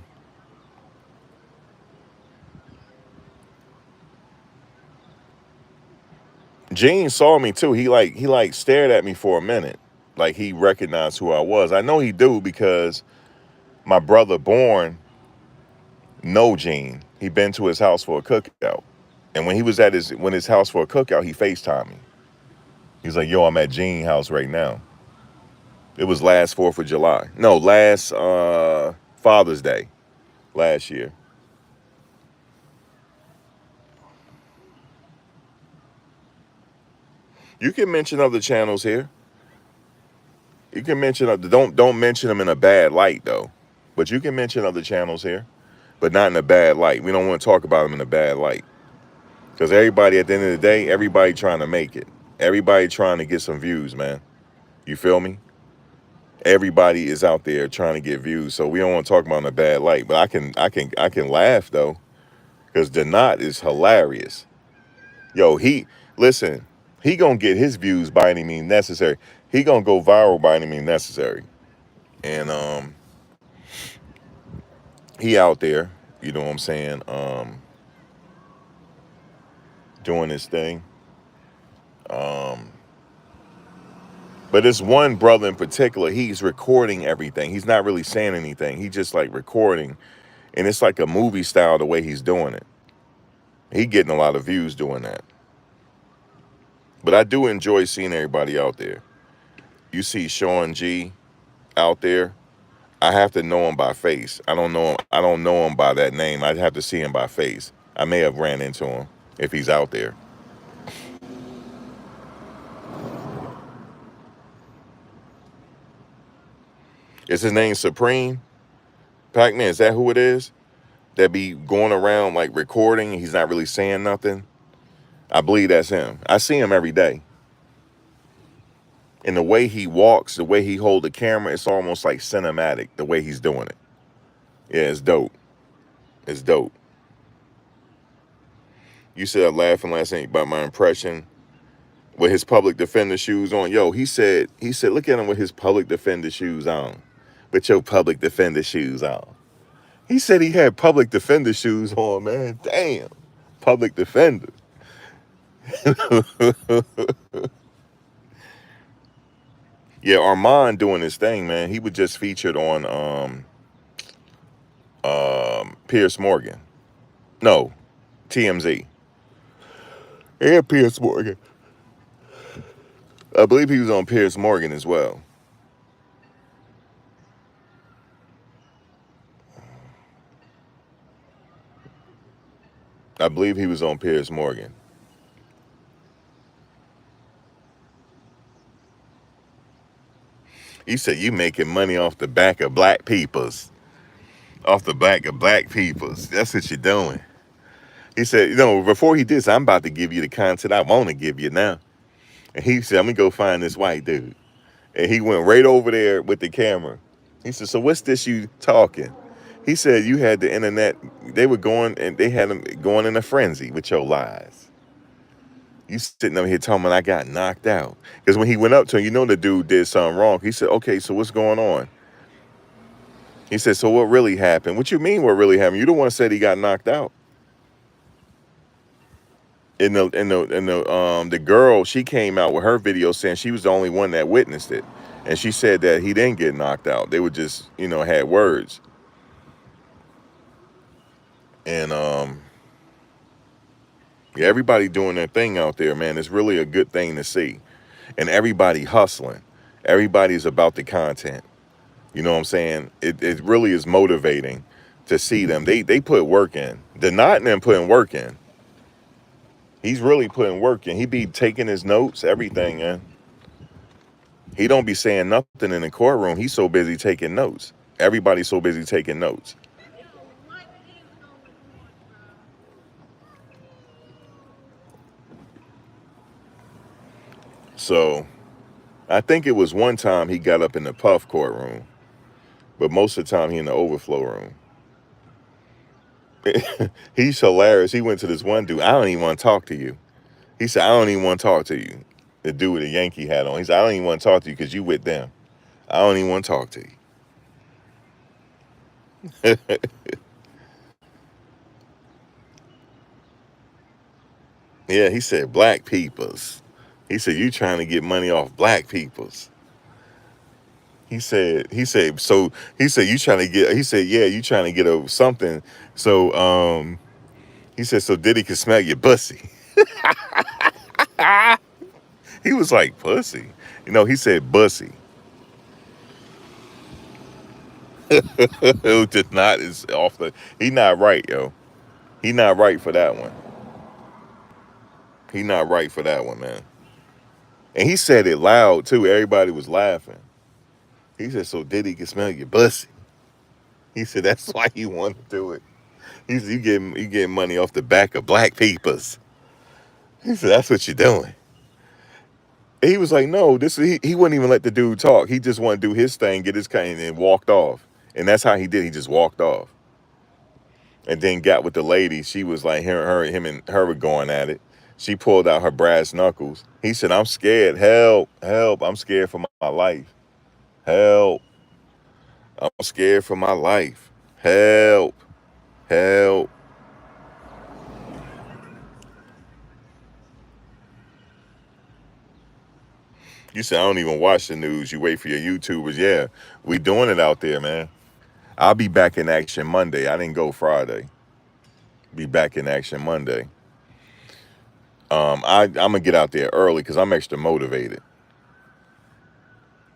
Gene saw me too. He stared at me for a minute. Like he recognized who I was. I know he do because my brother Born know Gene. He been to his house for a cookout. And when he was at his house for a cookout, he FaceTimed me. He's like, yo, I'm at Gene house right now. It was last 4th of July. No, last Father's Day last year. You can mention other channels here. You can mention other, don't mention them in a bad light though. But you can mention other channels here, but not in a bad light. We don't want to talk about them in a bad light. Because everybody at the end of the day, everybody trying to make it. Everybody trying to get some views, man. You feel me? Everybody is out there trying to get views. So we don't want to talk about in a bad light. But I can laugh though. Because Denot is hilarious. Yo, listen, he gonna get his views by any means necessary. He gonna go viral by any means necessary. And he out there, you know what I'm saying, doing his thing. But this one brother in particular, he's recording everything. He's not really saying anything. He just like recording. And it's like a movie style the way he's doing it. He getting a lot of views doing that. But I do enjoy seeing everybody out there. You see Sean G out there. I have to know him by face. I don't know him. I don't know him by that name. I'd have to see him by face. I may have ran into him if he's out there. Is his name Supreme? Pac-Man, is that who it is? That be going around like recording. He's not really saying nothing. I believe that's him. I see him every day. And the way he walks, the way he hold the camera, it's almost like cinematic, the way he's doing it. Yeah, it's dope. It's dope. You said I'm laughing last night about my impression with his public defender shoes on. Yo, he said, look at him with his public defender shoes on. With your public defender shoes on. He said he had public defender shoes on, man. Damn. Public defender. Yeah, Armand doing his thing, man. He was just featured on Pierce Morgan. No, TMZ. And Pierce Morgan. I believe he was on Pierce Morgan as well. I believe he was on Piers Morgan. He said, "You making money off the back of black peoples, off the back of black peoples. That's what you're doing." He said, before he did, "I'm about to give you the content I want to give you now." And he said, "I'm gonna go find this white dude." And he went right over there with the camera. He said, "So what's this you talking?" He said, "You had the internet. They were going and they had them going in a frenzy with your lies. You sitting up here telling me I got knocked out." Because when he went up to him, the dude did something wrong. He said, "Okay, so what's going on?" He said, "So what really happened?" "What you mean what really happened? You the one said he got knocked out." The girl, she came out with her video saying she was the only one that witnessed it. And she said that he didn't get knocked out. They were just, had words. And yeah, everybody doing their thing out there, man. It's really a good thing to see. And everybody hustling. Everybody's about the content. You know what I'm saying? It really is motivating to see them. They put work in. The not and them putting work in. He's really putting work in. He be taking his notes, everything, man. He don't be saying nothing in the courtroom. He's so busy taking notes. Everybody's so busy taking notes. So I think it was one time he got up in the Puff courtroom, but most of the time he in the overflow room. He's hilarious. He went to this one dude. "I don't even want to talk to you." He said, "I don't even want to talk to you." The dude with the Yankee hat on. He said, "I don't even want to talk to you because you with them. I don't even want to talk to you." Yeah, he said black peoples. He said, "You trying to get money off black peoples." You trying to get, he said, "Yeah, you trying to get a something." So, he said, "So Diddy can smell your pussy." He was like, "Pussy?" He said, "Bussy." It just not is off the, he not right, yo. He not right for that one. He not right for that one, man. And he said it loud too. Everybody was laughing. He said, "So Diddy can smell your pussy." He said, "That's why you want to do it." He said, you getting money off the back of black peoples." He said, "That's what you're doing." And he was like, "No, he wouldn't even let the dude talk. He just wanted to do his thing, get his kind, and walked off. And that's how he did. He just walked off. And then got with the lady. She was like, him and her were going at it. She pulled out her brass knuckles. He said, "I'm scared. Help, help. I'm scared for my life. Help. I'm scared for my life. Help, help." You said, "I don't even watch the news. You wait for your YouTubers." Yeah, we doing it out there, man. I'll be back in action Monday. I didn't go Friday. Be back in action Monday. I'm gonna get out there early because I'm extra motivated.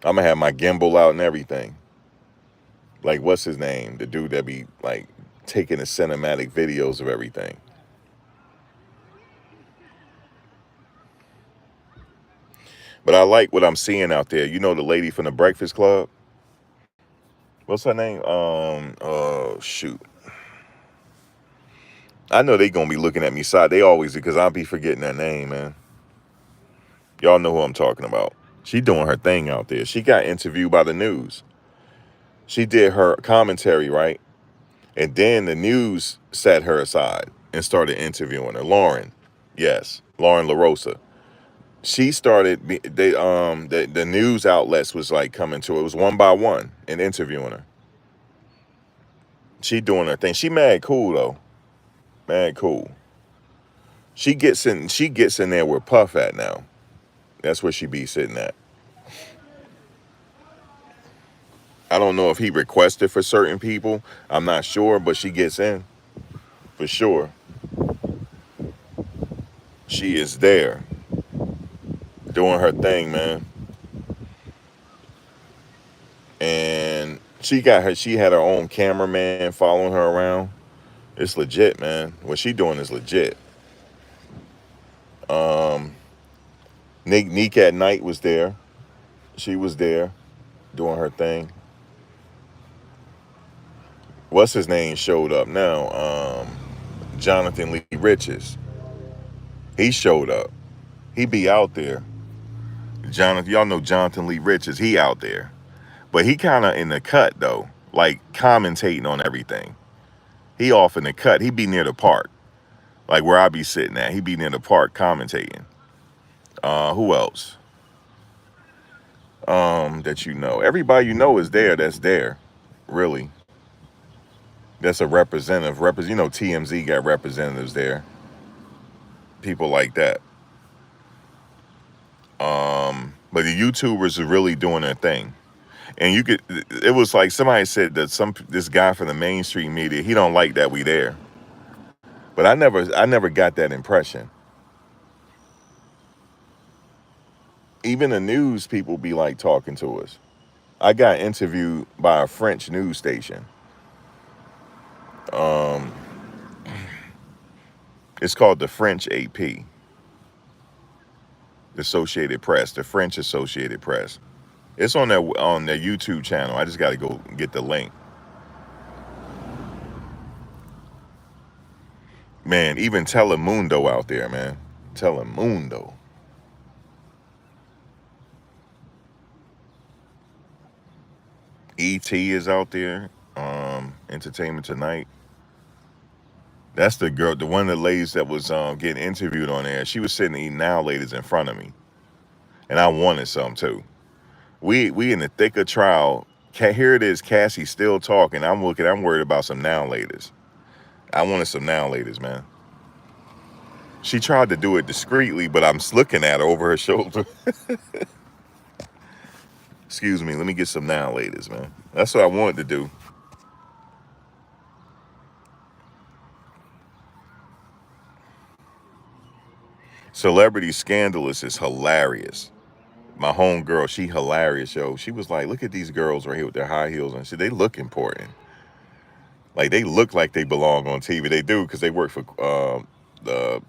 I'm gonna have my gimbal out and everything. Like, what's his name? The dude that be like taking the cinematic videos of everything. But I like what I'm seeing out there. The lady from the Breakfast Club. What's her name? Oh shoot. I know they gonna be looking at me side. They always do because I'll be forgetting that name, man. Y'all know who I'm talking about. She doing her thing out there. She got interviewed by the news. She did her commentary, right? And then the news set her aside and started interviewing her. Lauren, yes, Lauren LaRosa. She started. The news outlets was like coming to her. It was one by one and interviewing her. She doing her thing. She mad cool though. Mad cool. She gets in. She gets in there where Puff at now. That's where she be sitting at. I don't know if he requested for certain people. I'm not sure, but she gets in for sure. She is there doing her thing, man. And she had her own cameraman following her around. It's legit, man. What she doing is legit. Um, Neek at Night was there. She was there doing her thing. What's his name showed up now? Jonathan Lee Riches. He showed up. He be out there. Jonathan, y'all know Jonathan Lee Riches. He out there, but he kind of in the cut though, like commentating on everything. He off in the cut. He be near the park, like where I be sitting at. He be near the park commentating. Who else? That you know. Everybody you know is there. That's there, really. That's a representative. You know, TMZ got representatives there. People like that. But the YouTubers are really doing their thing. And you could, it was like somebody said that this guy from the mainstream media, he don't like that we there. But I never got that impression. Even the news people be like talking to us. I got interviewed by a French news station. Um, it's called the French AP, the Associated Press, the French Associated Press. It's on their YouTube channel. I just got to go get the link. Man, even Telemundo out there, man. Telemundo. ET is out there. Entertainment Tonight. That's the girl, the one of the ladies that was getting interviewed on there. She was sitting eating now ladies in front of me, and I wanted some too. We in the thick of trial. Here it is, Cassie still talking. I'm worried about some now ladies. I wanted some now ladies, man. She tried to do it discreetly, but I'm looking at her over her shoulder. Excuse me, let me get some now ladies, man. That's what I wanted to do. Celebrity Scandalous is hilarious. My homegirl, she hilarious, yo. She was like, look at these girls right here with their high heels and shit. They look important. Like, they look like they belong on TV. They do, because they work for, the,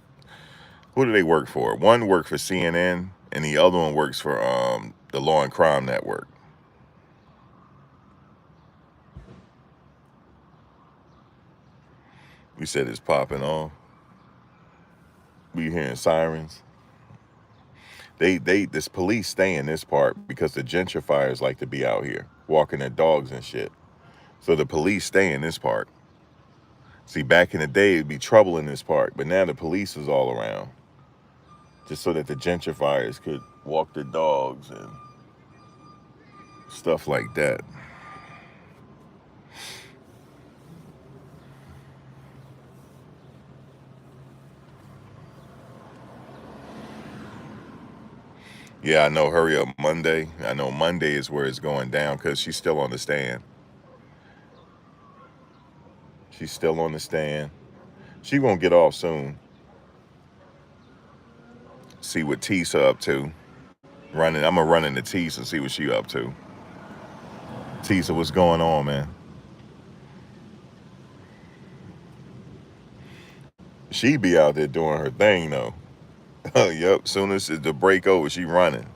who do they work for? One works for CNN, and the other one works for the Law and Crime Network. We said it's popping off. We hearing sirens. This police stay in this part because the gentrifiers like to be out here walking their dogs and shit. So the police stay in this part. See, back in the day, it'd be trouble in this part, but now the police is all around, just so that the gentrifiers could walk their dogs and stuff like that. Yeah, I know. Hurry up Monday. I know Monday is where it's going down because she's still on the stand. She's still on the stand. She won't get off soon. See what Tisa up to. I'm gonna run into Tisa and see what she up to. Tisa, what's going on, man? She be out there doing her thing though. Yep. Soon as the break over, she running.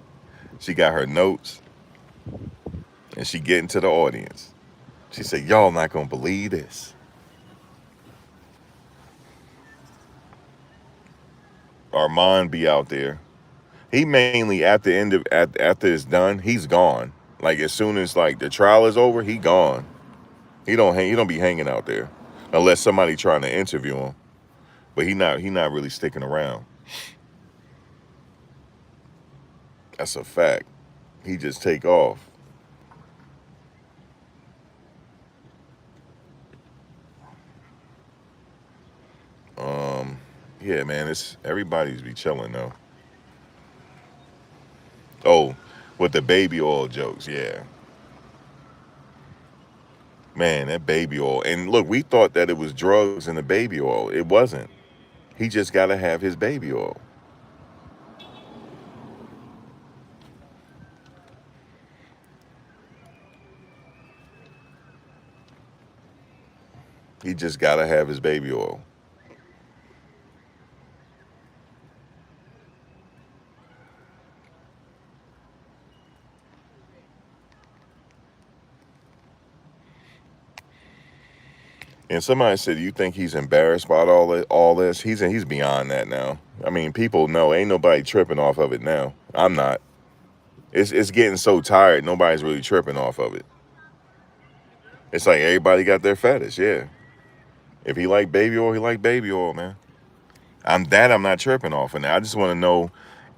She got her notes, and she getting to the audience. She said, "Y'all not gonna believe this." Armand be out there. He mainly at the end of after it's done, he's gone. Like as soon as like the trial is over, he gone. He don't be hanging out there unless somebody trying to interview him. But he not really sticking around. That's a fact. He just take off. Um, yeah, man, it's everybody's be chilling though. Oh, with the baby oil jokes, yeah. Man, that baby oil. And look, we thought that it was drugs in the baby oil. It wasn't. He just got to have his baby oil. He just gotta have his baby oil. And somebody said, "You think he's embarrassed about all this? He's beyond that now. I mean, people know ain't nobody tripping off of it now. I'm not. It's getting so tired. Nobody's really tripping off of it. It's like everybody got their fetish. Yeah. If he like baby oil, he like baby oil, man. I'm not tripping off of that. I just want to know,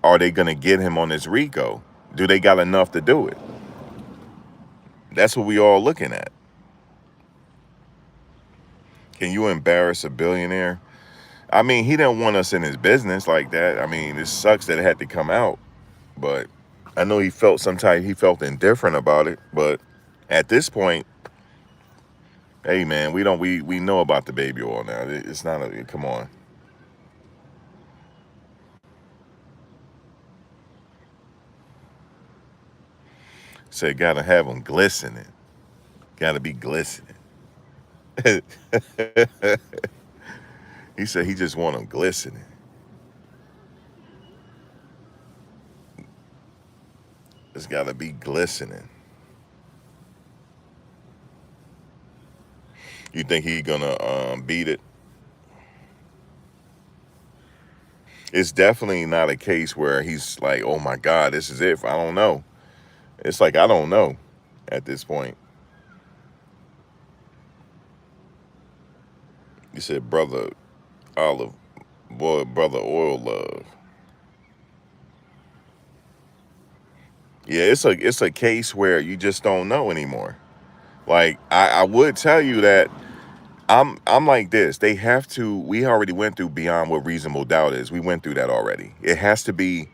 are they gonna get him on this Rico? Do they got enough to do it? That's what we all looking at. Can you embarrass a billionaire? I mean, he didn't want us in his business like that. I mean, it sucks that it had to come out, but I know he felt indifferent about it. But at this point, hey man, we know about the baby oil now. It's not a come on. Said gotta have them glistening. Gotta be glistening. He said he just want them glistening. It's gotta be glistening. You think he gonna beat it? It's definitely not a case where he's like, oh my God, this is it. I don't know. It's like I don't know at this point. You said brother Olive, boy, brother Oil Love. Yeah, it's a case where you just don't know anymore. Like I would tell you that I'm like this. They have to. We already went through beyond what reasonable doubt is. We went through that already. It has to be.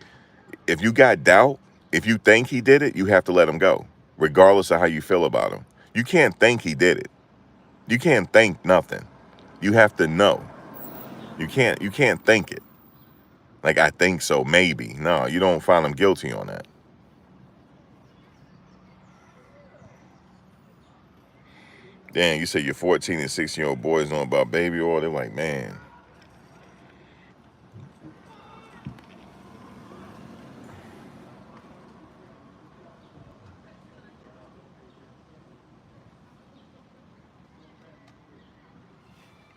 If you got doubt, if you think he did it, you have to let him go, regardless of how you feel about him. You can't think he did it. You can't think nothing. You have to know. You can't think it. Like I think so, maybe. No, you don't find him guilty on that. Damn, you say your 14 and 16-year-old boys know about baby oil. They're like, man,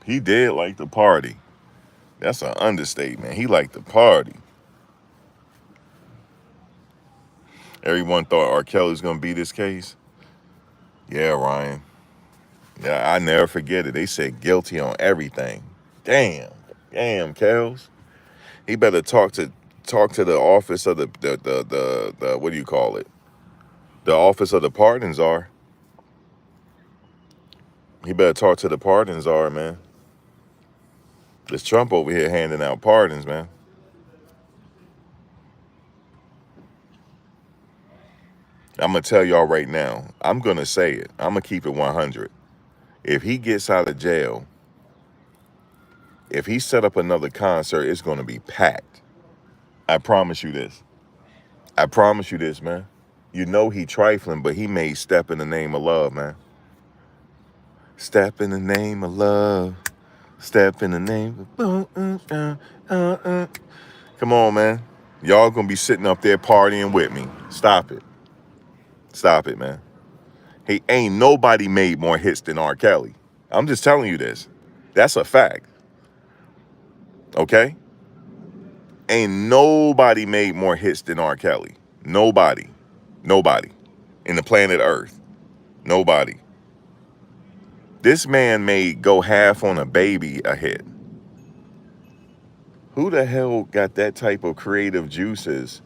he did like the party. That's an understatement. He liked the party. Everyone thought R. Kelly was gonna beat this case. Yeah, Ryan. Yeah, I never forget it. They said guilty on everything. Damn, damn, Kels. He better talk to the office of the what do you call it? The office of the pardons are. He better talk to the pardons are, man. This Trump over here handing out pardons, man. I'm gonna tell y'all right now. I'm gonna say it. I'm gonna keep it 100. If he gets out of jail, if he set up another concert, it's gonna be packed. I promise you this. I promise you this, man. You know he trifling, but he made Step in the Name of Love, man. Step in the name of love. Step in the name of... Come on, man. Y'all gonna be sitting up there partying with me. Stop it. Stop it, man. He ain't nobody made more hits than R. Kelly. I'm just telling you this. That's a fact. Okay? Ain't nobody made more hits than R. Kelly. Nobody. Nobody. In the planet Earth. Nobody. This man made Go Half on a Baby a hit. Who the hell got that type of creative juices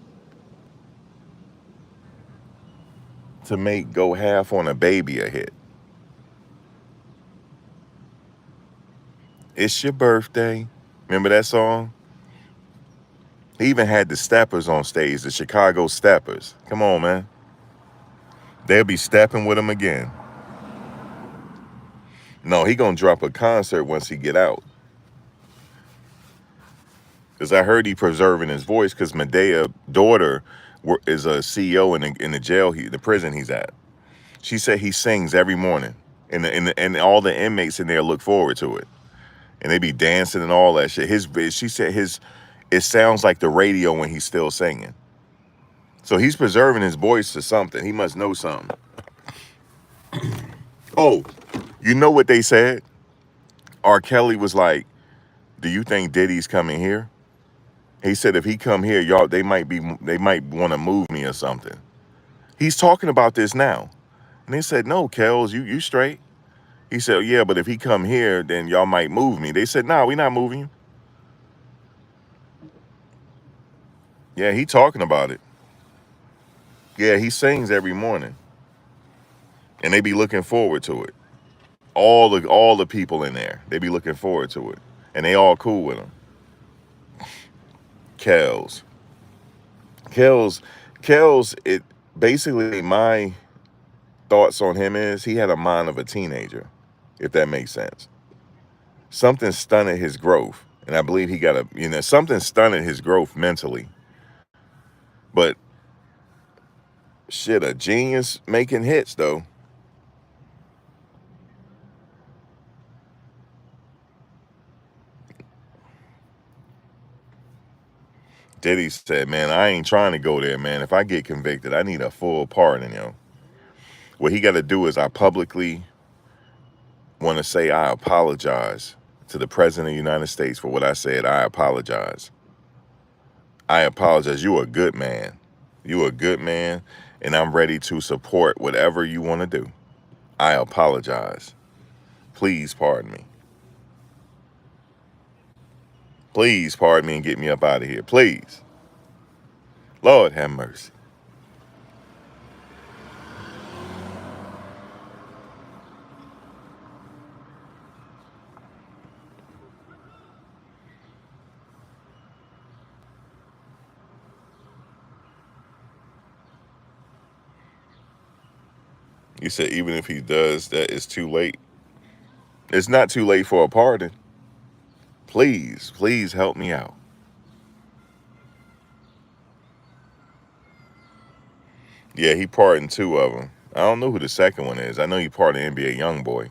to make Go Half on a Baby a hit? It's your birthday. Remember that song? He even had the Steppers on stage, the Chicago Steppers. Come on, man. They'll be stepping with him again. No, he gonna drop a concert once he get out. Because I heard he preserving his voice because Medea daughter is a CEO in the jail, the prison he's at. She said he sings every morning. And all the inmates in there look forward to it, and they be dancing and all that shit. She said it sounds like the radio when he's still singing. So he's preserving his voice to something. He must know something. Oh, you know what they said? R. Kelly was like, "Do you think Diddy's coming here?" He said, "If he come here, y'all, they might want to move me or something." He's talking about this now, and they said, "No, Kels, you straight." He said, "Yeah, but if he come here, then y'all might move me." They said, "Nah, we not moving you." Yeah, he talking about it. Yeah, he sings every morning, and they be looking forward to it. All the people in there, they be looking forward to it, and they all cool with him. Kels, Kels, Kels. It basically my thoughts on him is he had a mind of a teenager, if that makes sense. Something stunted his growth, and I believe he got something stunted his growth mentally. But shit, a genius making hits though. Diddy said, "Man, I ain't trying to go there, man. If I get convicted, I need a full pardon, yo." What he got to do is I publicly want to say I apologize to the President of the United States for what I said. I apologize. I apologize. You a good man. You a good man, and I'm ready to support whatever you want to do. I apologize. Please pardon me. Please pardon me and get me up out of here. Please. Lord have mercy. You said even if he does that, it's too late. It's not too late for a pardon. Please, please help me out. Yeah, he pardoned two of them. I don't know who the second one is. I know he pardoned NBA Youngboy.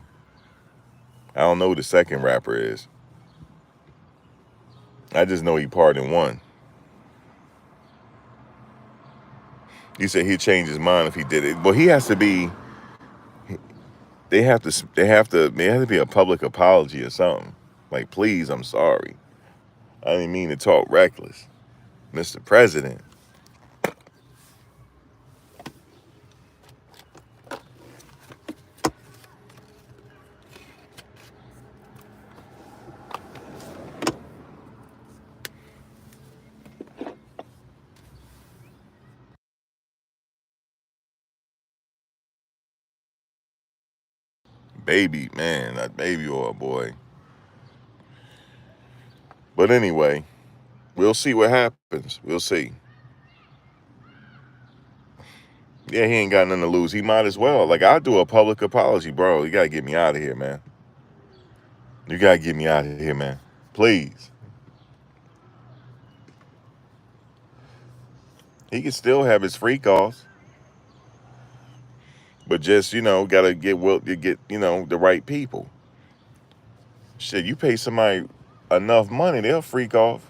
I don't know who the second rapper is. I just know he pardoned one. You said he'd change his mind if he did it. Well, he has to be. They have to. There has to be a public apology or something. Like, please, I'm sorry. I didn't mean to talk reckless, Mr. President. Baby, man, that baby oil boy. But anyway, we'll see what happens. We'll see. Yeah, he ain't got nothing to lose. He might as well. Like, I'll do a public apology, bro. You gotta get me out of here, man. You gotta get me out of here, man. Please. He can still have his freak offs, but just gotta get the right people. Shit, you pay somebody enough money, they'll freak off.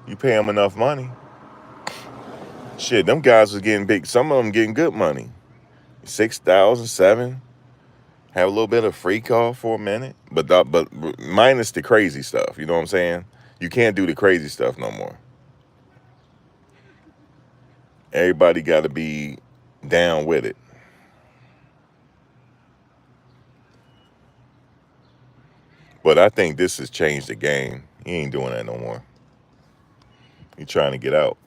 You pay them enough money. Shit, them guys was getting big. Some of them getting good money, 6,000, 7. Have a little bit of freak off for a minute, but minus the crazy stuff. You know what I'm saying? You can't do the crazy stuff no more. Everybody got to be down with it. But I think this has changed the game. He ain't doing that no more. He trying to get out.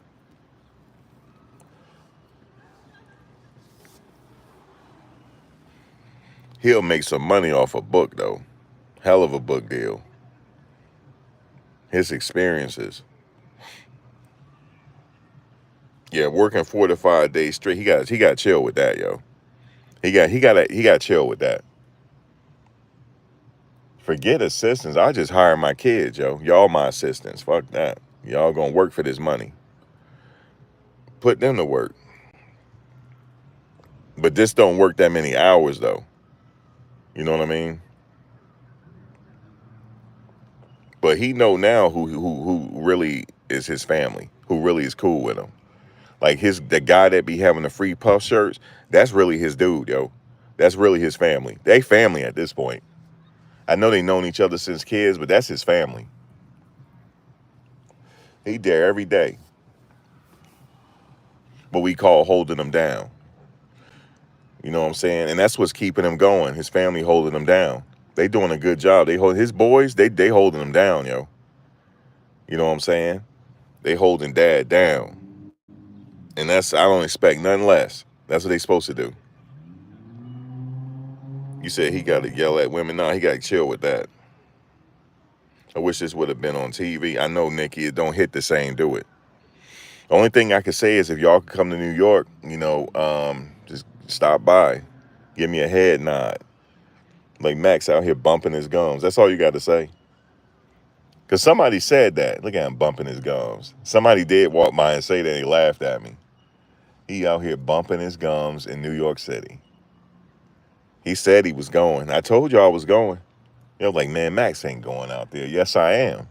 He'll make some money off a book though. Hell of a book deal. His experiences. Yeah, working 4 to 5 days straight. He got chill with that, yo. He got chill with that. Forget assistants. I just hire my kids, yo. Y'all my assistants. Fuck that. Y'all gonna work for this money. Put them to work. But this don't work that many hours though. You know what I mean? But he know now who really is his family, who really is cool with him. Like the guy that be having the free puff shirts, that's really his dude, yo. That's really his family. They family at this point. I know they known each other since kids, but that's his family. He there every day. What we call holding him down. You know what I'm saying? And that's what's keeping him going. His family holding him down. They doing a good job. They hold his boys, they holding him down, yo. You know what I'm saying? They holding dad down. And I don't expect nothing less. That's what they supposed to do. You said he got to yell at women. No, he got to chill with that. I wish this would have been on TV. I know, Nikki, it don't hit the same, do it. The only thing I could say is if y'all could come to New York, just stop by. Give me a head nod. Like Max out here bumping his gums. That's all you got to say. Because somebody said that. Look at him bumping his gums. Somebody did walk by and say that. He laughed at me. He out here bumping his gums in New York City. He said he was going. I told y'all I was going. You're like, man, Max ain't going out there. Yes, I am.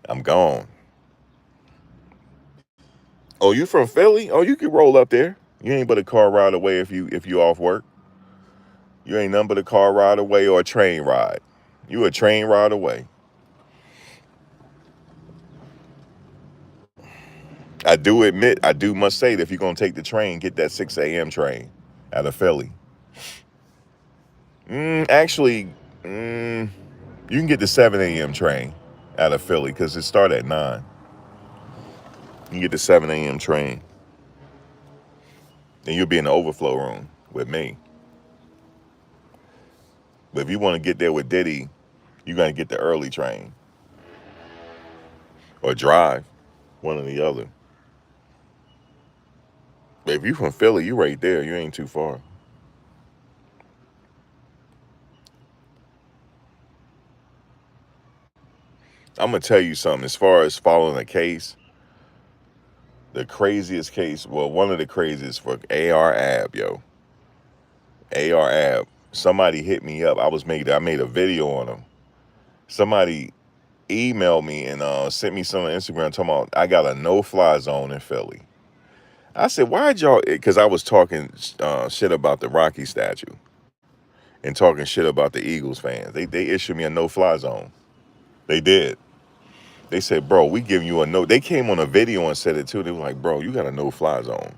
I'm gone. Oh, you from Philly? Oh, you can roll up there. You ain't but a car ride away if you off work. You ain't nothing but a car ride away or a train ride. You a train ride away. I must say that if you're gonna take the train, get that 6 a.m. train out of Philly. Actually, you can get the 7 a.m. train out of Philly because it start at 9. You can get the 7 a.m. train. Then you'll be in the overflow room with me. But if you want to get there with Diddy, you got to get the early train. Or drive. One or the other. But if you from Philly, you right there. You ain't too far. I'm going to tell you something. As far as following a case, the craziest case, well, one of the craziest for AR Ab, yo. AR Ab. Somebody hit me up. I made a video on him. Somebody emailed me and sent me some on Instagram talking about I got a no-fly zone in Philly. I said, why'd y'all, because I was talking shit about the Rocky statue and talking shit about the Eagles fans. They issued me a no-fly zone. They did. They said, bro, we giving you a no. They came on a video and said it too. They were like, bro, you got a no-fly zone.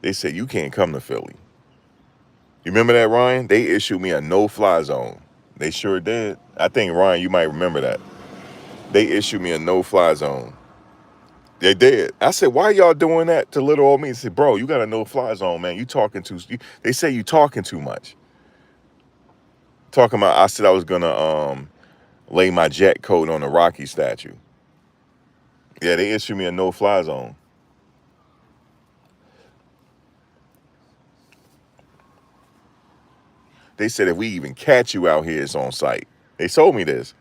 They said, you can't come to Philly. You remember that, Ryan? They issued me a no-fly zone. They sure did. I think, Ryan, you might remember that. They issued me a no-fly zone. They did. I said, why y'all doing that to little old me? They said, bro, you got a no-fly zone, man. They say you talking too much. I said I was going to lay my jet coat on the Rocky statue. Yeah, they issued me a no-fly zone. They said if we even catch you out here, it's on site. They told me this.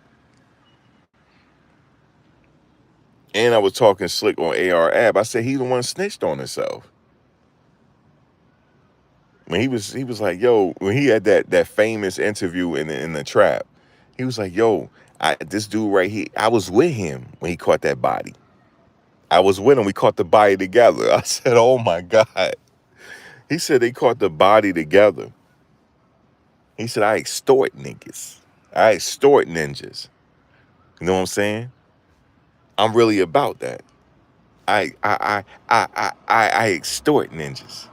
And I was talking slick on AR Ab. I said he the one snitched on himself. When he was like, yo, when he had that famous interview in the trap, he was like, yo, this dude right here, I was with him when he caught that body. I was with him. We caught the body together. I said, oh my God. He said they caught the body together. He said, I extort niggas. I extort ninjas. You know what I'm saying? I'm really about that. I extort ninjas.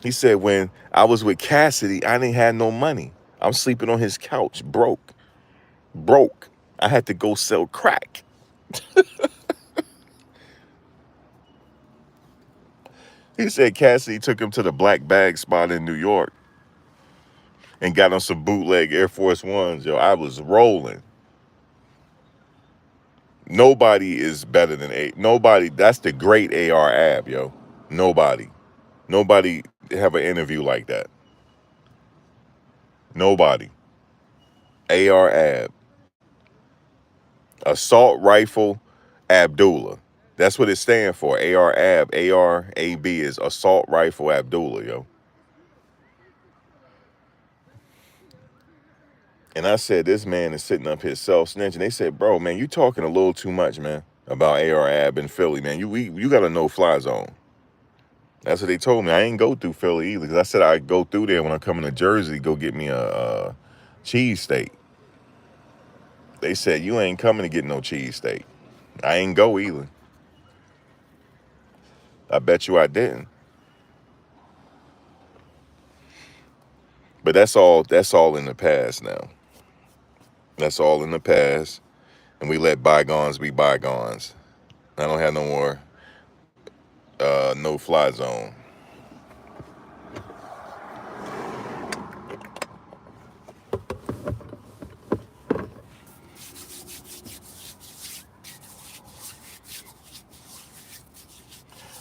He said when I was with Cassidy, I didn't have no money. I'm sleeping on his couch, broke. I had to go sell crack. He said Cassidy took him to the black bag spot in New York and got on some bootleg Air Force Ones. Yo, I was rolling. Nobody is better than nobody. That's the great AR Ab, yo. Nobody have an interview like that. Nobody. AR Ab. Assault rifle Abdullah. That's what it stands for. AR-AB. AR-AB is Assault Rifle Abdullah, yo. And I said, this man is sitting up here self-snitching. They said, bro, man, you talking a little too much, man, about AR-AB in Philly, man. You got a no-fly zone. That's what they told me. I ain't go through Philly either, because I said I'd go through there when I come into Jersey, go get me a cheesesteak. They said, you ain't coming to get no cheesesteak. I ain't go either. I bet you I didn't. But that's all in the past now. That's all in the past. And we let bygones be bygones. I don't have no more no-fly zone.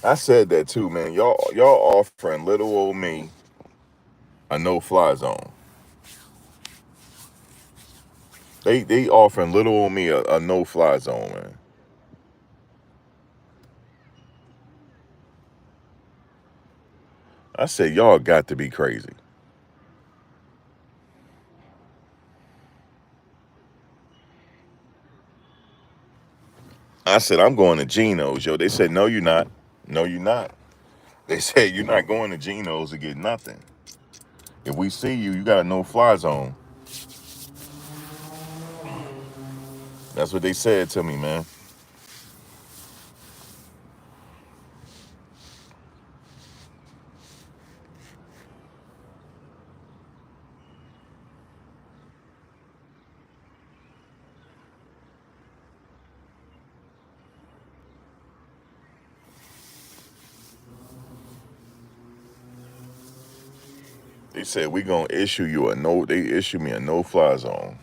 I said that too, man. Y'all offering little old me a no-fly zone. They offering little old me a no-fly zone, man. I said, y'all got to be crazy. I said, I'm going to Geno's, yo. They said, no, you're not. No, you're not. They said, you're not going to Geno's to get nothing. If we see you, you got a no-fly zone. That's what they said to me, man. They said, we going to issue you they issued me a no-fly zone.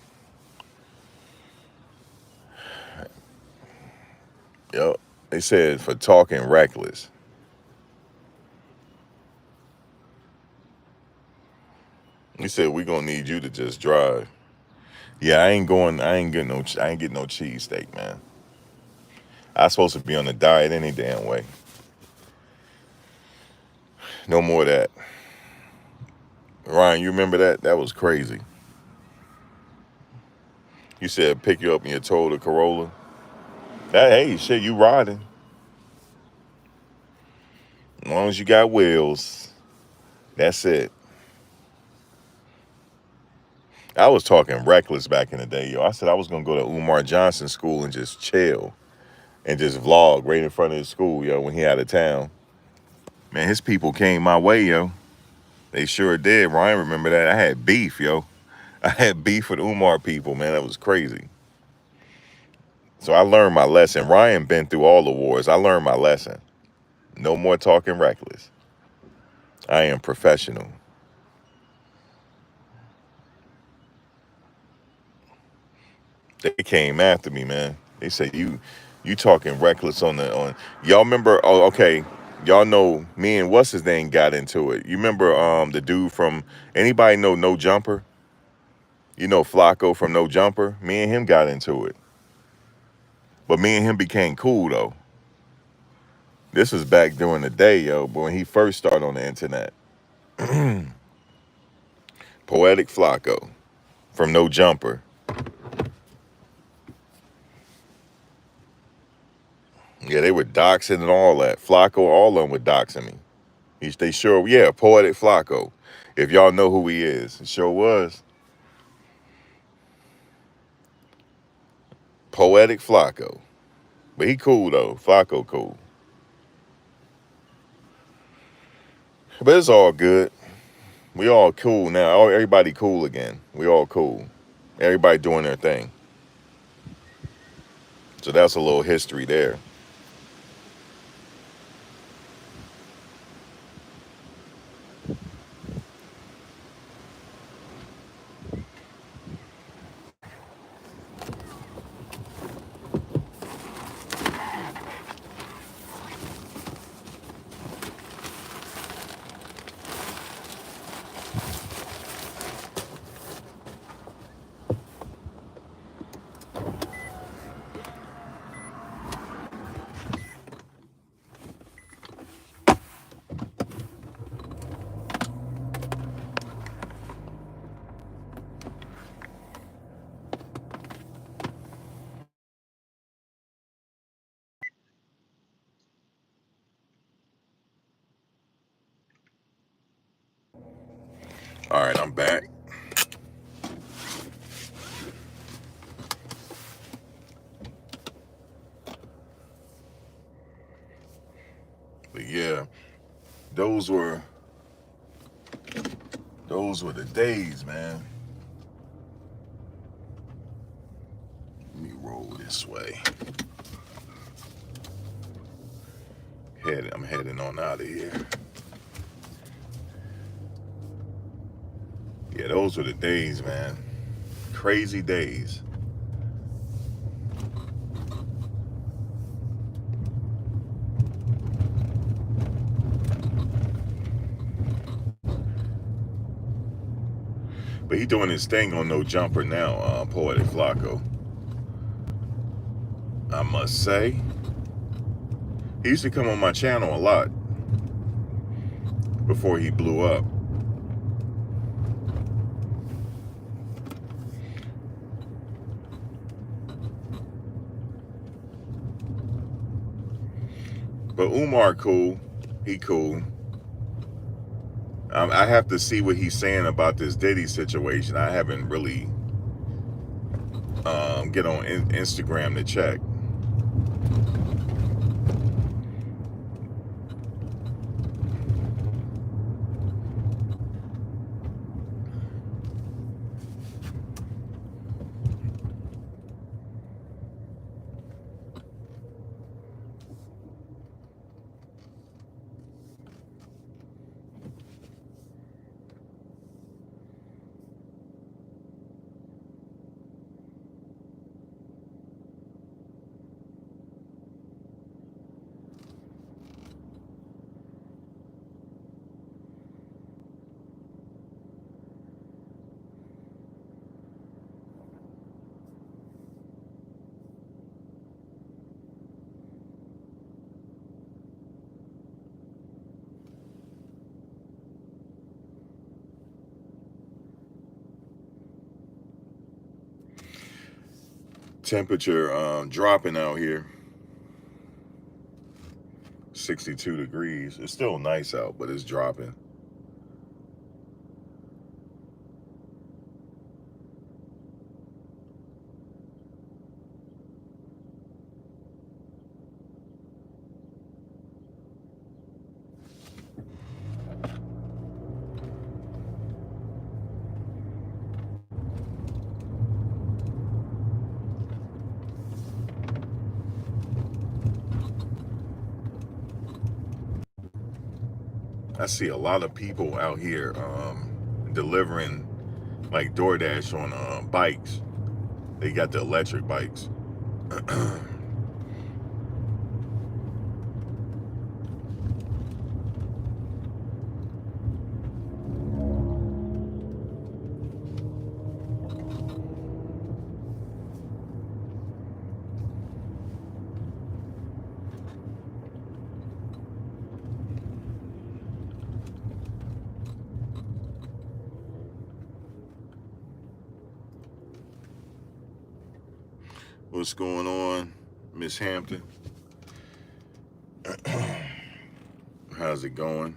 Yep. They said for talking reckless. He said, we gonna need you to just drive. Yeah, I ain't getting no cheesesteak, man. I supposed to be on a diet any damn way. No more of that. Ryan, you remember that? That was crazy. You said pick you up in your Toyota Corolla. Hey, shit, you riding. As long as you got wheels, that's it. I was talking reckless back in the day, yo. I said I was gonna go to Umar Johnson school and just chill and just vlog right in front of his school, yo, when he out of town. Man, his people came my way, yo. They sure did. Ryan remember that. I had beef, yo. I had beef with Umar people, man. That was crazy. So I learned my lesson. Ryan been through all the wars. I learned my lesson. No more talking reckless. I am professional. They came after me, man. They said you talking reckless on y'all remember, oh, okay. Y'all know me and what's his name got into it. You remember the dude from, anybody know No Jumper? You know Flacco from No Jumper? Me and him got into it. But me and him became cool though. This was back during the day, yo, but when he first started on the internet. Poetic Flacco from No Jumper. Yeah, they were doxing and all that. Flacco, all of them were doxing me. They sure, yeah, Poetic Flacco. If y'all know who he is, it sure was. Poetic Flacco. But he cool though. Flacco cool. But it's all good. We all cool now. Everybody cool again. We all cool. Everybody doing their thing. So that's a little history there. All right, I'm back. But yeah, those were the days, man. Let me roll this way. I'm heading on out of here. Yeah, those were the days, man. Crazy days. But he doing his thing on No Jumper now, Poetic Flacco. I must say, he used to come on my channel a lot before he blew up. But Umar cool. He cool. I have to see what he's saying about this Diddy situation. I haven't really get on Instagram to check. Temperature dropping out here. 62 degrees. It's still nice out, but it's dropping. I see a lot of people out here delivering like DoorDash on bikes. They got the electric bikes. What's going on, Miss Hampton? How's it going?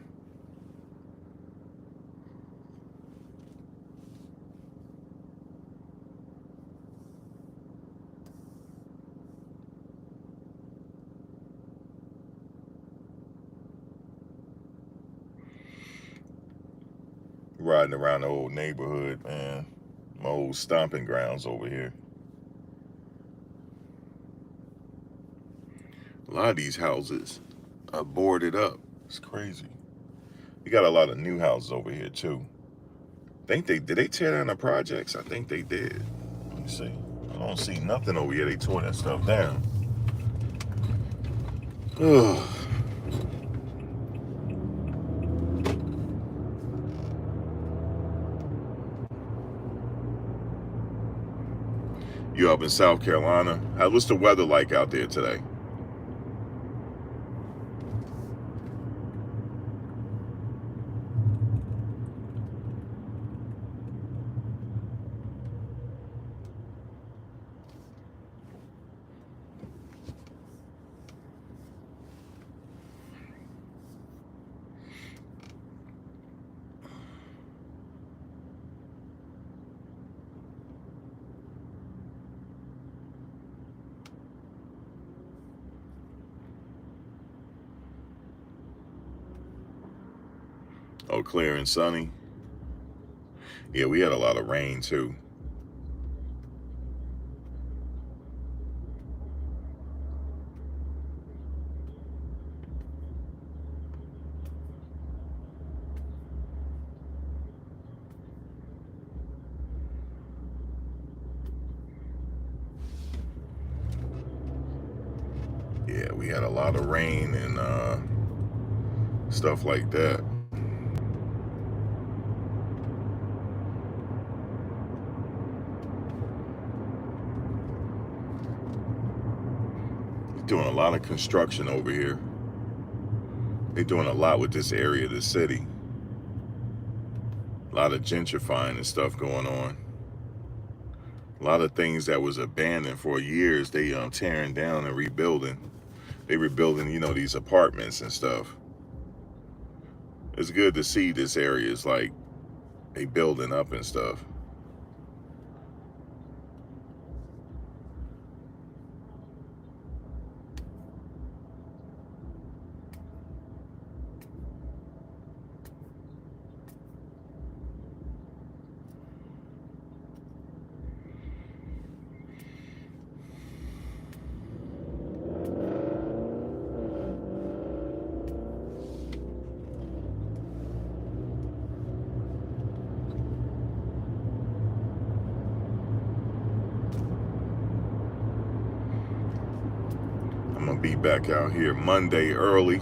Riding around the old neighborhood, man. My old stomping grounds over here. A lot of these houses are boarded up. It's crazy. You got a lot of new houses over here too. Did they tear down the projects? I think they did. Let me see. I don't see nothing over here. They tore that stuff down. Ugh. You up in South Carolina? What's the weather like out there today? Oh, clear and sunny. Yeah, we had a lot of rain too. Yeah, we had a lot of rain and stuff like that. Doing a lot of construction over here. They're doing a lot with this area of the city. A lot of gentrifying and stuff going on. A lot of things that was abandoned for years, they tearing down and rebuilding. They rebuilding, you know, these apartments and stuff. It's good to see this area is like they building up and stuff. I'm gonna be back out here Monday early.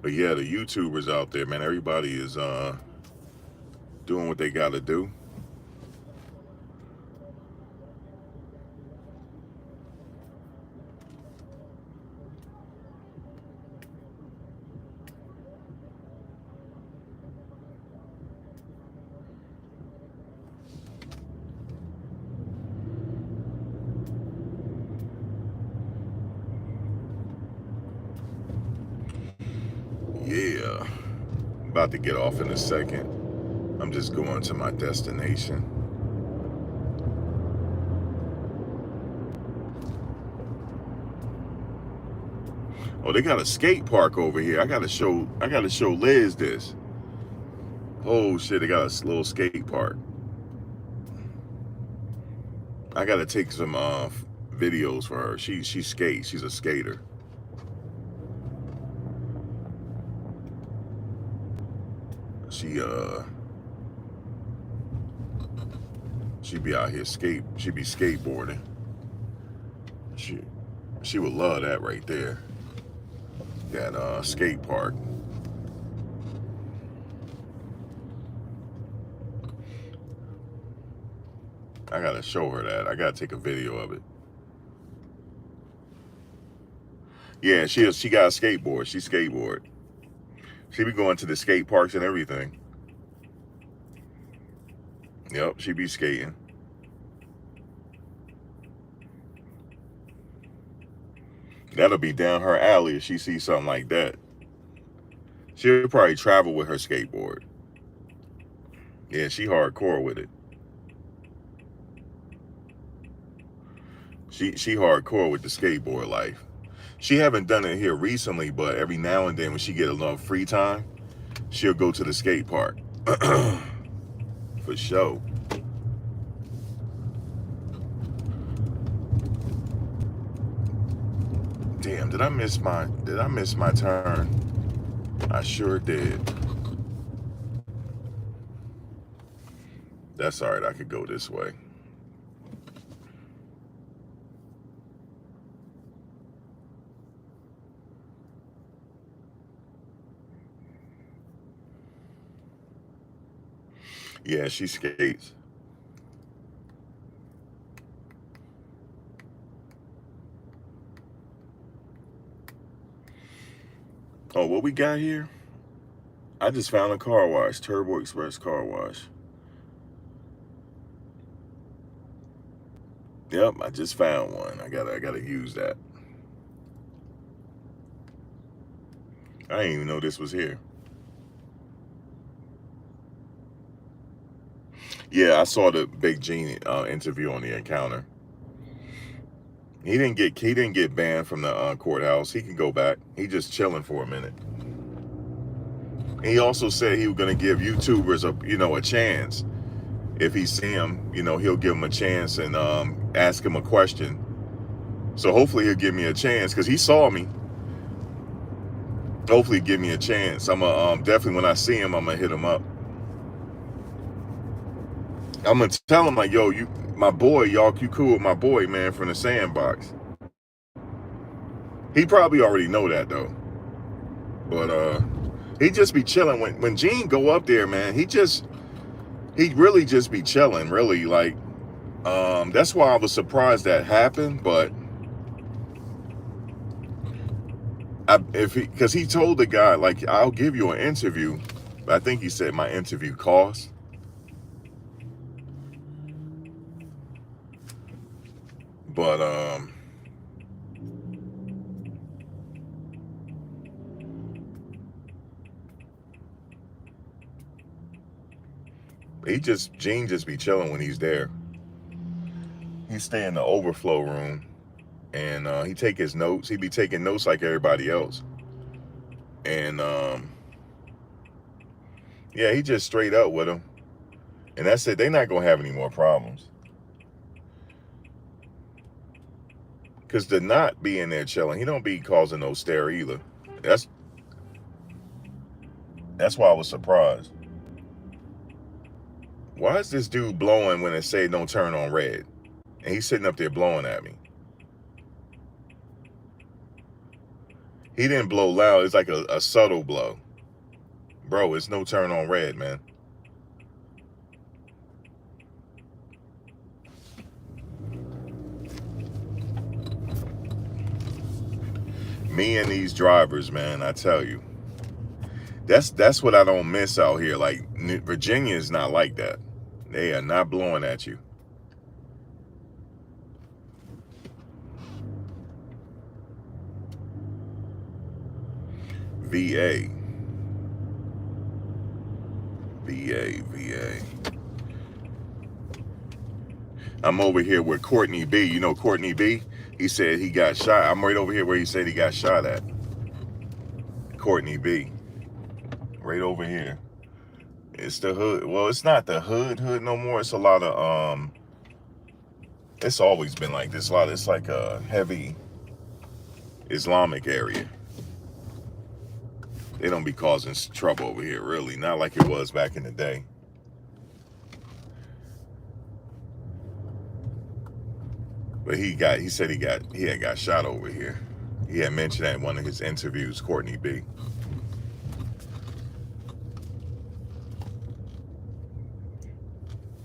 But yeah, the YouTubers out there, man, everybody is doing what they gotta do. Yeah. About to get off in a second. I'm just going to my destination. Oh, they got a skate park over here. I gotta show Liz this. Oh shit, they got a little skate park. I gotta take some videos for her. She skates. She's a skater. She be out here she be skateboarding. She would love that right there. That skate park. I gotta show her that. I gotta take a video of it. Yeah, she got a skateboard. She skateboard. She be going to the skate parks and everything. Yep, she be skating. That'll be down her alley if she sees something like that. She'll probably travel with her skateboard. Yeah, she hardcore with it. She hardcore with the skateboard life. She haven't done it here recently, but every now and then when she get a little free time, she'll go to the skate park. For sure. Damn, did I miss my turn? I sure did. That's all right, I could go this way. Yeah, she skates. Oh, what we got here? I just found a car wash, Turbo Express car wash. Yep, I just found one. I gotta use that. I didn't even know this was here. Yeah, I saw the Big Gene interview on the Encounter. He didn't get banned from the courthouse. He can go back. He just chilling for a minute. He also said he was gonna give YouTubers a chance. If he see him, he'll give him a chance and ask him a question. So hopefully he'll give me a chance because he saw me. Hopefully give me a chance. I'm gonna definitely, when I see him, I'm gonna hit him up. I'm gonna tell him like, yo, you my boy, y'all, you cool with my boy, man, from the Sandbox. He probably already know that though. But he just be chilling when Gene go up there, man. He really just be chilling, really. Like, that's why I was surprised that happened. But because he told the guy, like, I'll give you an interview, but I think he said my interview cost. But Gene just be chilling when he's there. He stay in the overflow room, and he take his notes. He be taking notes like everybody else. And yeah, he just straight up with him. And that's it. They not gonna have any more problems. Cause to not be in there chilling, he don't be causing no stir either. That's why I was surprised. Why is this dude blowing when it say don't turn on red? And he's sitting up there blowing at me. He didn't blow loud. It's like a subtle blow. Bro, it's no turn on red, man. Me and these drivers, man, I tell you. That's what I don't miss out here. Like, Virginia is not like that. They are not blowing at you. VA. I'm over here with Courtney B. You know Courtney B? He said he got shot. I'm right over here where he said he got shot at. Courtney B. Right over here. It's the hood. Well, it's not the hood no more. It's a lot of it's always been like this. It's like a heavy Islamic area. They don't be causing trouble over here, really. Not like it was back in the day. But he said he had got shot over here. He had mentioned that in one of his interviews, Courtney B.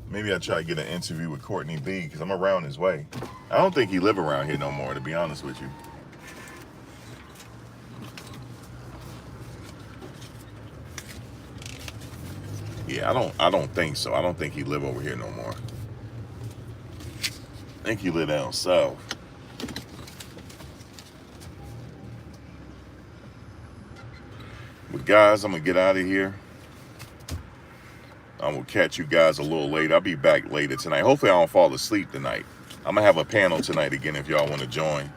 Maybe I'll try to get an interview with Courtney B because I'm around his way. I don't think he live around here no more, to be honest with you. Yeah, I don't think so. I don't think he live over here no more. I think he live down south. But guys, I'm gonna get out of here. I will catch you guys a little later. I'll be back later tonight. Hopefully I don't fall asleep tonight. I'm gonna have a panel tonight again if y'all want to join.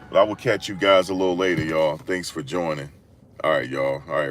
But I will catch you guys a little later, y'all. Thanks for joining. All right, y'all. All right.